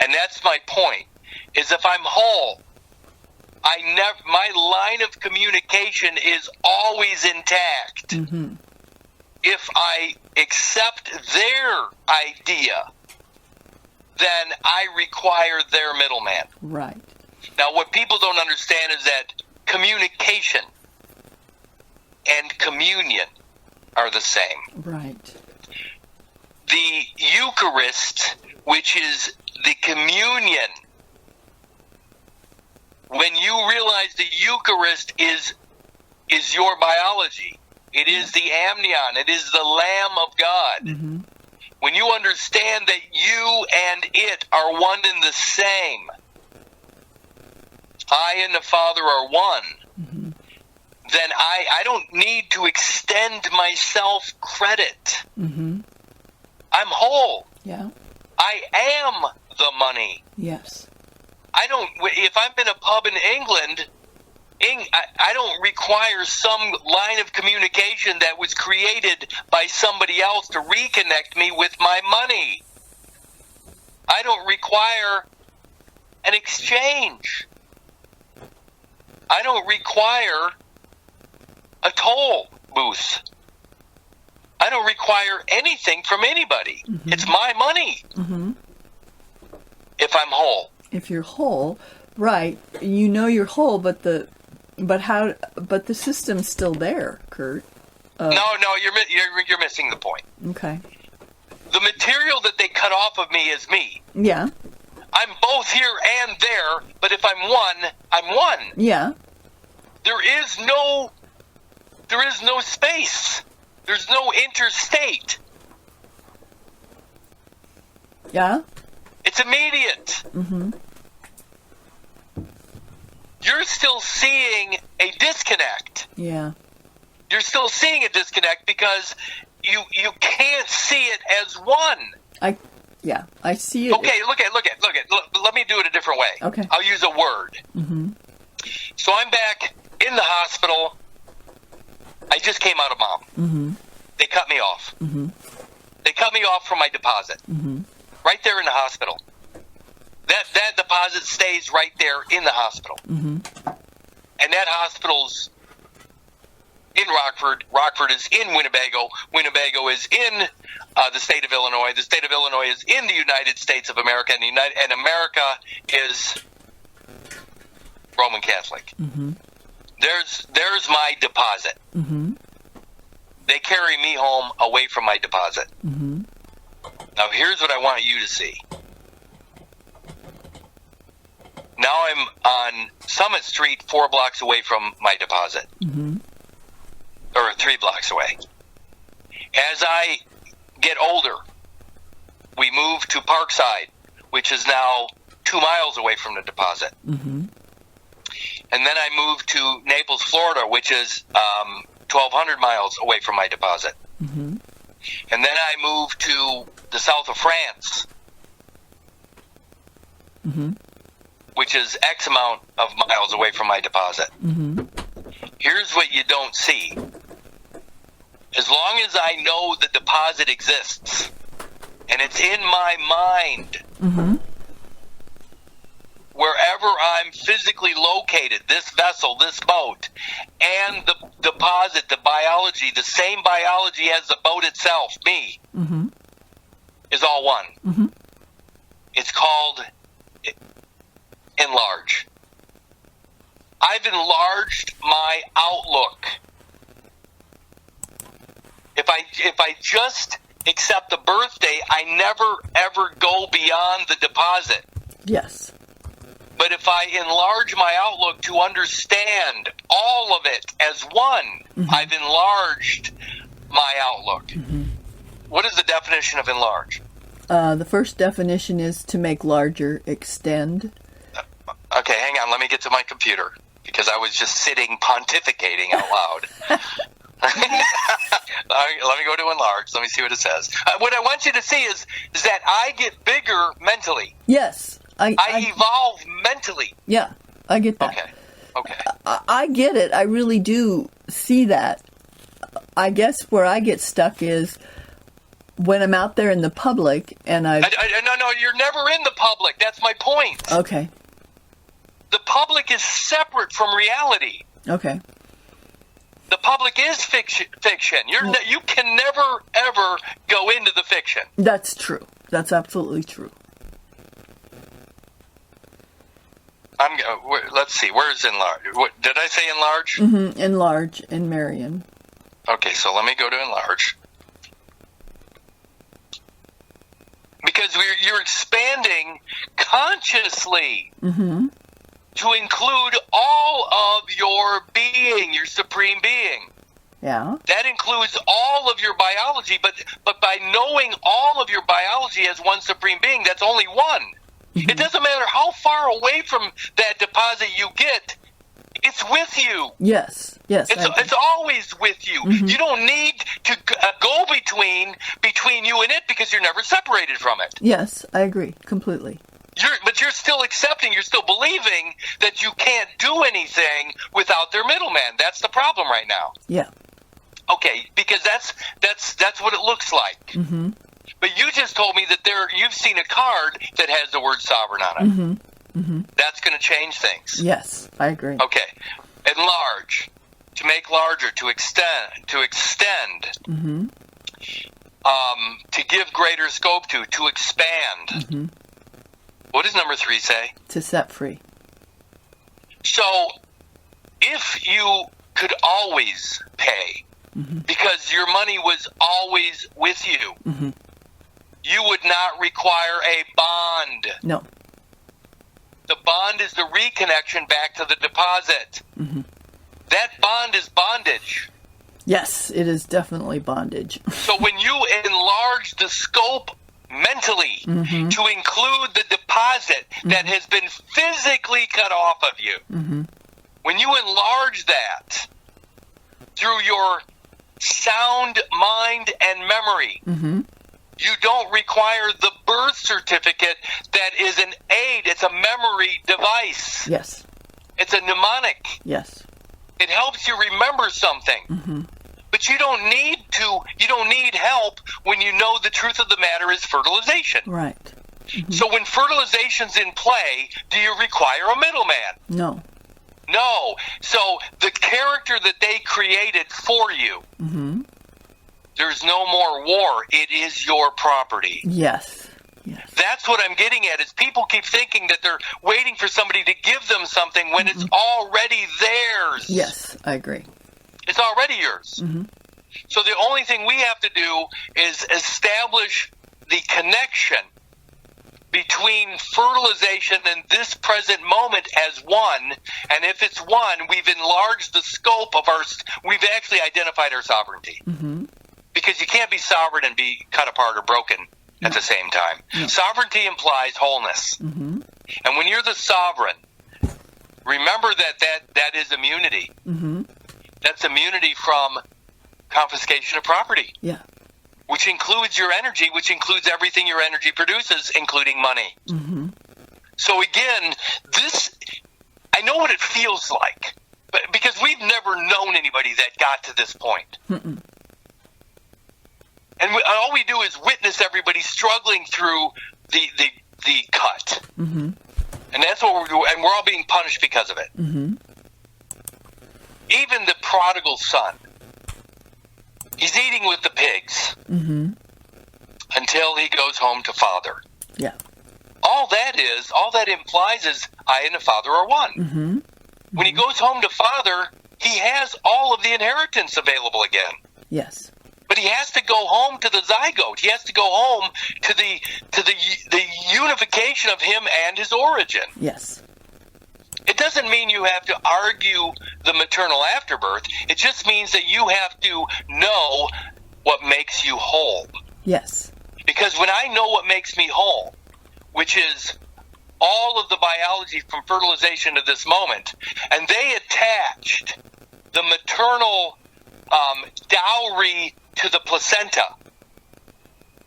And that's my point, is if I'm whole, my line of communication is always intact. Mm-hmm. If I accept their idea, then I require their middleman. Right. Now, what people don't understand is that communication and communion are the same. Right. The Eucharist, which is the communion, when you realize the Eucharist is your biology, it is the amnion, it is the Lamb of God. Mm-hmm. When you understand that you and it are one and the same, I and the Father are one, Mm-hmm. then I don't need to extend myself credit. Mm-hmm. I'm whole. Yeah. I am the money. Yes. I don't. If I'm in a pub in England, I don't require some line of communication that was created by somebody else to reconnect me with my money. I don't require an exchange. I don't require a toll booth. I don't require anything from anybody. Mm-hmm. It's my money. Mm-hmm. If I'm whole. If you're whole, right? You know you're whole, but the system's still there, Kurt. No, you're missing the point. Okay. The material that they cut off of me is me. Yeah. I'm both here and there, but if I'm one, I'm one. Yeah. There is no space. There's no interstate. Yeah. It's immediate. Mm-hmm. You're still seeing a disconnect. Yeah. You're still seeing a disconnect because you can't see it as one. I see it. Okay, look at. Let me do it a different way. Okay. I'll use a word. Mm-hmm. So I'm back in the hospital. I just came out of mom. Mm-hmm. They cut me off. Mm-hmm. They cut me off from my deposit. Mm-hmm. Right there in the hospital. That deposit stays right there in the hospital. Mm-hmm. And that hospital's in Rockford. Rockford is in Winnebago. Winnebago is in the state of Illinois. The state of Illinois is in the United States of America, and America is Roman Catholic. Mm-hmm. There's my deposit. Mm-hmm. They carry me home away from my deposit. Mm-hmm. Now here's what I want you to see. Now I'm on Summit Street, 4 blocks away from my deposit. Mm-hmm. Or 3 blocks away. As I get older, we move to Parkside, which is now 2 miles away from the deposit. Mm-hmm. And then I moved to Naples, Florida, which is 1,200 miles away from my deposit. Mm-hmm. And then I moved to the south of France, Mm-hmm. which is X amount of miles away from my deposit. Mm-hmm. Here's what you don't see. As long as I know the deposit exists, and it's in my mind, Mm-hmm. wherever I'm physically located, this vessel, this boat, and the deposit, the biology, the same biology as the boat itself, me, Mm-hmm. is all one. Mm-hmm. It's called enlarge. I've enlarged my outlook. If I just accept the birthday, I never ever go beyond the deposit. Yes. But if I enlarge my outlook to understand all of it as one, Mm-hmm. I've enlarged my outlook. Mm-hmm. What is the definition of enlarge? The first definition is to make larger, extend. Okay, hang on. Let me get to my computer because I was just sitting pontificating out loud. Let me go to enlarge. Let me see what it says. What I want you to see is that I get bigger mentally. Yes. I evolve mentally. Yeah, I get that. Okay. I get it. I really do see that. I guess where I get stuck is when I'm out there in the public and No, you're never in the public. That's my point. Okay. The public is separate from reality. Okay. The public is fiction. You can never, ever go into the fiction. That's true. That's absolutely true. Let's see. Where's enlarge? Did I say enlarge? Mm-hmm. Enlarge in Marion. Okay, so let me go to enlarge. Because you're expanding consciously Mm-hmm. to include all of your being, your supreme being. Yeah. That includes all of your biology, but by knowing all of your biology as one supreme being, that's only one. Mm-hmm. It doesn't matter how far away from that deposit you get, it's with you. Yes. Yes. It's always with you. Mm-hmm. You don't need to go between you and it because you're never separated from it. Yes, I agree completely. But you're still accepting, you're still believing that you can't do anything without their middleman. That's the problem right now. Yeah. Okay, because that's what it looks like. Mm-hmm. But you just told me that you've seen a card that has the word sovereign on it. Mm-hmm. Mm-hmm. That's going to change things. Yes, I agree. Okay, enlarge, to make larger, to extend, Mm-hmm. To give greater scope to expand. Mm-hmm. What does number 3 say? To set free. So, if you could always pay, Mm-hmm. because your money was always with you, Mm-hmm. you would not require a bond. No. The bond is the reconnection back to the deposit. Mm-hmm. That bond is bondage. Yes, it is definitely bondage. So when you enlarge the scope mentally Mm-hmm. to include the deposit that has been physically cut off of you, Mm-hmm. when you enlarge that through your sound mind and memory, Mm-hmm. you don't require the birth certificate that is an aid. It's a memory device. Yes. It's a mnemonic. Yes. It helps you remember something. Mm-hmm. But you don't need help when you know the truth of the matter is fertilization. Right. Mm-hmm. So when fertilization's in play, do you require a middleman? No. No. So the character that they created for you, Mm-hmm. there's no more war. It is your property. Yes. Yes. That's what I'm getting at, is people keep thinking that they're waiting for somebody to give them something when it's already theirs. Yes, I agree. It's already yours. Mm-hmm. So the only thing we have to do is establish the connection between fertilization and this present moment as one. And if it's one, we've enlarged the scope of we've actually identified our sovereignty. Mm-hmm. Because you can't be sovereign and be cut apart or broken at the same time. No. Sovereignty implies wholeness. Mm-hmm. And when you're the sovereign, remember that is immunity. Mm-hmm. That's immunity from confiscation of property, Yeah. which includes your energy, which includes everything your energy produces, including money. Mm-hmm. So again, I know what it feels like, because we've never known anybody that got to this point. Mm-mm. And all we do is witness everybody struggling through the cut. Mm-hmm. And that's what we're doing, and we're all being punished because of it. Mm-hmm. Even the prodigal son, he's eating with the pigs until he goes home to father. Yeah. All that implies is I and the father are one. Mm-hmm. When he goes home to father, he has all of the inheritance available again. Yes. But he has to go home to the zygote. He has to go home to the unification of him and his origin. Yes. It doesn't mean you have to argue the maternal afterbirth. It just means that you have to know what makes you whole. Yes. Because when I know what makes me whole, which is all of the biology from fertilization to this moment, and they attached the maternal dowry to the placenta.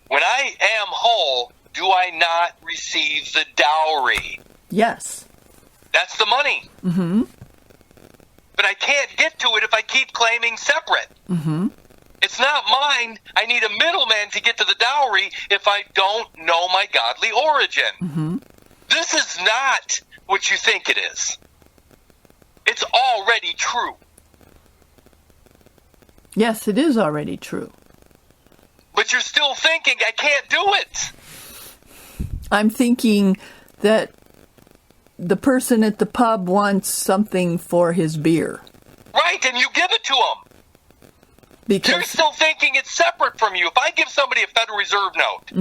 When I am whole, do I not receive the dowry? Yes. That's the money. Mm-hmm. But I can't get to it if I keep claiming separate. Mm-hmm. It's not mine. I need a middleman to get to the dowry if I don't know my godly origin. Mm-hmm. This is not what you think it is. It's already true. Yes, it is already true. But you're still thinking, I can't do it. I'm thinking that the person at the pub wants something for his beer. Right, and you give it to him. Because You're still thinking it's separate from you. If I give somebody a Federal Reserve note,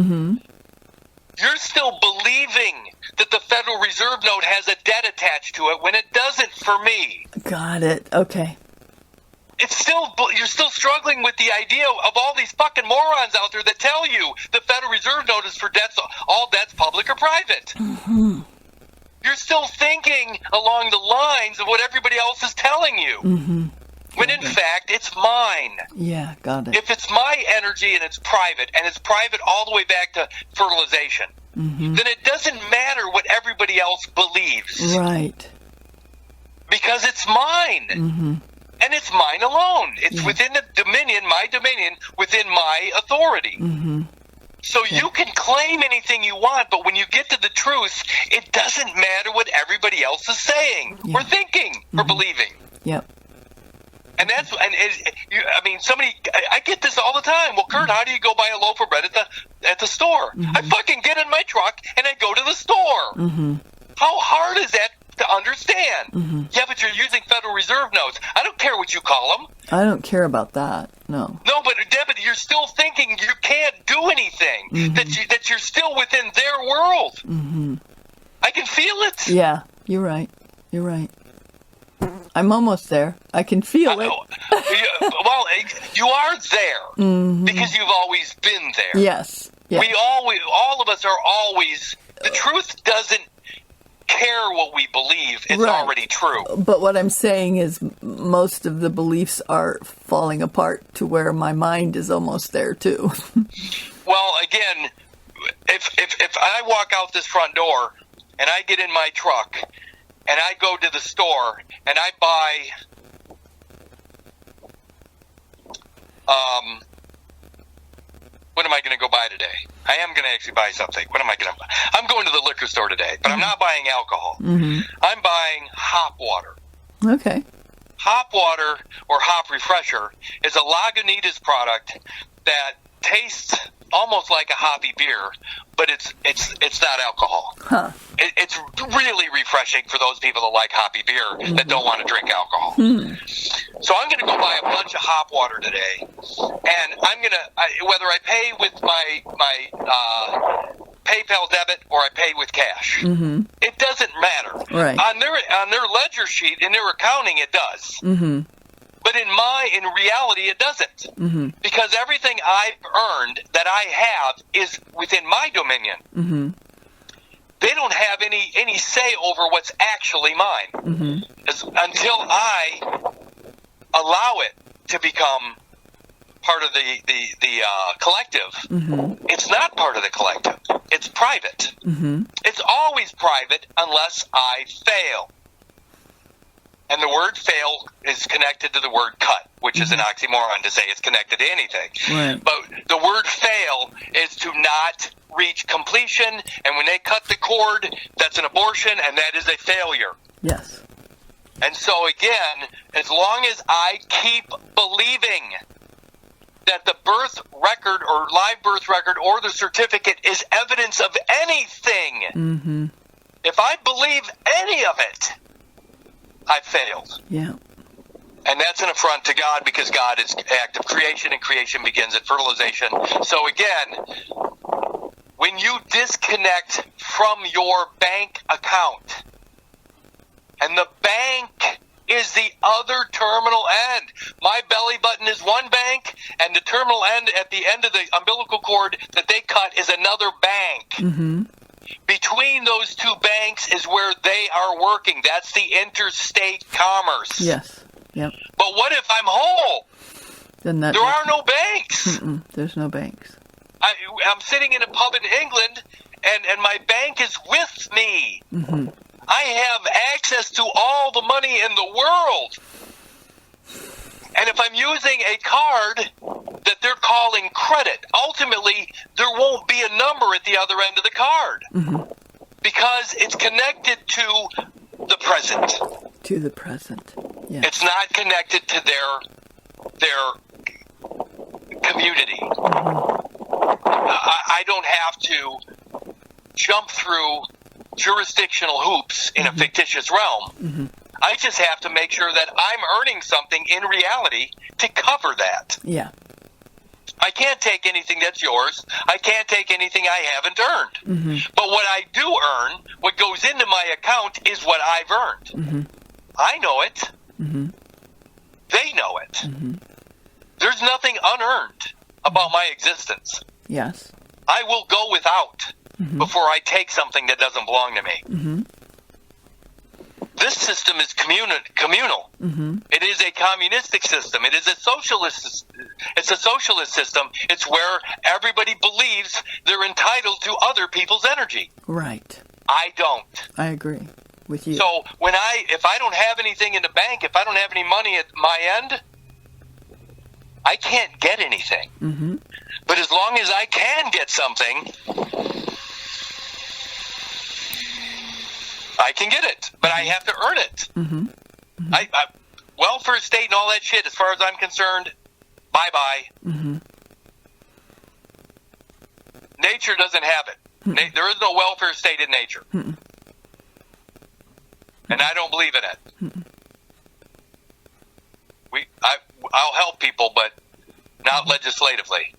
you're still believing that the Federal Reserve note has a debt attached to it when it doesn't for me. Got it. Okay. You're still struggling with the idea of all these fucking morons out there that tell you the Federal Reserve note is for debts, all debts, public or private. Mm-hmm. You're still thinking along the lines of what everybody else is telling you. Mm-hmm. When in fact, it's mine. Yeah, got it. If it's my energy and it's private all the way back to fertilization, then it doesn't matter what everybody else believes. Right. Because it's mine. Mm-hmm. And it's mine alone. It's within the dominion, my dominion, within my authority. Mm-hmm. So you can claim anything you want, but when you get to the truth, it doesn't matter what everybody else is saying, or thinking, or believing. Yep. And I get this all the time. Well, Kurt, how do you go buy a loaf of bread at the store? I fucking get in my truck and I go to the store. Mm-hmm. How hard is that to understand? Yeah, but you're using Federal Reserve notes. I don't care what you call them. I don't care about that. No. No, but Debit, you're still thinking you can't do anything. That you're still within their world. I can feel it. Yeah, you're right. You're right. I'm almost there. I can feel it. Well, you are there because you've always been there. Yes. Yes. All of us are always. The truth doesn't care what we believe. It's already true. But what I'm saying is most of the beliefs are falling apart to where my mind is almost there too. Well, again, if I walk out this front door and I get in my truck and I go to the store and I buy what am I going to go buy today? I am going to actually buy something. What am I going to buy? I'm going to the liquor store today, but I'm not buying alcohol. I'm buying hop water. Okay. Hop water or hop refresher is a Lagunitas product that tastes almost like a hoppy beer, but it's not alcohol. Huh. It's really refreshing for those people that like hoppy beer that don't want to drink alcohol. So I'm going to go buy a bunch of hop water today, and I'm going to whether I pay with my PayPal debit or I pay with cash. It doesn't matter. Right. On their ledger sheet in their accounting, it does. But in reality, it doesn't. Because everything I've earned that I have is within my dominion. They don't have any say over what's actually mine until I allow it to become part of the collective. It's not part of the collective. It's private. It's always private unless I fail. And the word fail is connected to the word cut, which is an oxymoron to say it's connected to anything. Right. But the word fail is to not reach completion, and when they cut the cord, that's an abortion, and that is a failure. Yes. And so again, as long as I keep believing that the birth record or live birth record or the certificate is evidence of anything, if I believe any of it, I failed. Yeah. And that's an affront to God, because God is act of creation, and creation begins at fertilization. So again, when you disconnect from your bank account, and the bank is the other terminal end. My belly button is one bank, and the terminal end at the end of the umbilical cord that they cut is another bank. Between those two banks is where they are working. That's the interstate commerce. Yes. Yep. But what if I'm whole? Then there are no banks. There's no banks. I'm sitting in a pub in England, and my bank is with me. I have access to all the money in the world. And if I'm using a card that they're calling credit, ultimately there won't be a number at the other end of the card. Because it's connected to the present. To the present. Yeah. It's not connected to their community. I don't have to jump through jurisdictional hoops in a fictitious realm. I just have to make sure that I'm earning something in reality to cover that. Yeah. I can't take anything that's yours. I can't take anything I haven't earned. But what I do earn, what goes into my account, is what I've earned. I know it. They know it. There's nothing unearned about my existence. Yes. I will go without before I take something that doesn't belong to me. This system is communal. It is a communistic system. It is a socialist. It's a socialist system. It's where everybody believes they're entitled to other people's energy. Right. I don't. I agree with you. So if I don't have anything in the bank, if I don't have any money at my end, I can't get anything. But as long as I can get something, I can get it, but I have to earn it. I welfare state and all that shit, as far as I'm concerned, bye-bye. Nature doesn't have it. There is no welfare state in nature. And I don't believe in it. I'll help people, but not legislatively.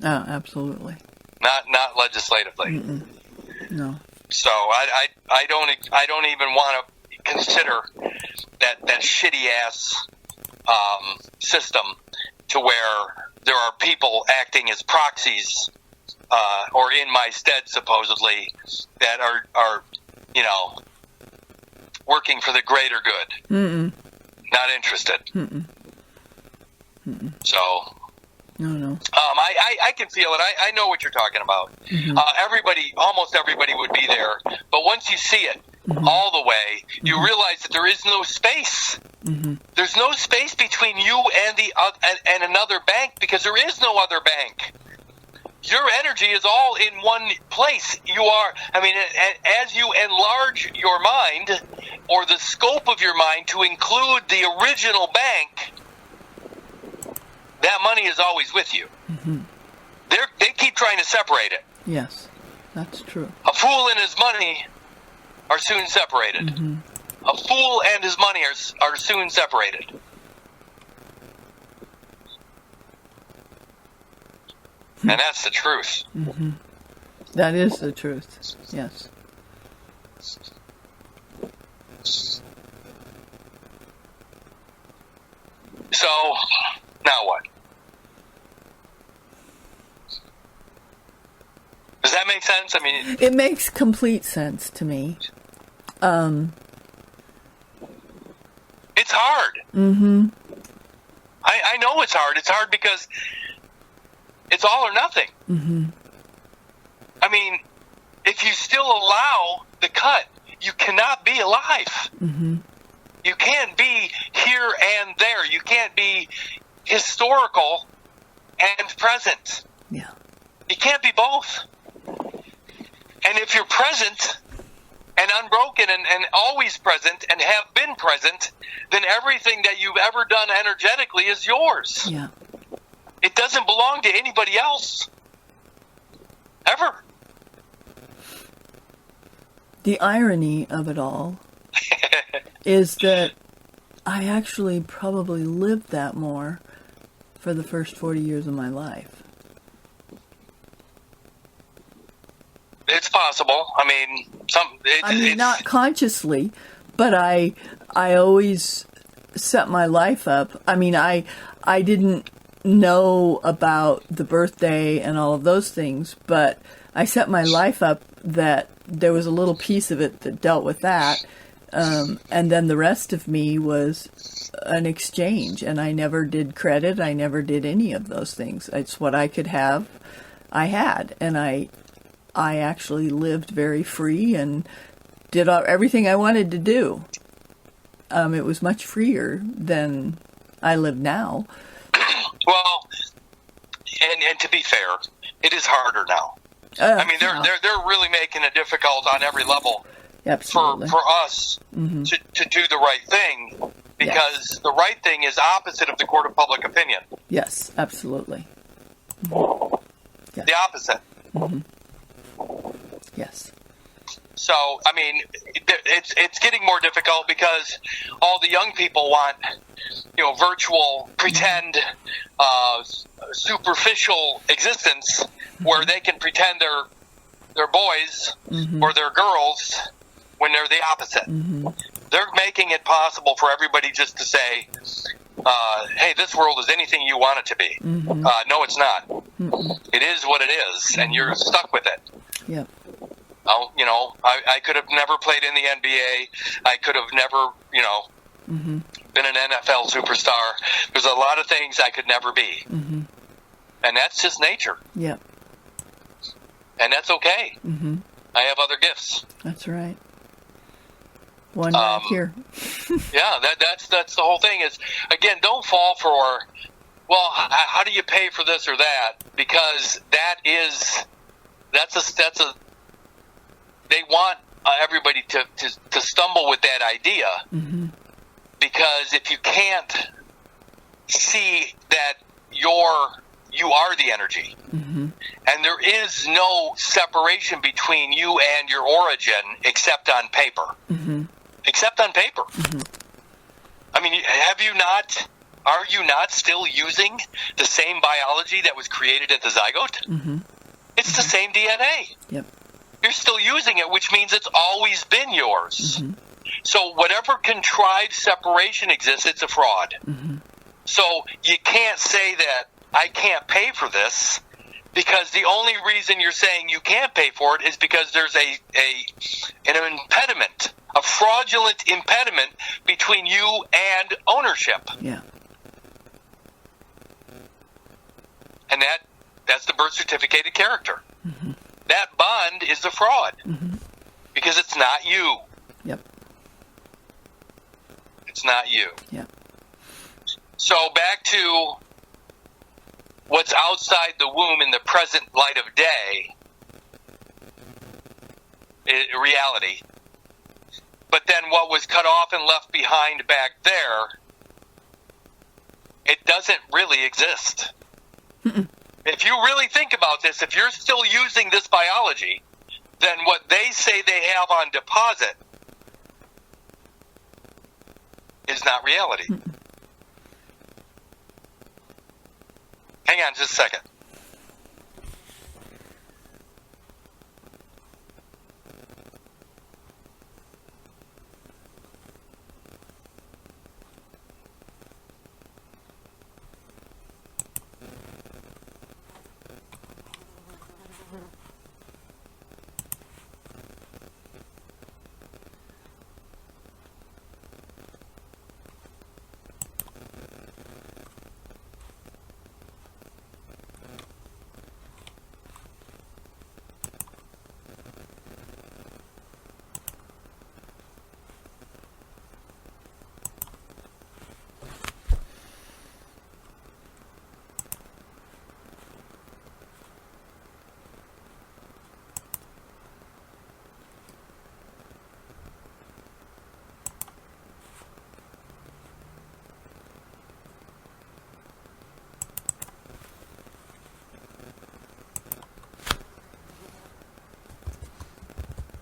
Oh, absolutely. Not legislatively. No. So I don't even want to consider that shitty ass system to where there are people acting as proxies or in my stead supposedly that are working for the greater good. Not interested. So. No. I can feel it. I know what you're talking about. Almost everybody would be there. But once you see it all the way, you realize that there is no space. There's no space between you and another bank, because there is no other bank. Your energy is all in one place. As you enlarge your mind, or the scope of your mind to include the original bank, that money is always with you. They keep trying to separate it. Yes, that's true. A fool and his money are soon separated. A fool and his money are soon separated. And that's the truth. That is the truth. Yes. So, now what? Does that make sense? It makes complete sense to me. It's hard. I know it's hard. It's hard because it's all or nothing. Mm-hmm. I mean, if you still allow the cut, you cannot be alive. Mm-hmm. You can't be here and there. You can't be historical and present. Yeah. You can't be both. And if you're present and unbroken and always present and have been present, then everything that you've ever done energetically is yours. Yeah. It doesn't belong to anybody else. Ever. The irony of it all is that I actually probably lived that more for the first 40 years of my life. It's possible. I mean, Not consciously, but I always set my life up. I mean, I didn't know about the birthday and all of those things, but I set my life up that there was a little piece of it that dealt with that, and then the rest of me was an exchange, and I never did credit. I never did any of those things. It's what I could have, I had, and I actually lived very free and did everything I wanted to do. It was much freer than I live now. Well, and to be fair, it is harder now. I mean, they're really making it difficult on every level. Absolutely. For us Mm-hmm. to do the right thing, because the right thing is opposite of the court of public opinion. Yes, absolutely. The opposite. Mm-hmm. Yes. So, I mean, it's getting more difficult because all the young people want, virtual, pretend, superficial existence where they can pretend they're boys Mm-hmm. or they're girls when they're the opposite. Mm-hmm. They're making it possible for everybody just to say, hey, this world is anything you want it to be. Mm-hmm. No, it's not. Mm-hmm. It is what it is, and you're stuck with it. Yep. I could have never played in the NBA. I could have never, Mm-hmm. been an NFL superstar. There's a lot of things I could never be. Mm-hmm. And that's just nature. Yep. And that's okay. Mm-hmm. I have other gifts. That's right. One right here. Yeah, that's the whole thing is, again, don't fall for, well, how do you pay for this or that? Because that's a they want everybody to stumble with that idea. Mm-hmm. Because if you can't see that you are the energy, Mm-hmm. and there is no separation between you and your origin except on paper. Mm-hmm. Except on paper. Mm-hmm. I mean, are you not still using the same biology that was created at the zygote? Mm-hmm. It's the same DNA. Yep. You're still using it, which means it's always been yours. Mm-hmm. So whatever contrived separation exists, it's a fraud. Mm-hmm. So you can't say that I can't pay for this, because the only reason you're saying you can't pay for it is because there's an impediment, a fraudulent impediment between you and ownership. Yeah. And that's the birth certificated character. Mm-hmm. That bond is the fraud. Mm-hmm. Because it's not you. Yep. It's not you. Yep. So back to what's outside the womb in the present light of day, reality. But then what was cut off and left behind back there, it doesn't really exist. Mm-mm. If you really think about this, if you're still using this biology, then what they say they have on deposit is not reality. Mm-mm. Hang on just a second.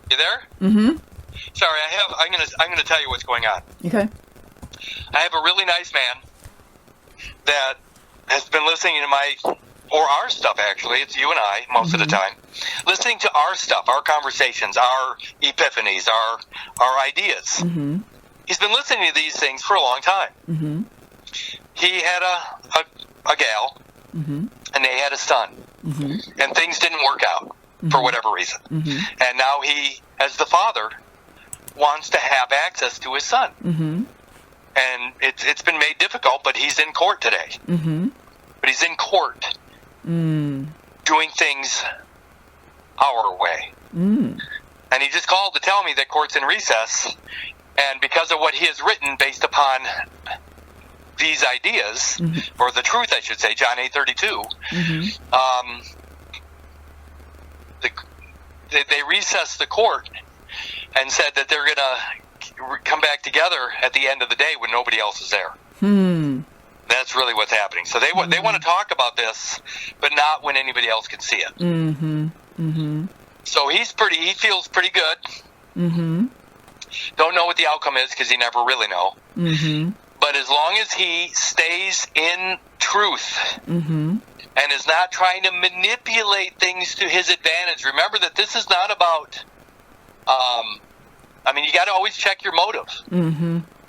You there? Mm-hmm. Sorry, I'm gonna tell you what's going on. Okay. I have a really nice man that has been listening to our stuff, actually. It's you and I most of the time. Listening to our stuff, our conversations, our epiphanies, our ideas. Mm-hmm. He's been listening to these things for a long time. Mm-hmm. He had a gal, Mm-hmm. and they had a son. Mm-hmm. And things didn't work out for whatever reason. Mm-hmm. And now he, as the father, wants to have access to his son. Mm-hmm. And it's been made difficult, but he's in court today. Mm-hmm. But he's in court doing things our way. Mm. And he just called to tell me that court's in recess. And because of what he has written based upon these ideas, or the truth, I should say, John 8:32, they recessed the court and said that they're going to come back together at the end of the day when nobody else is there. That's really what's happening. So they want to talk about this, but not when anybody else can see it. So he feels pretty good. Don't know what the outcome is because he never really know. But as long as he stays in truth and is not trying to manipulate things to his advantage, remember that this is not about. You got to always check your motive.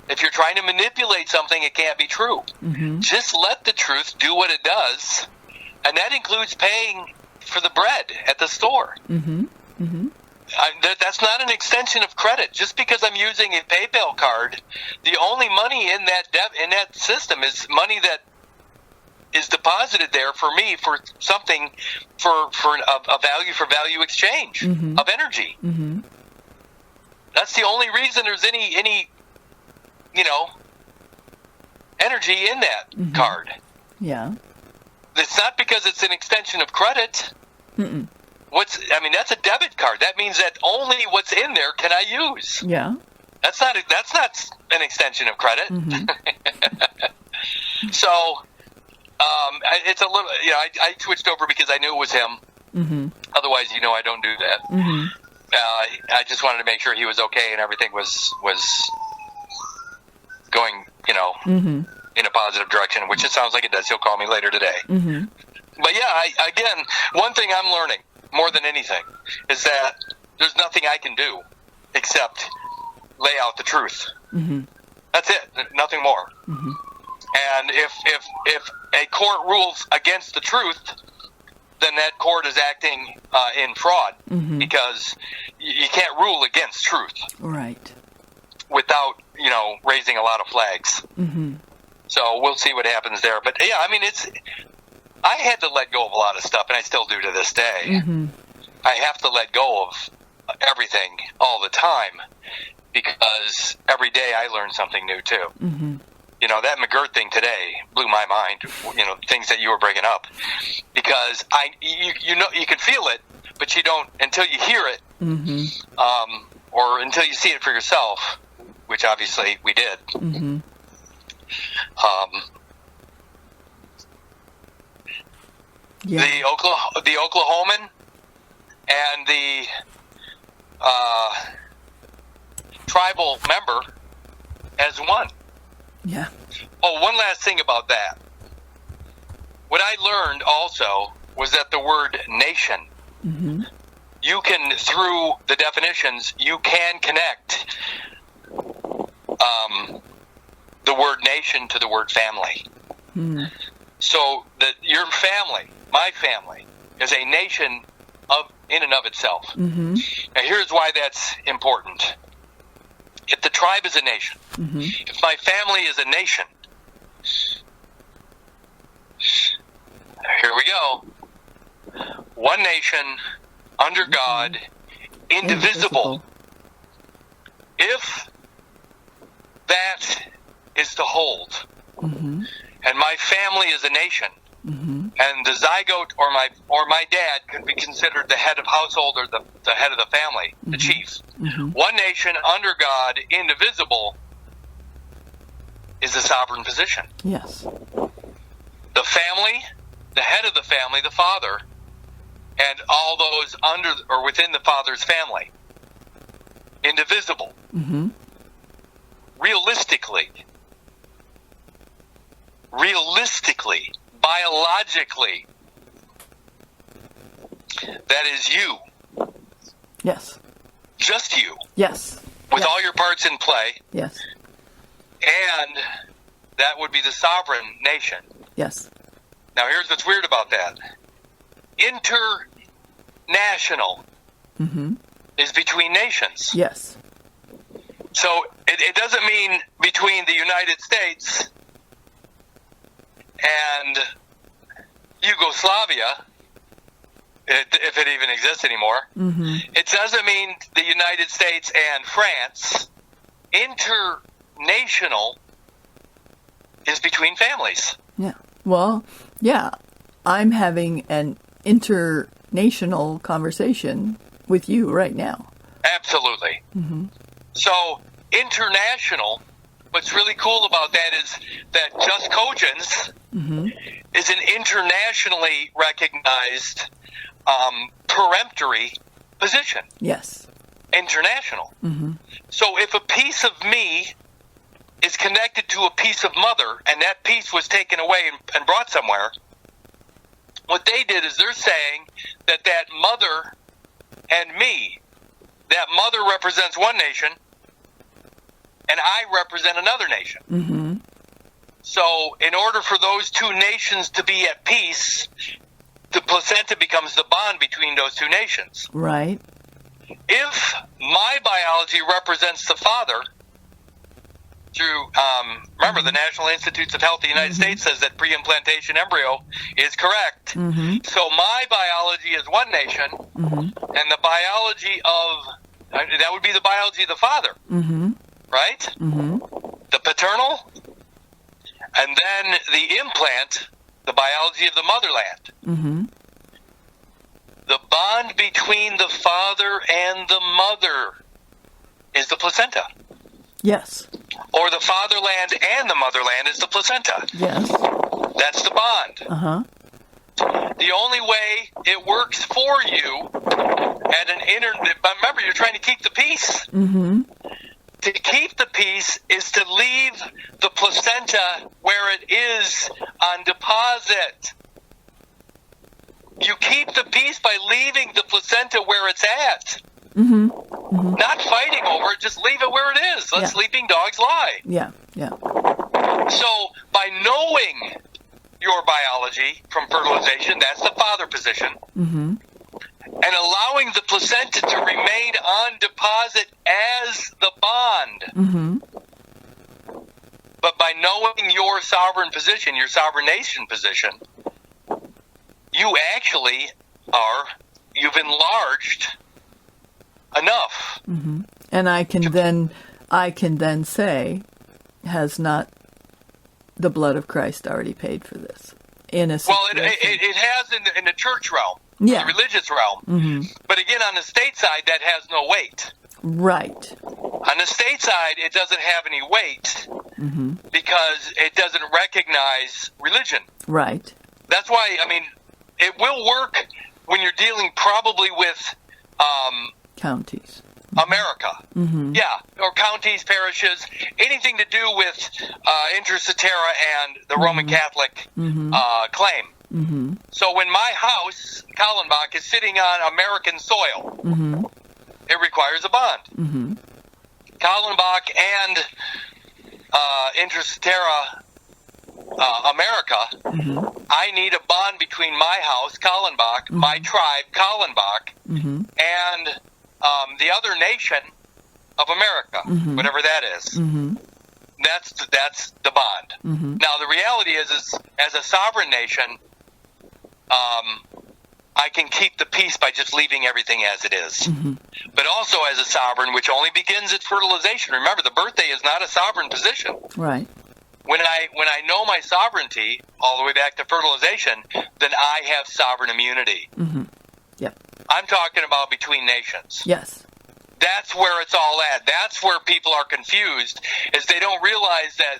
If you're trying to manipulate something, it can't be true. Just let the truth do what it does, and that includes paying for the bread at the store. That's not an extension of credit. Just because I'm using a PayPal card, the only money in that system is money that is deposited there for me for something for a value exchange of energy. That's the only reason there's any energy in that card. Yeah. It's not because it's an extension of credit. That's a debit card. That means that only what's in there can I use. Yeah. That's not an extension of credit. So, it's a little. I switched over because I knew it was him. Otherwise, I don't do that. I just wanted to make sure he was okay and everything was going, in a positive direction, which it sounds like it does. He'll call me later today. But yeah, again, one thing I'm learning more than anything is that there's nothing I can do except lay out the truth. That's it. Nothing more. And if a court rules against the truth, then that court is acting in fraud because you can't rule against truth. Right. Without, raising a lot of flags. So we'll see what happens there. But yeah, I had to let go of a lot of stuff, and I still do to this day. I have to let go of everything all the time because every day I learn something new too. That McGirt thing today blew my mind. Things that you were bringing up, because you can feel it, but you don't until you hear it, or until you see it for yourself, which obviously we did. The Oklahoman and the tribal member as one. Yeah. Oh, one last thing about that. What I learned also was that the word nation, you can, through the definitions, you can connect the word nation to the word family. So that your family, my family, is a nation in and of itself. Now here's why that's important. If the tribe is a nation, if my family is a nation, here we go. One nation, under God, indivisible. If that is to hold, and my family is a nation, and the zygote or my dad could be considered the head of household or the head of the family, the chief. One nation, under God, indivisible, is a sovereign position. Yes. The family, the head of the family, the father, and all those under or within the father's family indivisible. Mm-hmm. Realistically, biologically, that is you. Yes. Just you. Yes. With yes. all your parts in play. Yes. And that would be the sovereign nation. Yes. Now, here's what's weird about that. International mm-hmm. is between nations. Yes. So it doesn't mean between the United States and Yugoslavia, if it even exists anymore. Mm-hmm. It doesn't mean the United States and France. International is between families. Yeah. Well, yeah. I'm having an international conversation with you right now. Absolutely. Mm-hmm. So, international, what's really cool about that is that just cogence mm-hmm. is an internationally recognized peremptory position. Yes. International. Mm-hmm. So if a piece of me is connected to a piece of mother, and that piece was taken away and brought somewhere, what they did is they're saying that mother and me, that mother represents one nation, and I represent another nation. Mm-hmm. So in order for those two nations to be at peace, the placenta becomes the bond between those two nations. Right. If my biology represents the father, through, remember, the National Institutes of Health of the United mm-hmm. States says that pre-implantation embryo is correct. Mm-hmm. So my biology is one nation, mm-hmm. and the biology of, that would be the biology of the father, mm-hmm. right? Mm-hmm. The paternal, and then the implant, the biology of the motherland. Mm-hmm. The bond between the father and the mother is the placenta. Yes. Or the fatherland and the motherland is the placenta. Yes. That's the bond. Uh-huh. The only way it works for you at an remember, you're trying to keep the peace. Mm-hmm. To keep the peace is to leave the placenta where it is on deposit. You keep the peace by leaving the placenta where it's at. Mm-hmm. Mm-hmm. Not fighting over it, just leave it where it is. Let sleeping dogs lie. Yeah, yeah. So, by knowing your biology from fertilization, that's the father position, Mm-hmm. and allowing the placenta to remain on deposit as the bond. Mm-hmm. But by knowing your sovereign position, your sovereign nation position, you actually you've enlarged enough. Mm-hmm. And I can then say, has not the blood of Christ already paid for this? It has in the church realm, yeah. the religious realm. Mm-hmm. But again, on the state side, that has no weight. Right. On the state side, it doesn't have any weight mm-hmm. because it doesn't recognize religion. Right. That's why, it will work when you're dealing probably with counties. America. Mm-hmm. Yeah, or counties, parishes, anything to do with Inter Cetera and the mm-hmm. Roman Catholic mm-hmm. claim. Mm-hmm. So when my house, Kallenbach, is sitting on American soil, mm-hmm. it requires a bond. Mm-hmm. Kallenbach and Inter Cetera America, mm-hmm. I need a bond between my house, Kallenbach, mm-hmm. my tribe, Kallenbach, mm-hmm. and the other nation of America, mm-hmm. whatever that is. Mm-hmm. That's the bond. Mm-hmm. Now, the reality is as a sovereign nation, I can keep the peace by just leaving everything as it is. Mm-hmm. But also as a sovereign, which only begins at fertilization. Remember, the birthday is not a sovereign position. Right. When I know my sovereignty, all the way back to fertilization, then I have sovereign immunity. Mm-hmm. Yep. I'm talking about between nations. Yes. That's where it's all at. That's where people are confused, is they don't realize that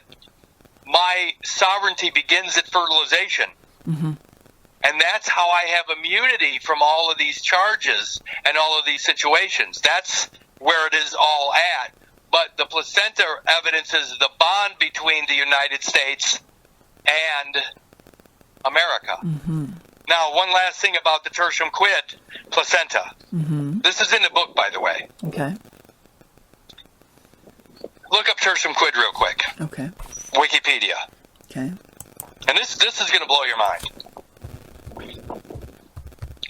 my sovereignty begins at fertilization. Mm-hmm. And that's how I have immunity from all of these charges and all of these situations. That's where it is all at, but the placenta evidences the bond between the United States and America. Mm-hmm. Now, one last thing about the tertium quid placenta. Mm-hmm. This is in the book, by the way. Okay. Look up tertium quid real quick. Okay. Wikipedia. Okay. And this is going to blow your mind.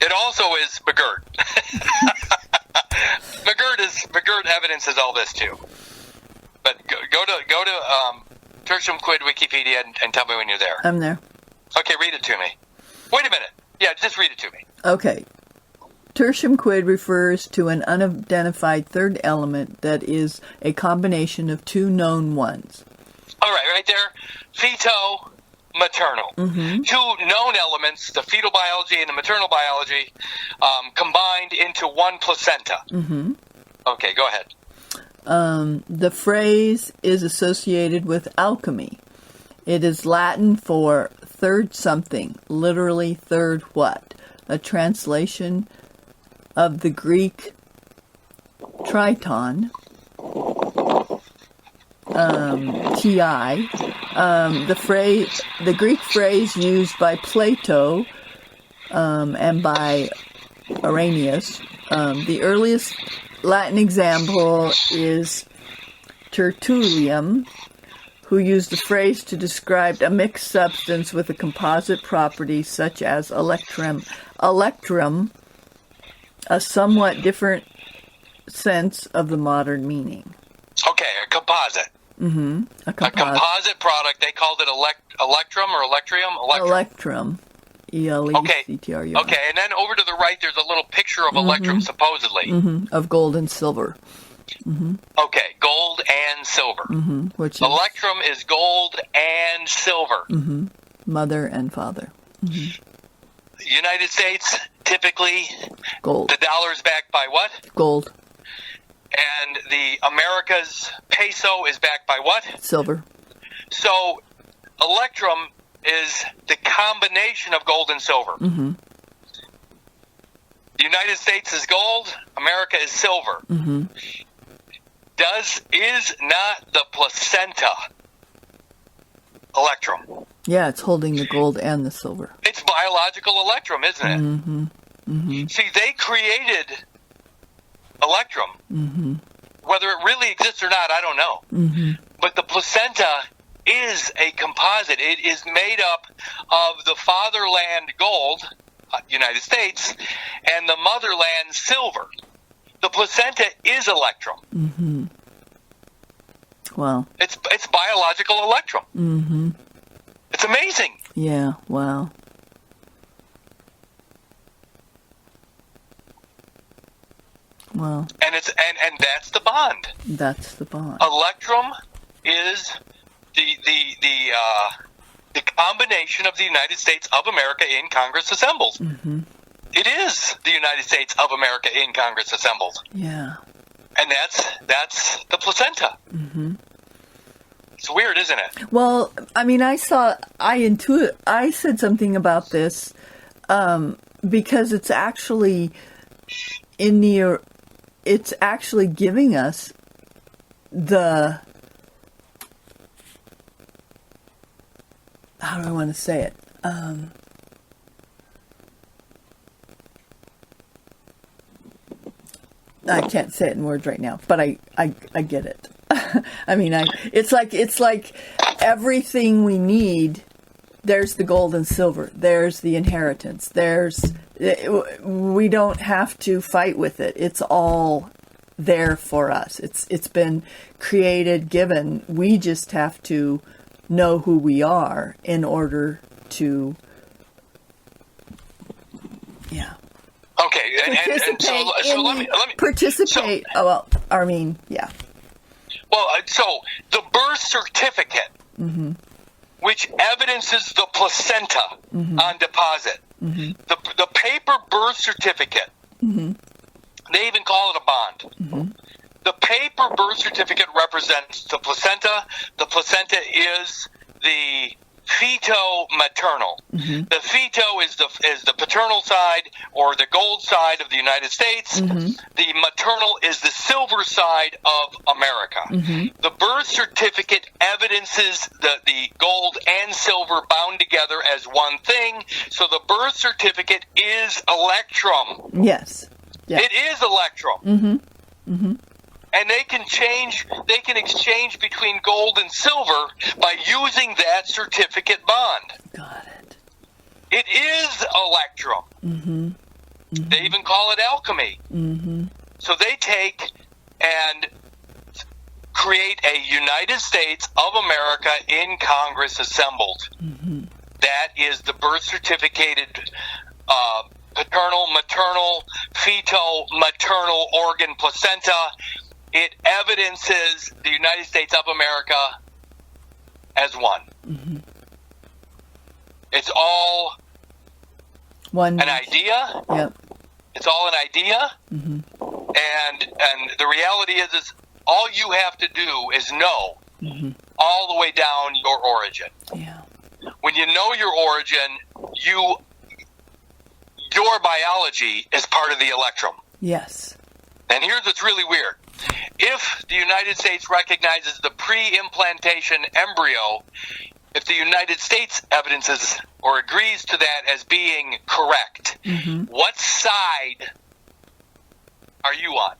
It also is McGirt. McGirt evidences all this too. But go to tertium quid Wikipedia and tell me when you're there. I'm there. Okay, read it to me. Wait a minute. Yeah, just read it to me. Okay. Tertium quid refers to an unidentified third element that is a combination of two known ones. All right there. Feto-maternal. Mm-hmm. Two known elements, the fetal biology and the maternal biology, combined into one placenta. Mm-hmm. Okay, go ahead. The phrase is associated with alchemy. It is Latin for third something, literally third what? A translation of the Greek triton, ti. The Greek phrase used by Plato and by Arrhenius. The earliest Latin example is Tertullian, who used the phrase to describe a mixed substance with a composite property such as electrum, a somewhat different sense of the modern meaning. Okay, a composite. Mm-hmm. A composite product. They called it electrum or electrium? Electrum. E-L-E-C-T-R-U-M. Okay, and then over to the right, there's a little picture of electrum, supposedly. Mm-hmm. Of gold and silver. Mm-hmm. Okay, gold and silver. Mm-hmm. Which is, electrum is gold and silver. Mm-hmm. Mother and father. Mm-hmm. United States, typically, gold. The dollar is backed by what? Gold. And the America's peso is backed by what? Silver. So, electrum is the combination of gold and silver. Mm-hmm. The United States is gold, America is silver. Mm-hmm. Is not the placenta electrum? Yeah, it's holding the gold and the silver. It's biological electrum, isn't it? Mm-hmm. Mm-hmm. See, they created electrum. Mm-hmm. Whether it really exists or not, I don't know. Mm-hmm. But the placenta is a composite. It is made up of the fatherland gold, United States, and the motherland silver. The placenta is electrum. Mm-hmm. Wow. It's biological electrum. Mm-hmm. It's amazing. Yeah, wow. Wow. And it's and that's the bond. That's the bond. Electrum is the combination of the United States of America in Congress assembled. Mm-hmm. It is the United States of America in Congress assembled. Yeah. And that's the placenta. Mm-hmm. It's weird, isn't it? Well, I mean, I said something about this because it's actually it's actually giving us the, how do I want to say it? I can't say it in words right now, but I get it. I mean, it's like everything we need. There's the gold and silver. There's the inheritance. We don't have to fight with it. It's all there for us. It's been created, given. We just have to know who we are in order to, yeah. Okay, and so let me participate. Yeah. Well, so the birth certificate, mm-hmm. which evidences the placenta mm-hmm. on deposit, mm-hmm. the paper birth certificate, mm-hmm. they even call it a bond. Mm-hmm. The paper birth certificate represents the placenta. The placenta is the feto-maternal. Mm-hmm. The feto is the paternal side or the gold side of the United States. Mm-hmm. The maternal is the silver side of America. Mm-hmm. The birth certificate evidences the gold and silver bound together as one thing. So the birth certificate is electrum. Yes. Yeah. It is electrum. Mm-hmm. Mm-hmm. And they can exchange between gold and silver by using that certificate bond. Got it. It is electrum. Mm-hmm. Mm-hmm. They even call it alchemy. Mm-hmm. So they take and create a United States of America in Congress assembled. Mm-hmm. That is the birth certificated paternal, maternal, fetal, maternal organ placenta. It evidences the United States of America as one. Mm-hmm. It's all One an idea. Yep. It's all an idea. Mm-hmm. And the reality is all you have to do is know Mm-hmm. all the way down your origin. Yeah. When you know your origin, your biology is part of the electrum. Yes. And here's what's really weird. If the United States recognizes the pre-implantation embryo, if the United States evidences or agrees to that as being correct, Mm-hmm. what side are you on?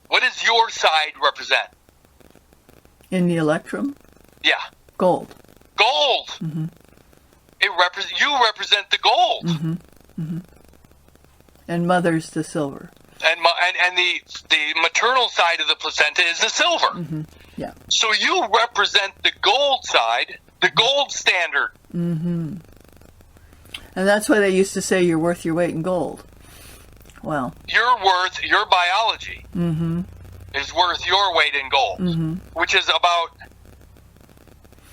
What does your side represent? In the electrum, Yeah, gold. gold. Mm-hmm. You represent the gold. Mm-hmm. Mm-hmm. And mother's the silver. And the maternal side of the placenta is the silver. Mm-hmm. Yeah. So you represent the gold side, the gold standard. Mm-hmm. And that's why they used to say you're worth your weight in gold. Well. Your biology Mm-hmm. is worth your weight in gold, Mm-hmm. which is about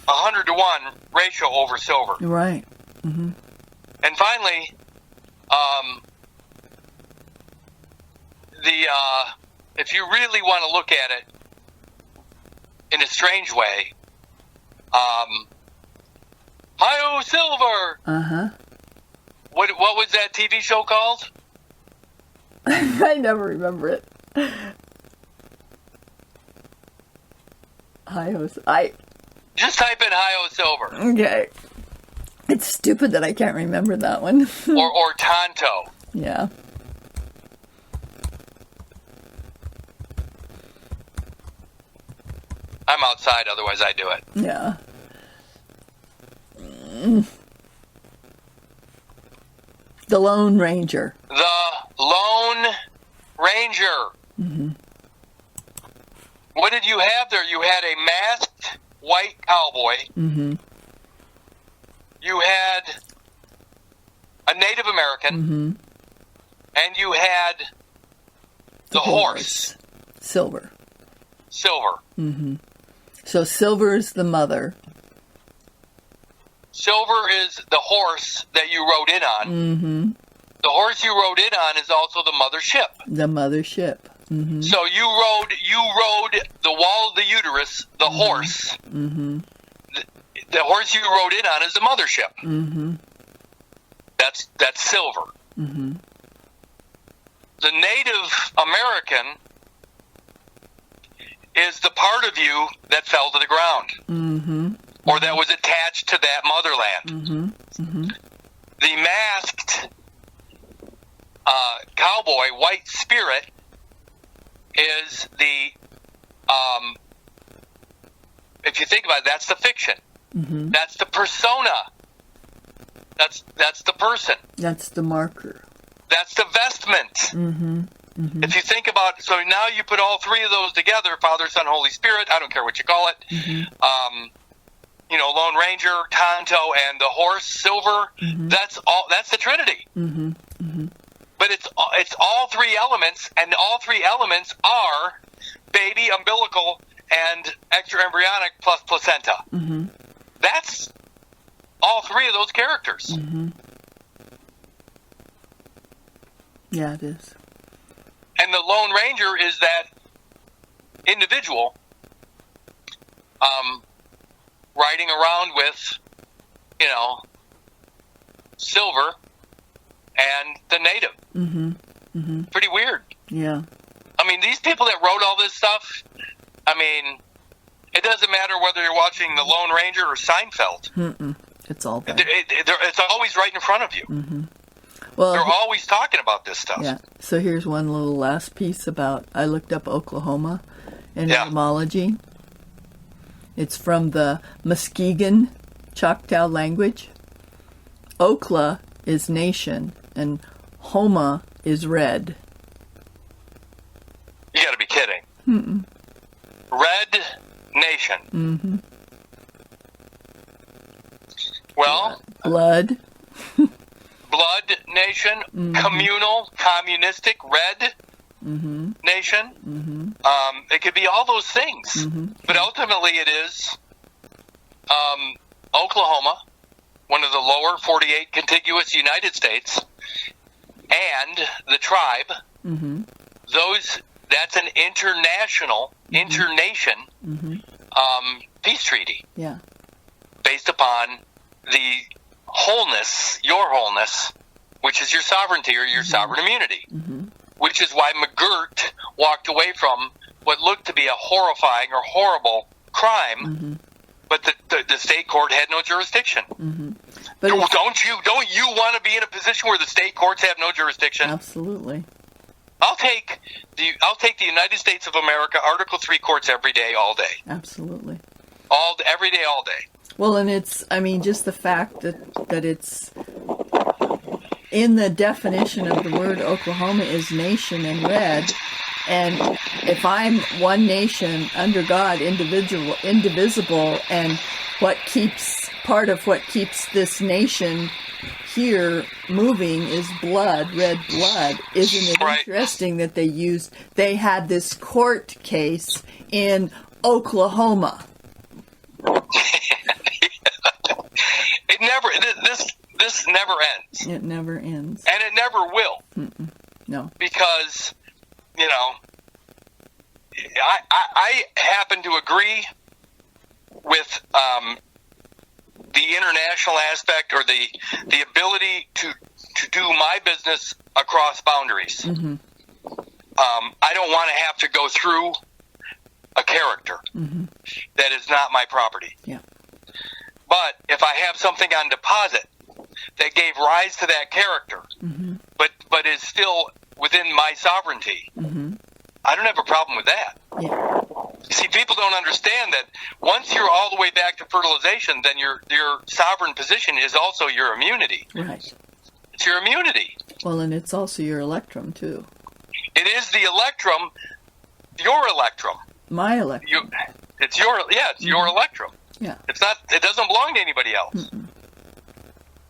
100 to 1 ratio over silver. Right. Mm-hmm. And finally, if you really want to look at it in a strange way, Hi-Oh Silver! Uh-huh. What was that TV show called? I never remember it. Just type in Hi-Oh Silver. Okay. It's stupid that I can't remember that one. or Tonto. Yeah. I'm outside, otherwise I do it. Yeah. The Lone Ranger. The Lone Ranger. Mm-hmm. What did you have there? You had a masked white cowboy. Mm-hmm. You had a Native American. Mm-hmm. And you had the horse. Silver. Silver. Mm-hmm. So silver is the mother. Silver is the horse that you rode in on. Mm-hmm. The horse you rode in on is also the mothership. The mothership. Mm-hmm. So you rode the wall of the uterus, the Mm-hmm. horse. Mm-hmm. The horse you rode in on is the mothership. Mm-hmm. That's silver. Mm-hmm. The Native American is the part of you that fell to the ground. Mm-hmm. Or that was attached to that motherland. Mm-hmm. Mm-hmm. The masked cowboy, white spirit, is the, if you think about it, that's the fiction. Mm-hmm. That's the persona. That's the person. That's the marker. That's the vestment. Mm-hmm. Mm-hmm. If you think about, so now you put all three of those together, Father, Son, Holy Spirit, I don't care what you call it, Mm-hmm. Lone Ranger, Tonto, and the horse, Silver, Mm-hmm. that's the Trinity. Mm-hmm. Mm-hmm. But it's all three elements, and all three elements are baby, umbilical, and extraembryonic plus placenta. Mm-hmm. That's all three of those characters. Mm-hmm. Yeah, it is. And the Lone Ranger is that individual riding around with, silver and the native. Mm-hmm. Mm-hmm. Pretty weird. Yeah. I mean, these people that wrote all this stuff, I mean, it doesn't matter whether you're watching The Lone Ranger or Seinfeld. Mm-mm. It's all there. It's always right in front of you. Mm-hmm. Well, they're always talking about this stuff. Yeah. So here's one little last piece about, I looked up Oklahoma in etymology. It's from the Muskegon Choctaw language. Okla is nation, and Homa is red. You got to be kidding. Mm-mm. Red nation. Mm-hmm. Well, blood nation, mm-hmm. communal, communistic, red mm-hmm. nation. Mm-hmm. It could be all those things, mm-hmm. but ultimately it is Oklahoma, one of the lower 48 contiguous United States, and the tribe. Mm-hmm. That's an international, mm-hmm. internation mm-hmm. Peace treaty. Yeah. Based upon the wholeness, your wholeness, which is your sovereignty or your mm-hmm. sovereign immunity, mm-hmm. which is why McGirt walked away from what looked to be a horrifying or horrible crime, mm-hmm. but the state court had no jurisdiction. Mm-hmm. But don't you want to be in a position where the state courts have no jurisdiction? Absolutely. I'll take the United States of America Article 3 courts every day, all day. Absolutely. Every day, all day. Well, and it's, I mean, just the fact that it's in the definition of the word Oklahoma is nation and red. And if I'm one nation under God, indivisible, and part of what keeps this nation here moving is blood, red blood. Isn't it right. interesting that they had this court case in Oklahoma? This never ends. It never ends. And it never will. Mm-mm. No. Because, I happen to agree with the international aspect or the ability to do my business across boundaries. Mm-hmm. I don't want to have to go through a character mm-hmm. that is not my property. Yeah. But if I have something on deposit that gave rise to that character, mm-hmm. but is still within my sovereignty, mm-hmm. I don't have a problem with that. Yeah. You see, people don't understand that once you're all the way back to fertilization, then your sovereign position is also your immunity. Right. It's your immunity. Well, and it's also your electrum, too. It is the electrum, your electrum. My electrum. It's your electrum. Yeah. It doesn't belong to anybody else. Mm-mm.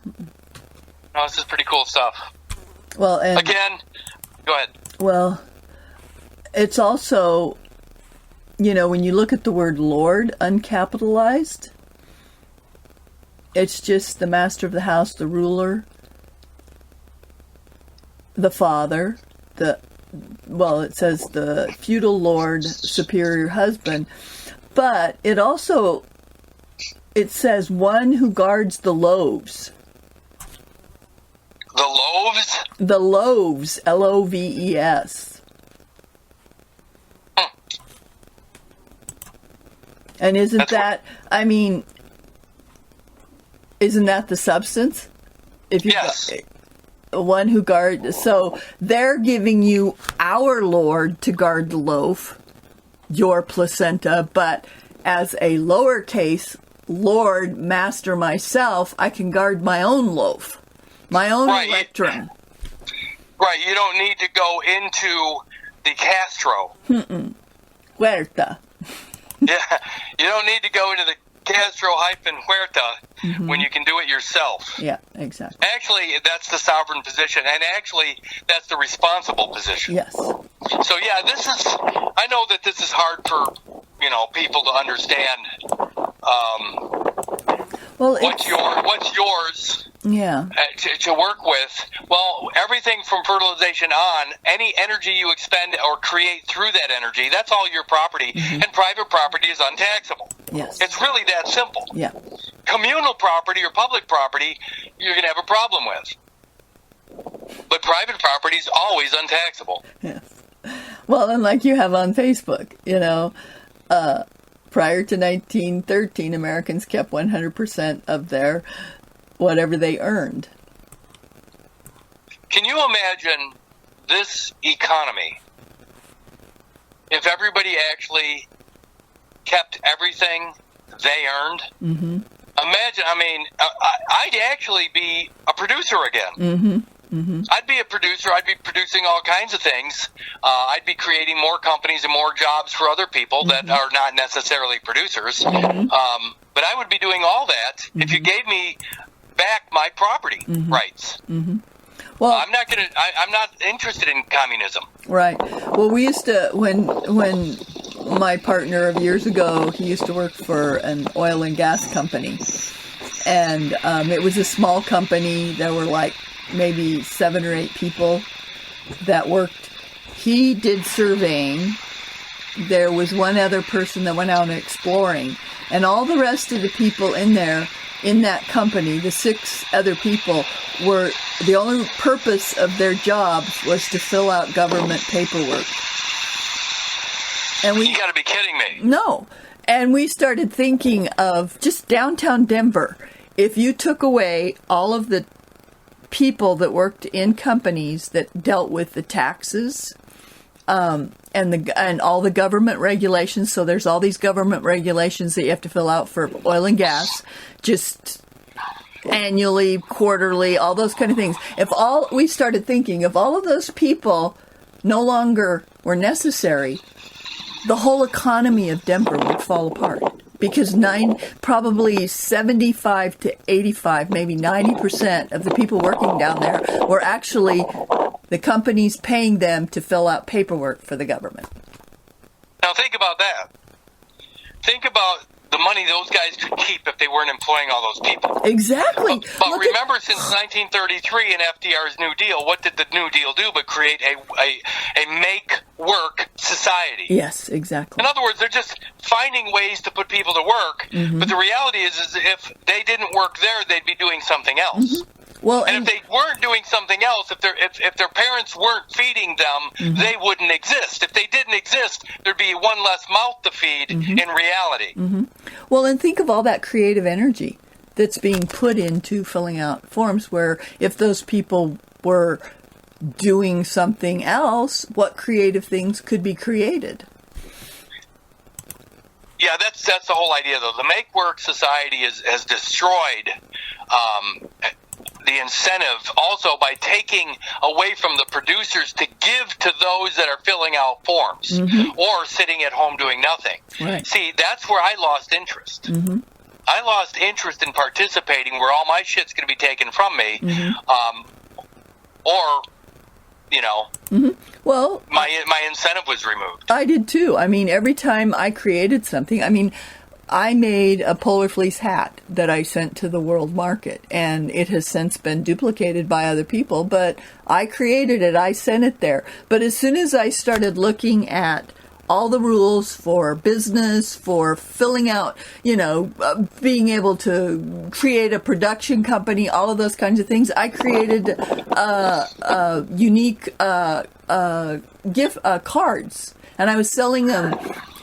Mm-mm. No, this is pretty cool stuff. Well, and again, go ahead. Well, it's also, when you look at the word Lord uncapitalized, it's just the master of the house, the ruler, the father, it says the feudal lord, superior husband, but it says one who guards the loaves. The loaves? The loaves, Loves. And isn't that the substance? Yes. One who guards, so they're giving you our Lord to guard the loaf, your placenta, but as a lowercase Lord, master myself, I can guard my own loaf, my own electrum. Right, you don't need to go into the Castro. Huerta. Yeah, you don't need to go into the Castro-Huerta when you can do it yourself. Yeah, exactly. Actually, that's the sovereign position, and actually, that's the responsible position. Yes. So, yeah, I know that this is hard for, people to understand. What's yours? Yeah. To work with. Well, everything from fertilization on, any energy you expend or create through that energy, that's all your property, and private property is untaxable. Yes. It's really that simple. Yeah. Communal property or public property, you're going to have a problem with. But private property is always untaxable. Yes. Well, and like you have on Facebook, prior to 1913, Americans kept 100% of their whatever they earned. Can you imagine this economy if everybody actually kept everything they earned? Mm-hmm. Imagine, I'd actually be a producer again. Mm-hmm. Mm-hmm. I'd be a producer. I'd be producing all kinds of things. I'd be creating more companies and more jobs for other people that are not necessarily producers. Mm-hmm. But I would be doing all that if you gave me back my property rights. Mm-hmm. Well, I'm not interested in communism. Right. Well, we used to when my partner of years ago, he used to work for an oil and gas company, and it was a small company. There were like maybe 7 or 8 people that worked. He did surveying. There was one other person that went out exploring, and all the rest of the people in there, in that company, the 6 other people, were the only purpose of their jobs was to fill out government paperwork. And You got to be kidding me. No. And we started thinking of just downtown Denver. If you took away all of the people that worked in companies that dealt with the taxes, and all the government regulations. So there's all these government regulations that you have to fill out for oil and gas, just annually, quarterly, all those kind of things. We started thinking, if all of those people no longer were necessary, the whole economy of Denver would fall apart. Because probably 75 to 85, maybe 90% of the people working down there were actually the companies paying them to fill out paperwork for the government. Now think about that. Think about the money those guys could keep if they weren't employing all those people. Exactly. But remember, since 1933 and FDR's New Deal, what did the New Deal do but create a make-work society? Yes, exactly. In other words, they're just finding ways to put people to work, but the reality is if they didn't work there, they'd be doing something else. Mm-hmm. Well, and if they weren't doing something else, if their parents weren't feeding them, they wouldn't exist. If they didn't exist, there'd be one less mouth to feed in reality. Mm-hmm. Well, and think of all that creative energy that's being put into filling out forms, where if those people were doing something else, what creative things could be created? Yeah, that's the whole idea, though. The make-work society has destroyed the incentive also by taking away from the producers to give to those that are filling out forms or sitting at home doing nothing. Right. See, that's where I lost interest. Mm-hmm. I lost interest in participating where all my shit's going to be taken from me, or, well, my incentive was removed. I did too. I mean, every time I created something, I made a polar fleece hat that I sent to the world market, and it has since been duplicated by other people, but I created it, I sent it there. But as soon as I started looking at all the rules for business, for filling out, being able to create a production company, all of those kinds of things, I created unique gift cards, and I was selling them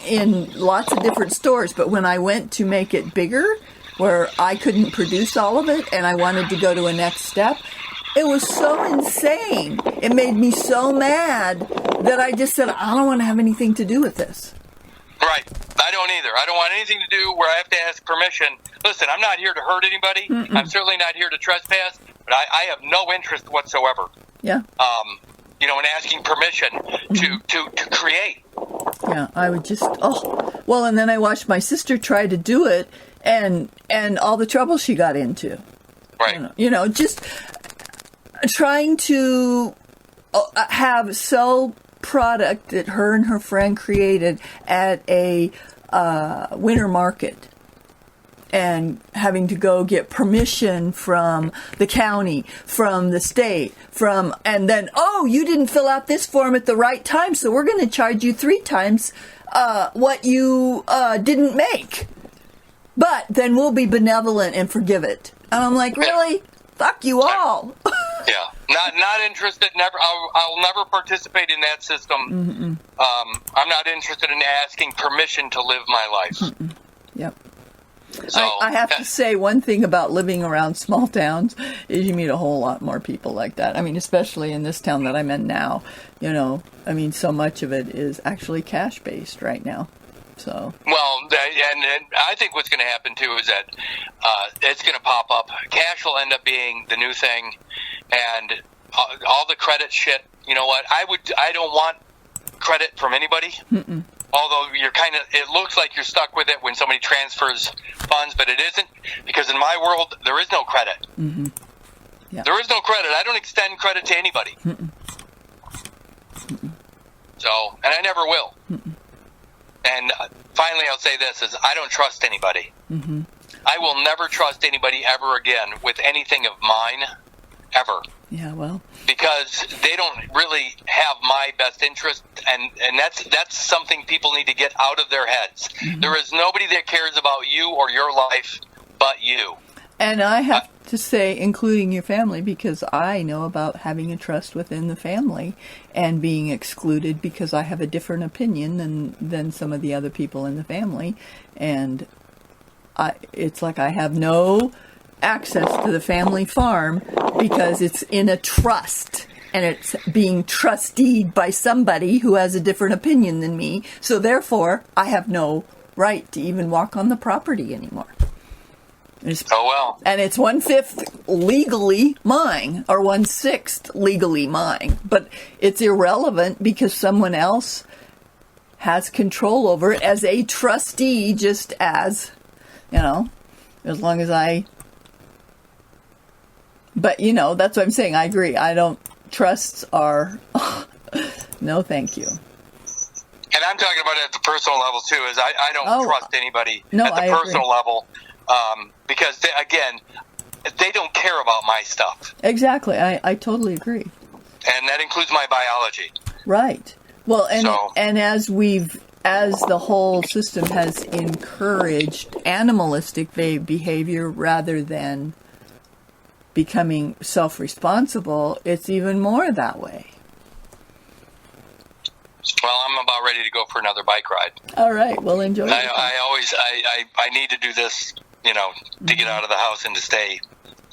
in lots of different stores. But when I went to make it bigger, where I couldn't produce all of it and I wanted to go to a next step, it was so insane. It made me so mad that I just said, I don't want to have anything to do with this. Right. I don't either. I don't want anything to do where I have to ask permission. Listen, I'm not here to hurt anybody. Mm-mm. I'm certainly not here to trespass, but I have no interest whatsoever. Yeah. In asking permission to create. Yeah, I would just, well, and then I watched my sister try to do it, and all the trouble she got into. Right. Just trying to sell product that her and her friend created at a winter market, and having to go get permission from the county, from the state, and then, you didn't fill out this form at the right time, so we're going to charge you 3 times what you didn't make. but then we'll be benevolent and forgive it. And I'm like, really? Fuck you all. Yeah, not interested. Never. I'll never participate in that system. I'm not interested in asking permission to live my life. Yep. So I have to say one thing about living around small towns is you meet a whole lot more people like that. I mean, especially in this town that I'm in now, I mean, so much of it is actually cash based right now. So. Well, and I think what's going to happen too is that it's going to pop up. Cash will end up being the new thing, and all the credit shit. You know what? I don't want credit from anybody. Although it looks like you're stuck with it when somebody transfers funds, but it isn't, because in my world, there is no credit. Yeah. There is no credit. I don't extend credit to anybody. So, and I never will. And finally, I'll say this, is I don't trust anybody. I will never trust anybody ever again with anything of mine, ever. Yeah, well. Because they don't really have my best interest, and that's something people need to get out of their heads. There is nobody that cares about you or your life but you. And I have to say, including your family, because I know about having a trust within the family and being excluded because I have a different opinion than some of the other people in the family. And it's like I have no access to the family farm because it's in a trust and it's being trusteed by somebody who has a different opinion than me. So therefore, I have no right to even walk on the property anymore. Oh, well. And it's 1/5 legally mine, or 1/6 legally mine. But it's irrelevant because someone else has control over it as a trustee, just as, as long as I... But, that's what I'm saying. I agree. I don't... Trusts are... no, thank you. And I'm talking about it at the personal level, too, is I don't trust anybody at the personal level. Because, they don't care about my stuff. Exactly. I totally agree. And that includes my biology. Right. Well, and as the whole system has encouraged animalistic behavior rather than becoming self-responsible, it's even more that way. Well, I'm about ready to go for another bike ride. All right. Well, enjoy. I need to do this, to get out of the house and to stay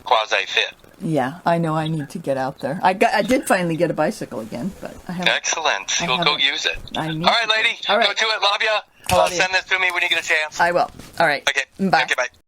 quasi-fit. Yeah, I know I need to get out there. I did finally get a bicycle again, but I haven't. Excellent. We'll go use it. All right, lady. All right. Go do it. Love you. Send this to me when you get a chance. I will. All right. Okay. Bye. Okay, bye.